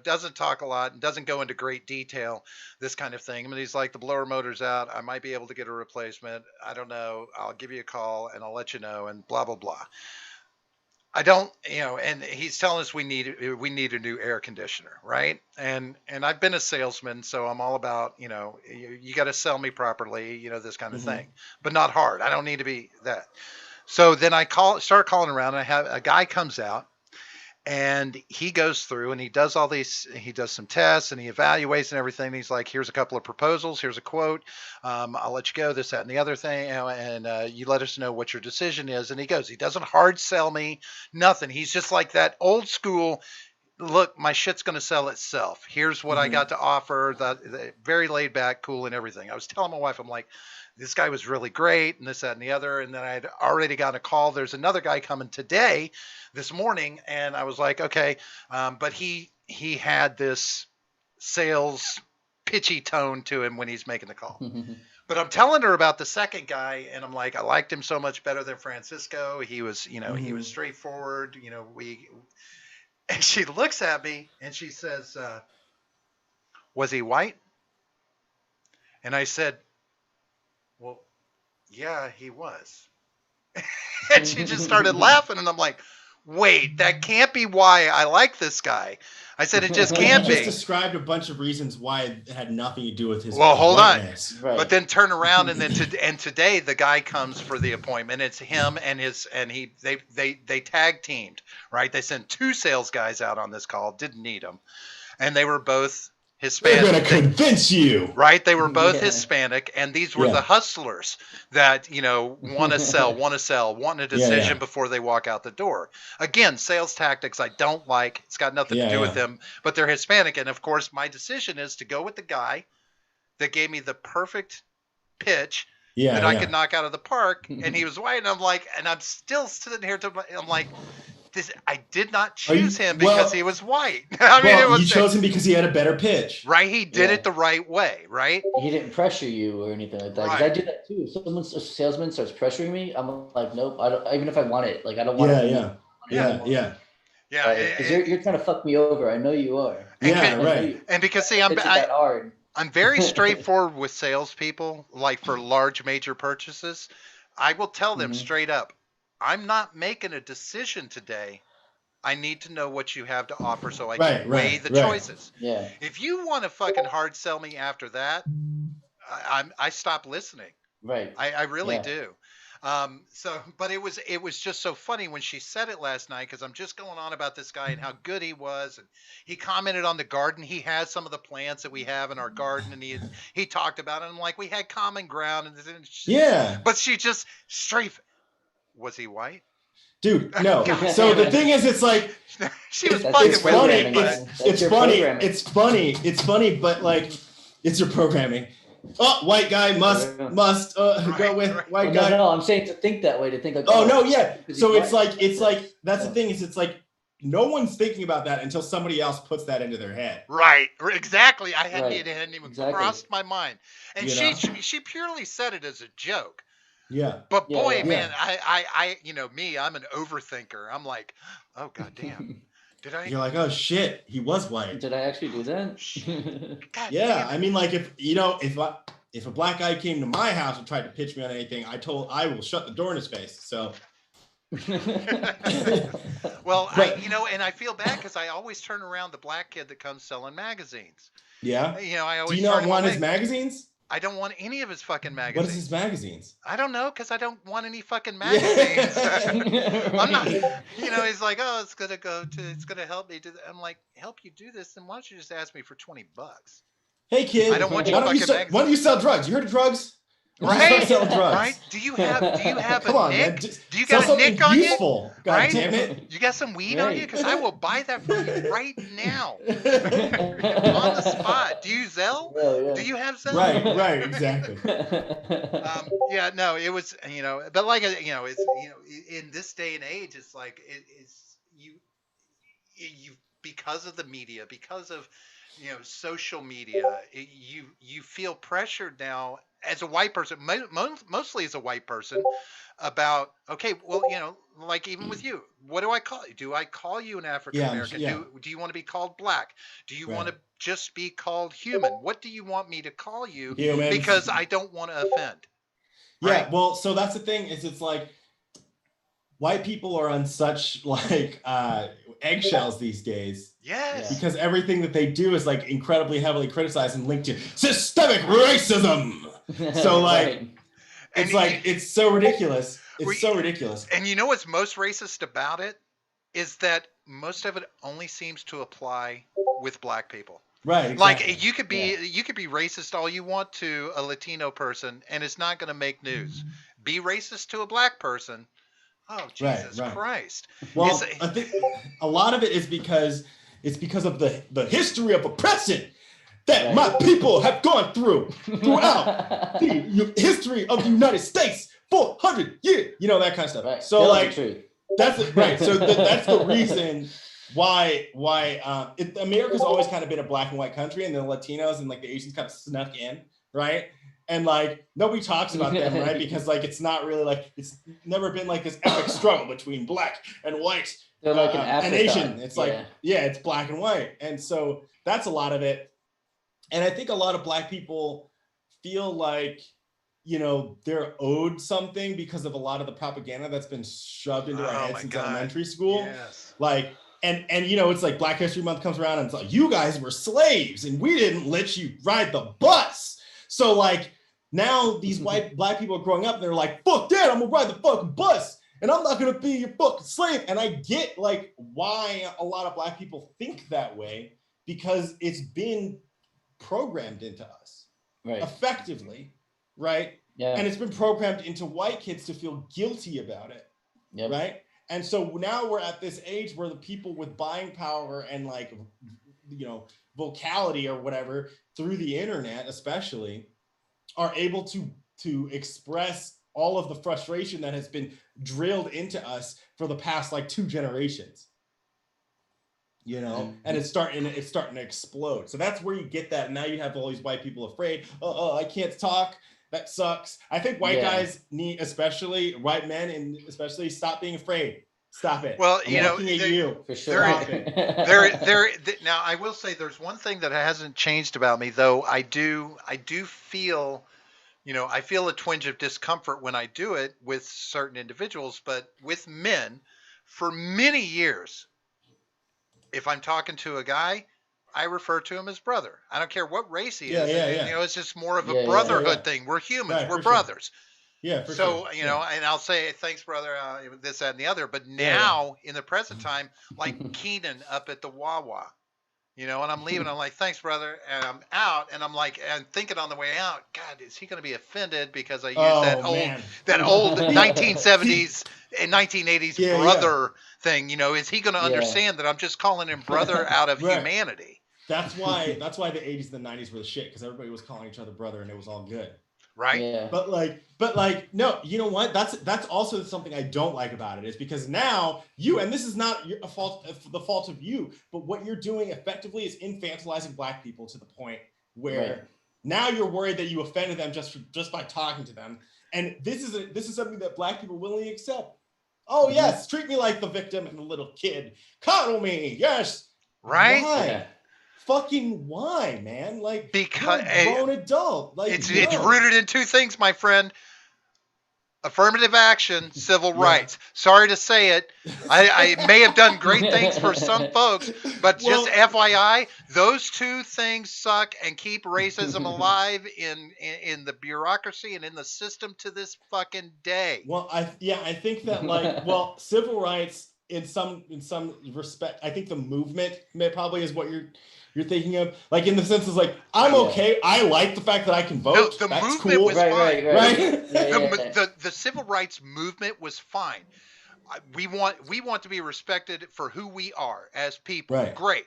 doesn't talk a lot and doesn't go into great detail, this kind of thing. I mean, he's like, the blower motor's out. I might be able to get a replacement. I don't know. I'll give you a call and I'll let you know, and blah, blah, blah. I don't, and he's telling us we need a new air conditioner, right? And I've been a salesman, so I'm all about, you got to sell me properly, this kind of thing, but not hard. I don't need to be that. So then I start calling around, and I have a guy comes out, and he goes through and he does some tests and he evaluates and everything. And he's like, here's a couple of proposals. Here's a quote. I'll let you go, this, that, and the other thing. And you let us know what your decision is. And he doesn't hard sell me, nothing. He's just like that old school, look, my shit's going to sell itself. Here's what I got to offer. The very laid back, cool, and everything. I was telling my wife, I'm like, this guy was really great, and this, that, and the other. And then I'd already got a call. There's another guy coming this morning. And I was like, okay. But he had this sales pitchy tone to him when he's making the call. But I'm telling her about the second guy. And I'm like, I liked him so much better than Francisco. He was, he was straightforward. And she looks at me and she says, was he white? And I said, well, yeah, he was. And she just started laughing. And I'm like, wait, that can't be why I like this guy. I said, it just can't be. He just described a bunch of reasons why it had nothing to do with his hold whiteness. on. Right. But then turn around and then today the guy comes for the appointment. It's him and they tag teamed, right? They sent 2 sales guys out on this call, didn't need them. And they were both Hispanic. They're going to convince you. Right? They were both Hispanic, and these were the hustlers that, want to sell, want a decision before they walk out the door. Again, sales tactics I don't like. It's got nothing to do with them, but they're Hispanic. And of course, my decision is to go with the guy that gave me the perfect pitch that I could knock out of the park. And he was white. And I'm like, and I'm still sitting here. I'm like, I did not choose him because he was white. I mean, you chose him because he had a better pitch. Right. He did it the right way. Right. He didn't pressure you or anything like that. Because I do that too. If a salesman starts pressuring me, I'm like, nope, I don't, even if I want it. Like, I don't want it. Yeah. Because you're trying to fuck me over. I know you are. And because, see, I'm very straightforward with salespeople, like for large major purchases. I will tell them straight up, I'm not making a decision today. I need to know what you have to offer so I can weigh the choices. Yeah. If you want to fucking hard sell me after that, I stop listening. Right. I really do. But it was just so funny when she said it last night, because I'm just going on about this guy and how good he was, and he commented on the garden. He has some of the plants that we have in our garden, and he talked about it. And I'm like, we had common ground, but she just straight. Was he white? Dude, no. So the thing is, it's like she was fucking with me. It's funny, but like, it's your programming. Oh, white guy must go with white guy. No, I'm saying to think that way, to think like. So it's like that's the thing is it's like no one's thinking about that until somebody else puts that into their head. Right. Exactly. It hadn't even crossed my mind, and she purely said it as a joke. Yeah. But boy, man, I I'm an overthinker. I'm like, oh goddamn. Did I? You're like, oh shit, he was white. Did I actually do that? I mean, like if a black guy came to my house and tried to pitch me on anything, I will shut the door in his face. So. Well, and I feel bad because I always turn around the black kid that comes selling magazines. Yeah. I always. Do you not want his magazines? I don't want any of his fucking magazines. What is his magazines? I don't know, because I don't want any fucking magazines. I'm not, he's like, oh, it's gonna help me do that. I'm like, help you do this? Then why don't you just ask me for $20? Hey kid, I don't want why don't you sell drugs? You heard of drugs? Right? Selling drugs. Right? Do you have Come a on, nick? Man. Do you got a nick on useful. you? God right? damn it. You got some weed on you? Because I will buy that from you right now. On the spot. Do you Zelle? Yeah. Do you have Zelle? Right, exactly. It was, but like, it's, in this day and age, it's like, it's you because of the media, because of social media, you feel pressured now as a white person, mostly as a white person, about, okay, well, like even with you, what do I call you? Do I call you an African Yeah, American? yeah, Do you want to be called black? Do you want right. to just be called human? What do you want me to call you? Humans. Because I don't want to offend, right? Yeah, well, so that's the thing is it's like white people are on such like eggshells these days Yes. because everything that they do is like incredibly heavily criticized and linked to systemic racism. So like Right. it's And like it's so ridiculous. we- It's so ridiculous. And you know what's most racist about it is that most of it only seems to apply with black people. Right, exactly. Like you could be racist all you want to a Latino person and it's not going to make news. Be racist to a black person. Oh, Jesus right. Christ. Well, I think a lot of it is because it's because of the history of oppression that Right. my people have gone throughout the history of the United States, 400 years, that kind of stuff. Right. So Tell like the truth. that's it, right. So that's the reason why America's always kind of been a black and white country, and the Latinos and like the Asians kind of snuck in, right? And like nobody talks about them, right? Because like it's not really like it's never been like this epic struggle between black and white They're like an and afterthought. Asian. It's like it's black and white, and so that's a lot of it. And I think a lot of black people feel like they're owed something because of a lot of the propaganda that's been shoved into our heads since elementary school. Yes. Like. And it's like Black History Month comes around and it's like, you guys were slaves and we didn't let you ride the bus. So like now these black people are growing up and they're like, fuck that, I'm gonna ride the fucking bus and I'm not gonna be your fucking slave. And I get like why a lot of black people think that way, because it's been programmed into us effectively, right? Yeah. And it's been programmed into white kids to feel guilty about it, right? And so now we're at this age where the people with buying power and like, vocality or whatever through the internet, especially, are able to express all of the frustration that has been drilled into us for the past like 2 generations. And it's starting to explode. So that's where you get that. Now you have all these white people afraid. Oh, I can't talk. That sucks. I think white guys need, especially white men, and especially, stop being afraid. Stop it. Well, for sure. Now I will say there's one thing that hasn't changed about me, though. I do feel, I feel a twinge of discomfort when I do it with certain individuals, but with men, for many years, if I'm talking to a guy, I refer to him as brother. I don't care what race he is. It's just more of a brotherhood thing. We're humans. We're brothers. Yeah, for sure. And I'll say, thanks, brother, this, that, and the other. But now, in the present time, like Keenan up at the Wawa, and I'm leaving. I'm like, thanks, brother. And I'm out. And I'm like, and thinking on the way out, God, is he going to be offended because I used that old 1970s and 1980s brother thing? Is he going to understand that I'm just calling him brother out of humanity? That's why the 80s and the 90s were the shit, because everybody was calling each other brother and it was all good. Right. Yeah. But like, no, you know what? That's also something I don't like about it, is because now and this is not the fault of you, but what you're doing effectively is infantilizing black people to the point where now you're worried that you offended them just by talking to them. And this is something that black people willingly accept. Oh, yes, treat me like the victim and the little kid. Coddle me. Yes. Right? Why? Yeah. Fucking why, man? Like, because you're a grown adult. Like, it's rooted in 2 things, my friend. Affirmative action, civil rights. Sorry to say it. I may have done great things for some folks, but just FYI, those 2 things suck and keep racism alive in the bureaucracy and in the system to this fucking day. Well, I think that civil rights in some respect, I think the movement probably is what you're thinking of, like, in the sense is like, I'm okay. I like the fact that I can vote. The That's movement cool. was fine. Right? The civil rights movement was fine. We want to be respected for who we are as people. Right. Great.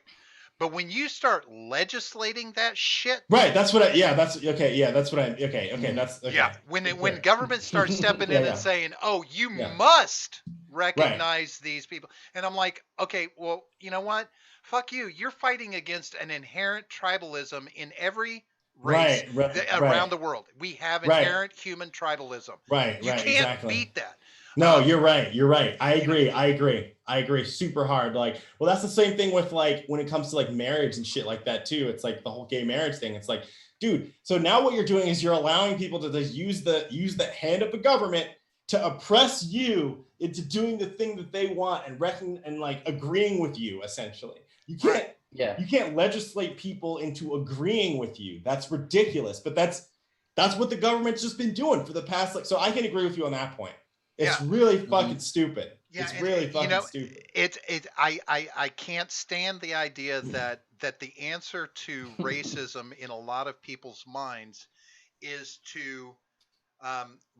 But when you start legislating that shit, Right. That's what I. Yeah. That's okay. Yeah. That's what I. Okay. Okay. That's okay. yeah, when government starts stepping in and saying, "Oh, you Yeah. must recognize these people," and I'm like, "Okay, well, you know what? Fuck you. You're fighting against an inherent tribalism in every race around the world. We have inherent human tribalism. Right. You Right. can't Exactly. beat that." No, you're right. You're right. I agree super hard. Like, well, that's the same thing with like when it comes to like marriage and shit like that too. It's like the whole gay marriage thing. It's like, dude, so now what you're doing is you're allowing people to just use the hand of the government to oppress you into doing the thing that they want and like agreeing with you essentially. You can't you can't legislate people into agreeing with you. That's ridiculous. But that's what the government's just been doing for the past so I can agree with you on that point. It's really fucking stupid. Yeah, it's really fucking stupid. I can't stand the idea that the answer to racism in a lot of people's minds is to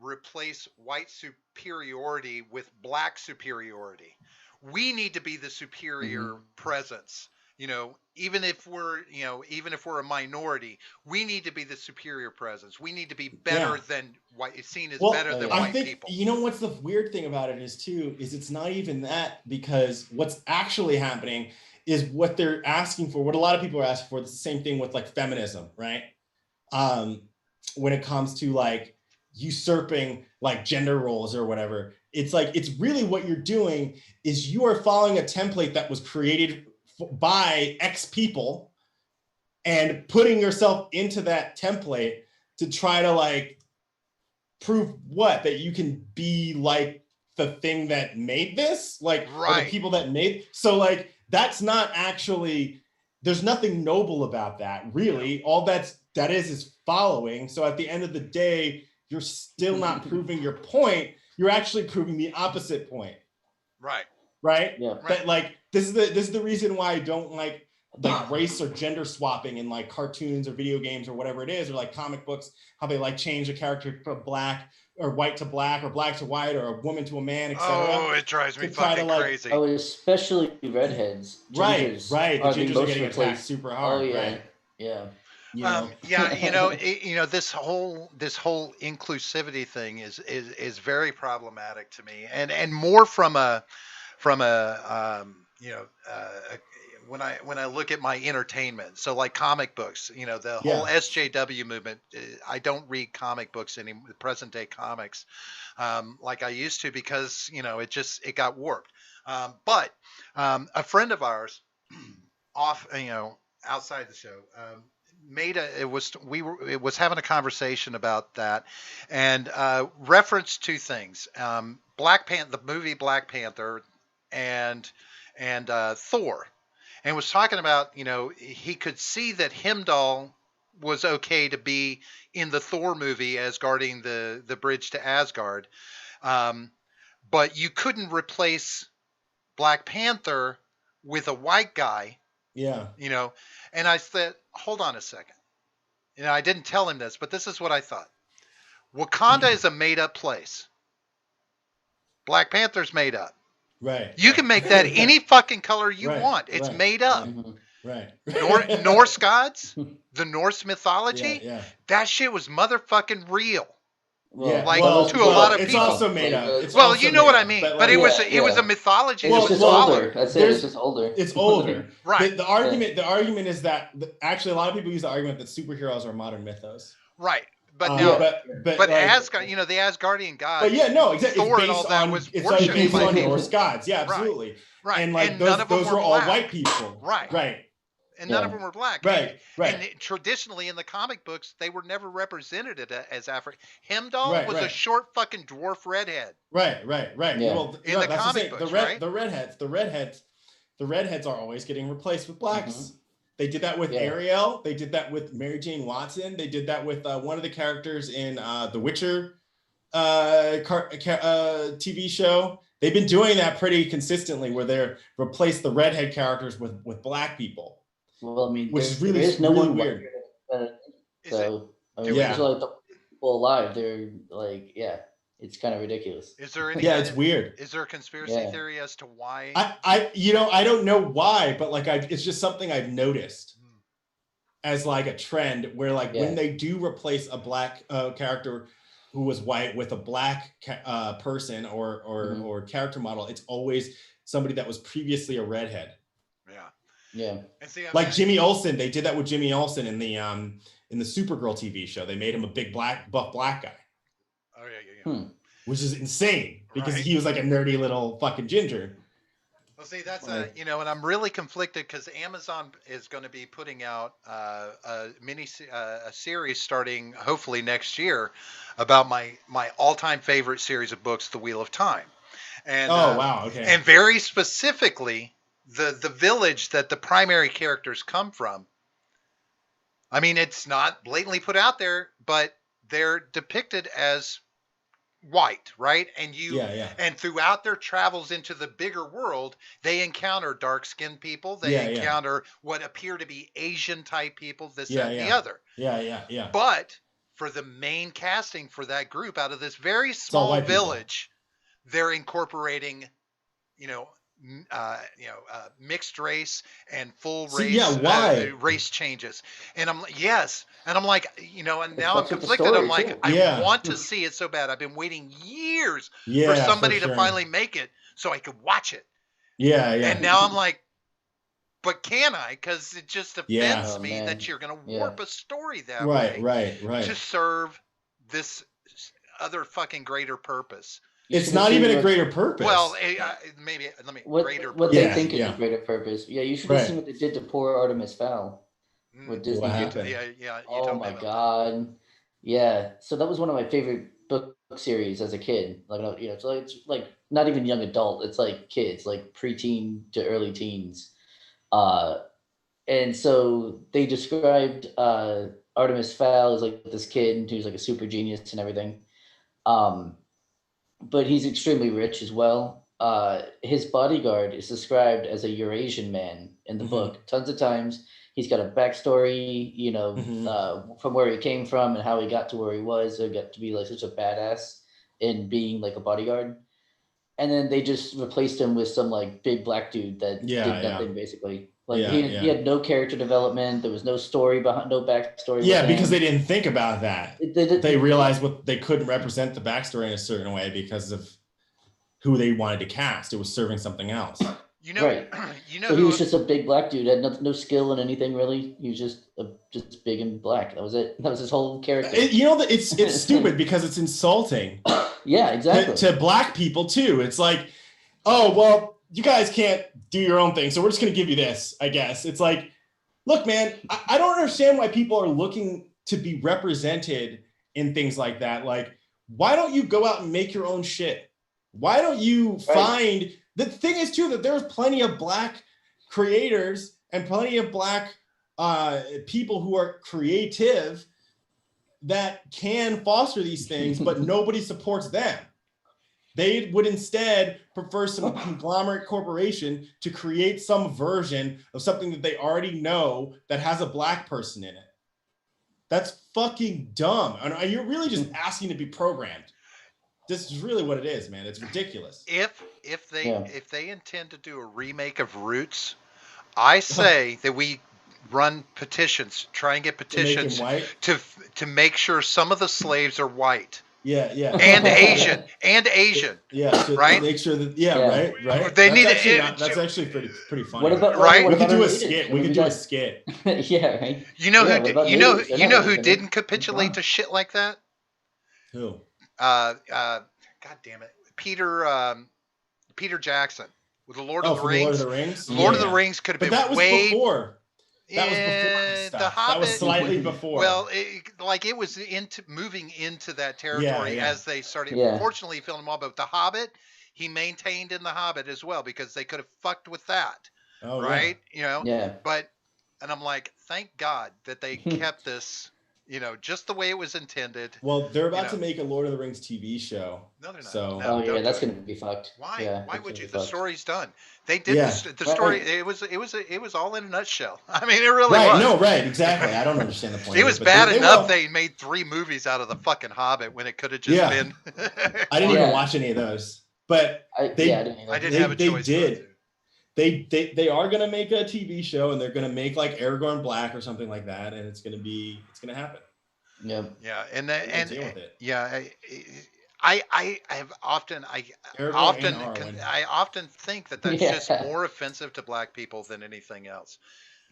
replace white superiority with black superiority. We need to be the superior presence. Even if we're a minority, we need to be the superior presence. We need to be better than white, seen as better than white people. You know what's the weird thing about it is it's not even that, because what's actually happening is what they're asking for, what a lot of people are asking for. It's the same thing with like feminism, right? When it comes to like usurping like gender roles or whatever, it's like, it's really what you're doing is you are following a template that was created by X people and putting yourself into that template to try to like prove that you can be like the thing that made this, like or the people that made. So like, that's not actually, there's nothing noble about that really. All that is following. So at the end of the day, you're still not proving your point. You're actually proving the opposite point. Right. Yeah. That like, this is the reason why I don't like race or gender swapping in like cartoons or video games or whatever it is, or like comic books, how they like change a character from black or white to black or black to white or a woman to a man, etc. Oh, it drives me fucking crazy. Oh, especially redheads. Right. The gingers are getting attacked super hard. Oh yeah. Right? Yeah. This whole inclusivity thing is very problematic to me, and more from a when I look at my entertainment, so like comic books, the whole SJW movement. I don't read comic books anymore, present day comics, like I used to, because it got warped. But a friend of ours, outside the show, was having a conversation about that, and referenced two things: the movie Black Panther, and Thor, and was talking about he could see that Heimdall was okay to be in the Thor movie as guarding the bridge to Asgard, but you couldn't replace Black Panther with a white guy. Yeah. And I said, hold on a second. I didn't tell him this, but this is what I thought. Wakanda is a made up place. Black Panther's made up. Right. You can make that any fucking color you want. It's made up. Right. Norse gods, the Norse mythology, that shit was motherfucking real. Well, to a lot of it's people. It's also made up. What I mean. But it was a mythology. It's just older. I'd say it's just older. It's older. Right. The argument is that actually a lot of people use the argument that superheroes are modern mythos. Right. But now, but Asgard, the Asgardian gods. But exactly. Thor and all that was worshipped based by on people. Norse gods. Yeah, absolutely. Right. And like those were all white people. Right. And none of them were black. Right. And traditionally in the comic books, they were never represented as African. Heimdall was a short fucking dwarf redhead. Right. Yeah. Well, in the comic books, the redheads are always getting replaced with blacks. Mm-hmm. They did that with Ariel. They did that with Mary Jane Watson. They did that with one of the characters in The Witcher TV show. They've been doing that pretty consistently, where they replace the redhead characters with black people. Well, I mean, which is really weird. So, there's like the people alive. They're like, It's kind of ridiculous. Is there any? Yeah, it's weird. Is there a conspiracy Yeah. theory as to why? I don't know why, but like it's just something I've noticed as like a trend where like when they do replace a black character who was white with a black person or character model, it's always somebody that was previously a redhead. Yeah. And see, like Jimmy Olsen, they did that with Jimmy Olsen in the Supergirl TV show. They made him a big buff black guy. Oh yeah. Which is insane because he was like a nerdy little fucking ginger. Well, see, that's and I'm really conflicted because Amazon is going to be putting out a series starting hopefully next year about my all-time favorite series of books, The Wheel of Time. And wow, okay. And very specifically, the village that the primary characters come from. I mean, it's not blatantly put out there, but they're depicted as white, right? And and throughout their travels into the bigger world, they encounter dark-skinned people. They encounter what appear to be Asian type people, this, that, and the other. Yeah. But for the main casting for that group, out of this very small village, they're incorporating, mixed race and full race, race changes. And I'm like, and now I'm conflicted. I'm like, I want to see it so bad. I've been waiting years for somebody to finally make it so I could watch it. Yeah. And now I'm like, but can I? Because it just offends me that you're going to warp a story that way. Right. To serve this other fucking greater purpose. It's not even a greater purpose. Well, maybe greater purpose. What they think is a greater purpose. Yeah, you should have seen what they did to poor Artemis Fowl with Disney. Oh my God. Yeah. So that was one of my favorite book series as a kid. Like, so it's like not even young adult. It's like kids, like preteen to early teens. And so they described Artemis Fowl as like this kid who's like a super genius and everything. But he's extremely rich as well. His bodyguard is described as a Eurasian man in the book. Tons of times. He's got a backstory, from where he came from and how he got to where he was. So he got to be like such a badass in being like a bodyguard. And then they just replaced him with some like big black dude that did nothing basically. Like he had no character development. There was no story behind, no backstory. Yeah, because they didn't think about that. They realized they couldn't represent the backstory in a certain way because of who they wanted to cast. It was serving something else. So he was just a big black dude. Had no skill in anything really. He was just big and black. That was it. That was his whole character. It's stupid because it's insulting. Yeah, exactly. To black people too. It's like, oh well, you guys can't do your own thing, so we're just going to give you this, I guess. It's like, look, man, I don't understand why people are looking to be represented in things like that. Like, why don't you go out and make your own shit? Why don't you find... The thing is, too, that there's plenty of black creators and plenty of black people who are creative that can foster these things, but nobody supports them. They would instead prefer some conglomerate corporation to create some version of something that they already know that has a black person in it. That's fucking dumb. And you're really just asking to be programmed. This is really what it is, man. It's ridiculous. If they intend to do a remake of Roots, I say that we run petitions, try and get petitions to make sure some of the slaves are white. Yeah. And Asian. Yeah, right. Make sure that. Right. That's actually pretty funny. What about we could do a skit. We could do a skit. Yeah, right. You know who didn't capitulate to shit like that? Who? God damn it, Peter Jackson with the Lord of the Rings. Lord of the Rings. Lord of the Rings could have been that was way before. That was before stuff. The Hobbit. That was slightly before. Well, it was moving into that territory as they started. Yeah. Fortunately, he filmed them all, but the Hobbit, he maintained in the Hobbit as well because they could have fucked with that, right? Yeah. And I'm like, thank God that they kept this just the way it was intended. Well, they're about to know. make a Lord of the Rings TV show. No, they're not. So No, Oh don't yeah, do that's it. gonna be fucked. Why? Yeah, Why that's would gonna you? be The fucked. story's done. They did Yeah. the Right. story. It was all in a nutshell. I mean, it really right, was. no, right, exactly. I don't understand the point. It of was but bad they enough will. they made 3 movies out of the fucking Hobbit when it could have just Yeah. been. I didn't Yeah. even watch any of those, but I They- didn't I either. didn't have a they choice. did. They are gonna make a TV show, and they're gonna make like Aragorn Black or something like that, and it's gonna happen. Yeah. Yeah, and We're gonna deal with it. yeah, I have often Aragorn and Arwen. I often think that that's Yeah. just more offensive to black people than anything else.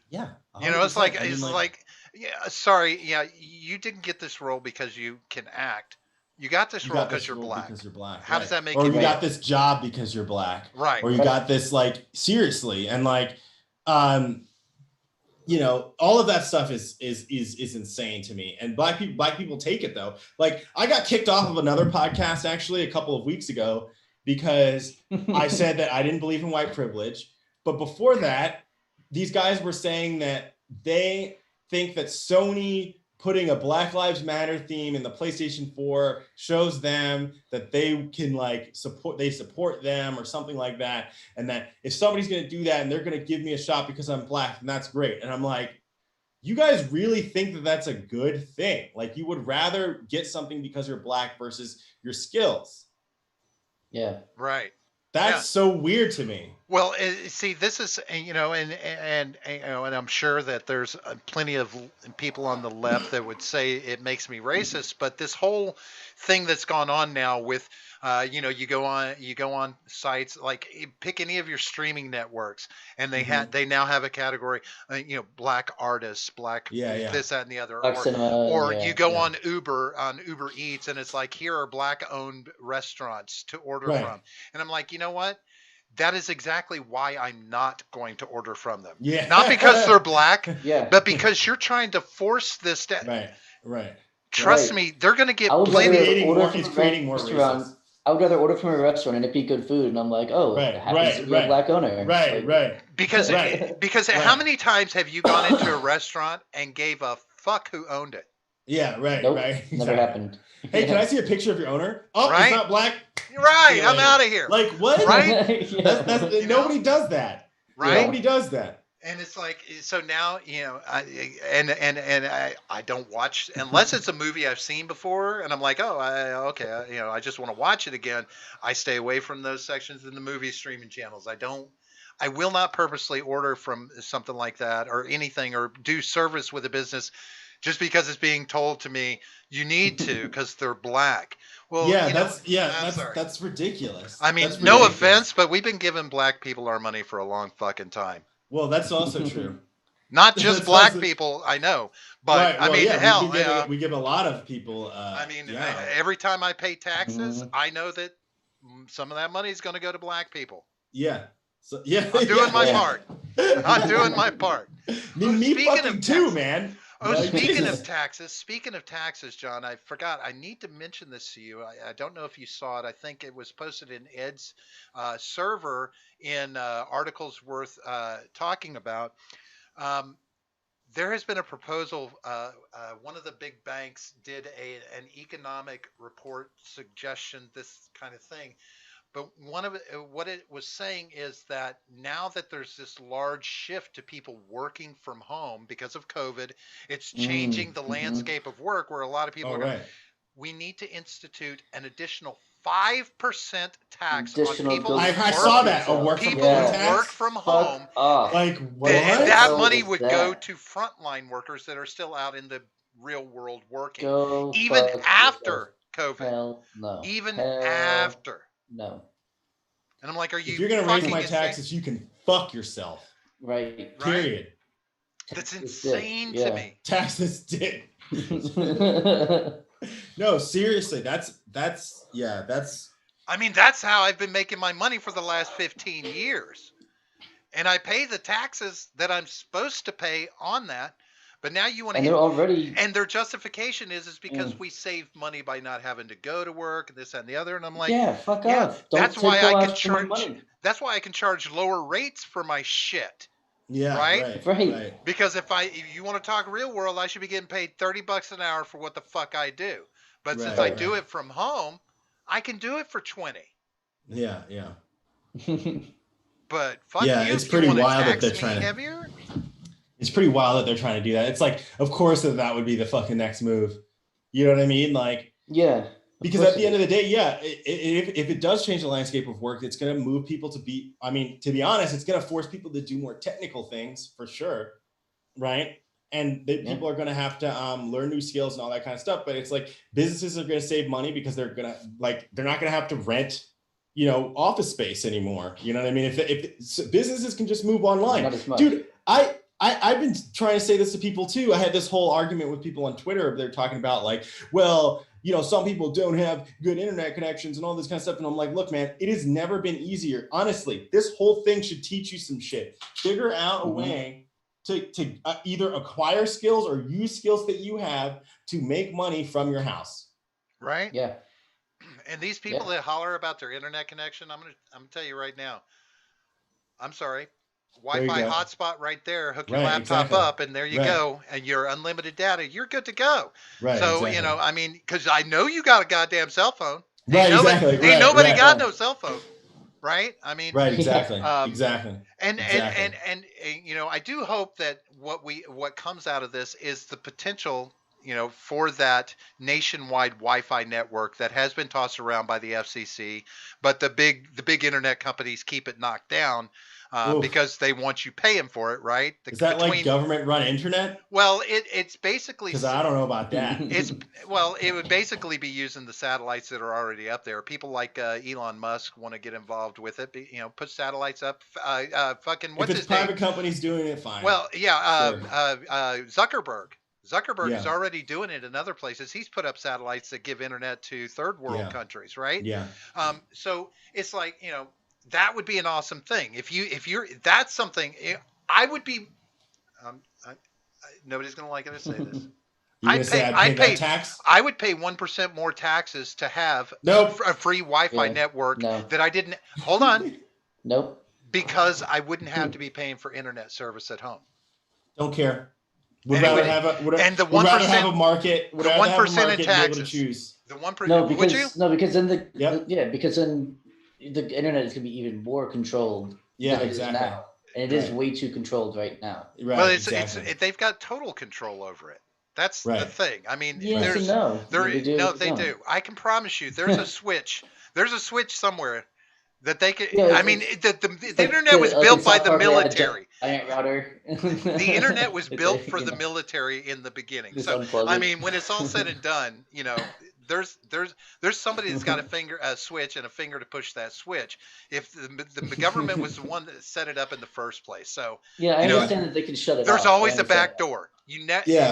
Yeah, It's 100%. like I mean, yeah, sorry, yeah, you didn't get this role because you can act. You got this you role got because this you're role black. because you're black. How does that make or you you got feel? this job because you're black, Right. or you Right. got this like seriously, and like all of that stuff is insane to me. And black people take it though. Like I got kicked off of another podcast actually a couple of weeks ago because I said that I didn't believe in white privilege. But before that, these guys were saying that they think that Sony putting a Black Lives Matter theme in the PlayStation 4 shows them that they can like support them or something like that. And that if somebody's going to do that and they're going to give me a shot because I'm black, then that's great. And I'm like, you guys really think that that's a good thing? Like you would rather get something because you're black versus your skills. Yeah. Right. That's so weird to me. Well, see, this is, and I'm sure that there's plenty of people on the left that would say it makes me racist, but this whole thing that's gone on now with, you go on sites like pick any of your streaming networks, and they now have a category, black artists, black this, that, and the other, Black cinema, or yeah. you go on Uber Eats, and it's like here are black-owned restaurants to order from, and I'm like, you know what? That is exactly why I'm not going to order from them. Yeah. Not because they're black, Yeah. but because you're trying to force this. Right. Trust me, they're going to get plenty. He's creating more racism. I would rather order from a restaurant and it be good food, and I'm like, oh, it happens to be a black owner. Right. Because how many times have you gone into a restaurant and gave a fuck who owned it? Yeah, right, Nope, right. Never happened. Hey, can I see a picture of your owner? Oh, Right? He's not black. You're right. I'm out of here. Like what? Right? That's nobody does that. Right? Nobody does that. And it's like, so now, I don't watch unless it's a movie I've seen before, and I'm like, oh, I just want to watch it again. I stay away from those sections in the movie streaming channels. I will not purposely order from something like that or anything or do service with a business just because it's being told to me you need to because they're black. Well, that's ridiculous. I mean, That's no ridiculous. offense, but we've been giving black people our money for a long fucking time. Well, that's also true. Not just That's black also- people, I know, but right. We give a lot of people. Every time I pay taxes, I know that some of that money is going to go to black people. Yeah. So yeah, I'm doing my part. I'm doing my part. Me fucking too, man. Oh, Like, speaking Jesus. of taxes, John, I forgot. I need to mention this to you. I don't know if you saw it. I think it was posted in Ed's server in articles worth talking about. There has been a proposal. One of the big banks did an economic report suggestion, this kind of thing. But what it was saying is that now that there's this large shift to people working from home because of COVID, it's changing the landscape of work where a lot of people are going, we need to institute an additional 5% tax on people I saw that. People who work from home. Like what? And that money would go to frontline workers that are still out in the real world working, even after COVID. Hell no. After. No. And I'm like, if you're gonna raise my taxes, you can fuck yourself. Right. Period. That's insane to me. Tax this dick. No, seriously, that's. I mean, that's how I've been making my money for the last 15 years, and I pay the taxes that I'm supposed to pay on that. But now you want to and their justification is because we save money by not having to go to work and this, that, and the other. And I'm like, fuck off. That's why I can charge lower rates for my shit. Yeah. Right? Right. Because if you want to talk real world, I should be getting paid $30 an hour for what the fuck I do. But since I do it from home, I can do it for 20. Yeah. Yeah. But fuck Yeah, you it's if you pretty want to wild that tax they're me trying to. heavier. It's pretty wild that they're trying to do that. It's like, of course, that would be the fucking next move. You know what I mean? Like, yeah. Because at the end of the day, yeah, if it does change the landscape of work, it's going to move people to be, I mean, to be honest, it's going to force people to do more technical things for sure, right? And people are going to have to learn new skills and all that kind of stuff. But it's like businesses are going to save money because they're not going to have to rent, office space anymore. You know what I mean? If businesses can just move online, dude, I've been trying to say this to people too. I had this whole argument with people on Twitter. They're talking about like, well, some people don't have good internet connections and all this kind of stuff. And I'm like, look, man, it has never been easier. Honestly, this whole thing should teach you some shit. Figure out a way to either acquire skills or use skills that you have to make money from your house. Right? Yeah. And these people that holler about their internet connection, I'm gonna tell you right now. I'm sorry. Wi-Fi hotspot right there. Hook your laptop up, and there you go. And your unlimited data, you're good to go. Right. So I mean, because I know you got a goddamn cell phone. Right. Ain't nobody got no cell phone. Right. I mean. Right. Exactly. Exactly. And I do hope that what comes out of this is the potential, for that nationwide Wi-Fi network that has been tossed around by the FCC, but the big internet companies keep it knocked down. Because they want you paying for it, right? Is that like government-run internet? Well, it's basically because I don't know about that. It would basically be using the satellites that are already up there. People like Elon Musk want to get involved with it. Put satellites up. Fucking what's his name? If it's private companies doing it, fine. Well, yeah. Sure. Zuckerberg. Zuckerberg is already doing it in other places. He's put up satellites that give internet to third world countries, right? Yeah. So it's like that would be an awesome thing. If you're that's something I would be. Nobody's gonna like it to say this. I would pay 1% more taxes to have a free Wi-Fi network that I didn't. Hold on. Nope. Because I wouldn't have to be paying for internet service at home. Don't care. Would rather have a market. The 1% in taxes. Choose. The 1%. No, because would you? No, because then because then the internet is going to be even more controlled than it is now. And it is way too controlled right now. Right, well, they've got total control over it. That's the thing. I mean, they do. I can promise you there's a switch. There's a switch somewhere that they can. I mean, the internet was built by the military. Router. The internet was built for the military in the beginning. So, I mean, when it's all said and done, there's somebody that's got a switch and a finger to push that switch. If the government was the one that set it up in the first place, so I understand that they can shut it. There's always a back door.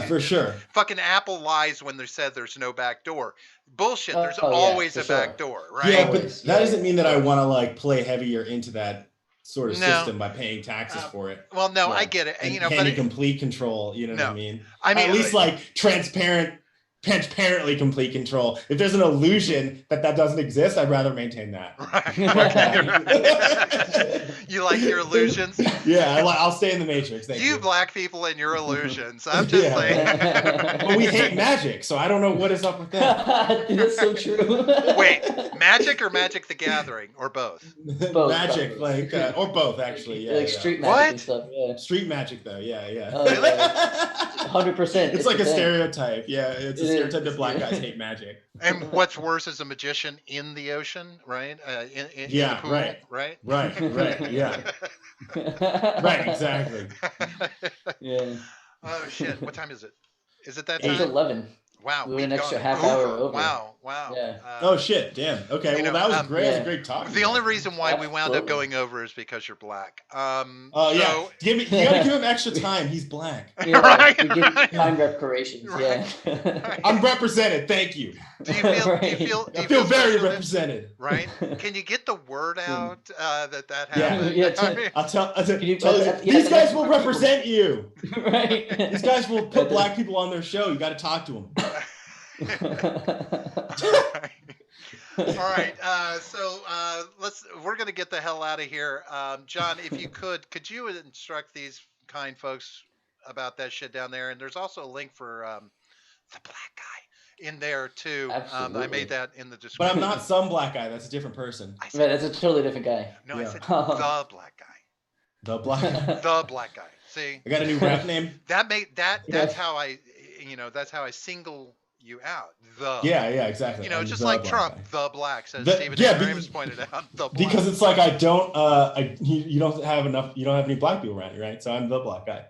For sure. Fucking Apple lies when they said there's no back door. Bullshit. There's always a back door, right? Yeah, but that doesn't mean that I want to like play heavier into that sort of system by paying taxes for it. Well, no, I get it. And paying complete control. You know what I mean? At least like transparently complete control. If there's an illusion that doesn't exist, I'd rather maintain that. Right. You like your illusions? Yeah, I'll stay in the Matrix. Thank you. Black people and your illusions. I'm just saying. Well, we hate magic, so I don't know what is up with that. That's so true. Wait, Magic or Magic the Gathering, or both? Both Magic, or both actually. Yeah, like street magic and stuff. Yeah. Street magic, though. Yeah. 100%. It's like a stereotype. Yeah, it's a stereotype that black guys hate magic. And what's worse is a magician in the ocean, right? In the pool, right? Right. Yeah. Right. Exactly. Yeah. Oh shit! What time is it? Is it that time? It's 11. Wow. We went an extra half hour over. Wow. Yeah. Oh shit! Damn. Okay. Well, that was great. It was a great talk. The only reason why we wound up going over is because you're black. Yeah. You gotta give him extra time. He's black. Yeah, right. We give time reparations. Right. Yeah. I'm represented. Thank you. Do you feel? I feel very represented. Right? Can you get the word out that happened? Yeah. I'll tell you, these guys will represent you. Right. These guys will put black people on their show. You got to talk to them. All right. We're going to get the hell out of here. John, if you could you instruct these kind folks about that shit down there? And there's also a link for the black guy in there too. I made Absolutely. that in the But I'm description. not some black guy. That's a different person. I Right, said, that's a totally different guy. no, I Yeah. said the black guy. The black. The black guy. See, I got a new rap name. that made that. Yeah. That's how I single you out. The. Yeah, exactly. You know, I'm just the like black Trump, guy. the black, says The- Stephen yeah, A. be- Ramos pointed out. The black. Because it's like I don't. You don't have enough. You don't have any black people around you, right? So I'm the black guy.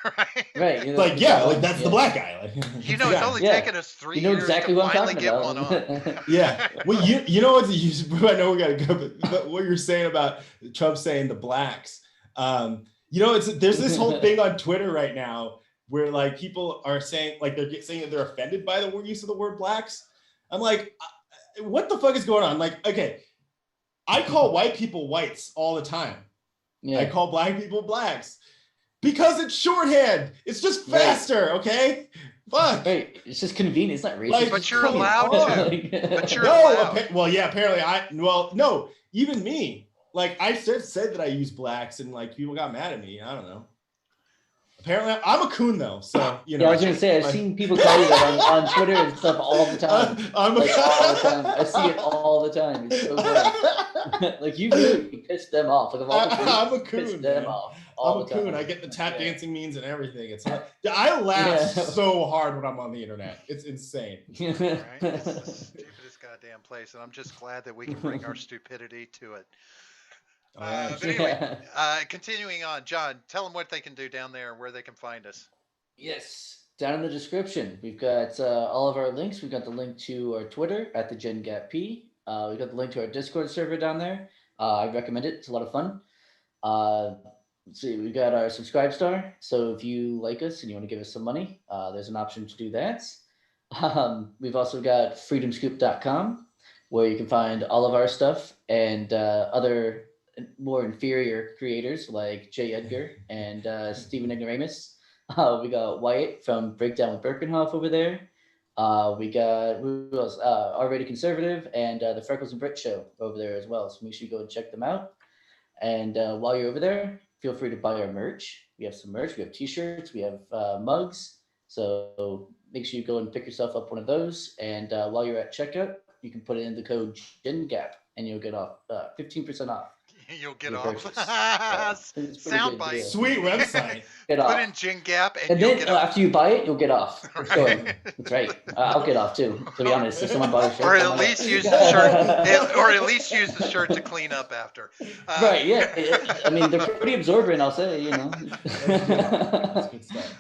right. Right. It's like that's the black guy. Like, You know, it's only Yeah. taken us 3 You know years exactly to what I'm finally talking get about. one on. Yeah. Well, you know what? I know we gotta go, but what you're saying about Trump saying the blacks, there's this whole thing on Twitter right now where like people are saying like saying that they're offended by the use of the word blacks. I'm like, what the fuck is going on? Like, okay, I call white people whites all the time. Yeah. I call black people blacks because it's shorthand. It's just faster. Okay. Fuck. Right. It's just convenient. It's not racist. Like, But you're come allowed on. to. But you're No, allowed. well, yeah, apparently no, even me. Like I said that I use blacks and like people got mad at me. I don't know. Apparently I'm a coon though, so you know. Yeah, I was gonna say I've seen people call you that on Twitter and stuff all the time. I'm Like all the time. I see it all the time. It's so funny. Like you really pissed them off. Like of all the people, I'm a you pissed coon. them Man. off. I'm All a the time. coon. I get the tap Yeah. dancing memes and everything. It's like, I laugh Yeah. so hard when I'm on the internet. It's insane. Right? It's the stupidest goddamn place, and I'm just glad that we can bring our stupidity to it. All right. But anyway, continuing on, John, tell them what they can do down there and where they can find us. Yes, down in the description, we've got all of our links. We've got the link to our Twitter at the Gen Gap P. We've got the link to our Discord server down there. I recommend it. It's a lot of fun. Let's see, we've got our Subscribe Star. So if you like us and you want to give us some money, there's an option to do that. We've also got freedomscoop.com, where you can find all of our stuff and other more inferior creators like Jay Edgar and Stephen Ignoramus. We got Wyatt from Breakdown with Birkenhoff over there. We got who else? R-Rated Conservative and the Freckles and Brit Show over there as well. So make sure you go and check them out. And while you're over there, feel free to buy our merch. We have some merch. We have T-shirts. We have mugs. So make sure you go and pick yourself up one of those. And while you're at checkout, you can put in the code GenGap and you'll get off 15% off. You'll get your off. purchase. So it's a pretty good Soundbite. deal. Sweet website. Get Put off. in Gin Gap and, And you'll then get off. after you buy it, you'll get off. So, Right. that's right. I'll get off too. To be honest, if someone buys a shirt, Or I'm at like, least use the shirt, or at least use the shirt to clean up after. Right? Yeah. I mean, they're pretty absorbent. I'll say. You know. That's good stuff.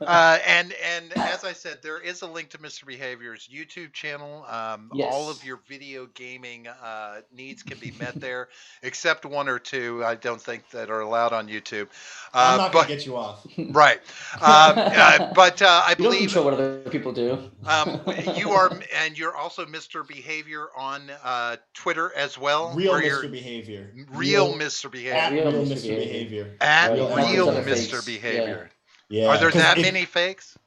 And as I said, there is a link to Mr. Behavior's YouTube channel. Yes. All of your video gaming needs can be met there, except one or two I don't think that are allowed on YouTube. I'm not gonna But get you off. right, but I You don't believe control what other people do. you are, and you're also Mr. Behavior on Twitter as well. Real where you're Mr. Behavior. real Mr. At Behavior real Real Mr. Mr. Behavior. at Real real Mr. Mr. Fakes. Behavior. Yeah. Are there 'cause that if- many fakes?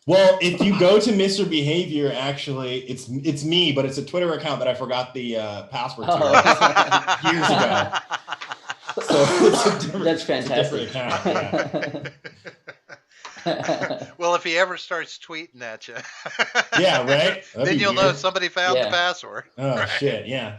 Well, if you go to Mr. Behavior, actually, it's me, but it's a Twitter account that I forgot the password to Oh. years ago. So it's a different, That's it's a different fantastic. account. Well, if he ever starts tweeting at you, Yeah, right. That'd then be you'll know weird. somebody found the Yeah. password. Oh shit! Yeah.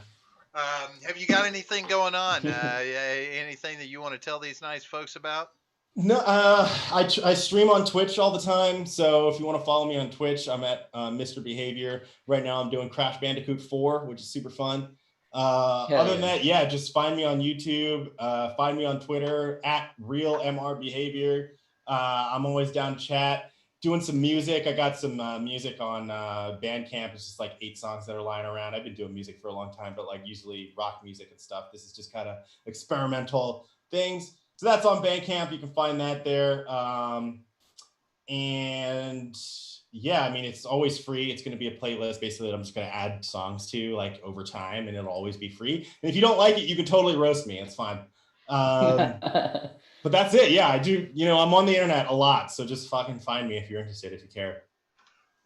Have you got anything going on? Anything that you want to tell these nice folks about? No, I stream on Twitch all the time. So if you want to follow me on Twitch, I'm at Mr. Behavior. Right now, I'm doing Crash Bandicoot 4, which is super fun. Other than that, yeah, just find me on YouTube. Find me on Twitter at Real MR Behavior. I'm always down to chat. Doing some music. I got some music on Bandcamp. It's just like 8 songs that are lying around. I've been doing music for a long time, but like usually rock music and stuff. This is just kind of experimental things. So that's on Bandcamp. You can find that there. And yeah, I mean, it's always free. It's going to be a playlist basically that I'm just going to add songs to like over time, and it'll always be free. And if you don't like it, you can totally roast me. It's fine. But that's it. Yeah, I do. You know, I'm on the internet a lot. So just fucking find me if you're interested, if you care.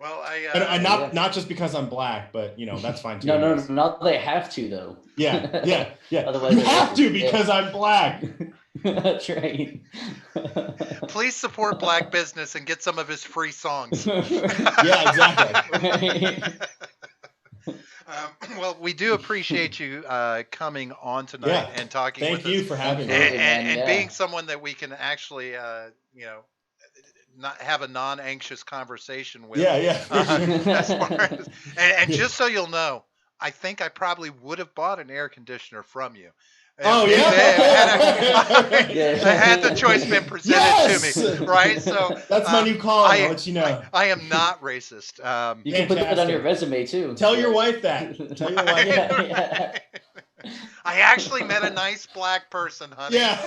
Well, And not just because I'm black, but that's fine too. No, now they have to though. Yeah. Otherwise you they're have racist. to because I'm black. That's right. please support black business and get some of his free songs. Yeah, exactly. Well, we do appreciate you coming on tonight Yeah. and talking Thank with you us, for having me. Absolutely. and man, yeah. being someone that we can actually, not have a non-anxious conversation with. Yeah. For sure. As far as, and just so you'll know, I think I probably would have bought an air conditioner from you. Oh, If yeah. had the choice been presented Yes! to me, right? So That's my new call. I'll let you know. I am not racist. You can put that on Fantastic. your resume too. Tell your wife that. Tell your wife. Yeah. I actually met a nice black person, honey. Yeah.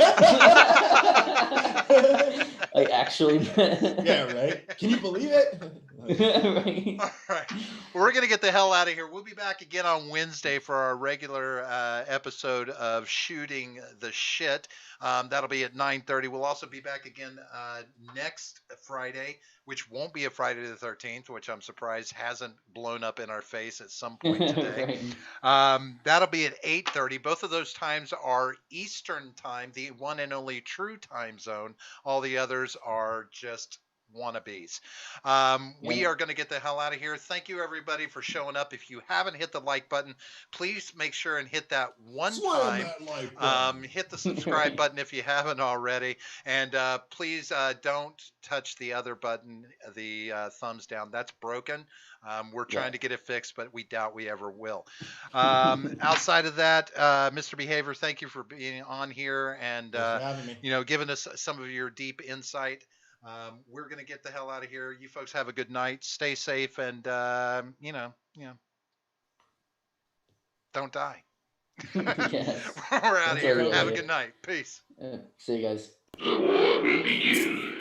I actually. Yeah, right. Can you believe it? Right. All right. We're going to get the hell out of here. We'll be back again on Wednesday for our regular episode of Shooting the Shit. That'll be at 9:30. We'll also be back again next Friday, which won't be a Friday the 13th, which I'm surprised hasn't blown up in our face at some point today. Right. That'll be at 8:30. Both of those times are Eastern time, the one and only true time zone. All the others are just wannabes. We Yeah. are going to get the hell out of here. Thank you, everybody, for showing up. If you haven't hit the like button, please make sure and hit that one Slam time. that like button. Hit the subscribe button if you haven't already. And please don't touch the other button, the thumbs down. That's broken. We're trying to get it fixed, but we doubt we ever will. Outside of that, Mr. Behavior, thank you for being on here and Thanks for having me. giving us some of your deep insight. We're gonna get the hell out of here. You folks have a good night. Stay safe, and don't die. Yes. We're out of That's here. what it Have a is. good night. Peace. See you guys. The war will begin.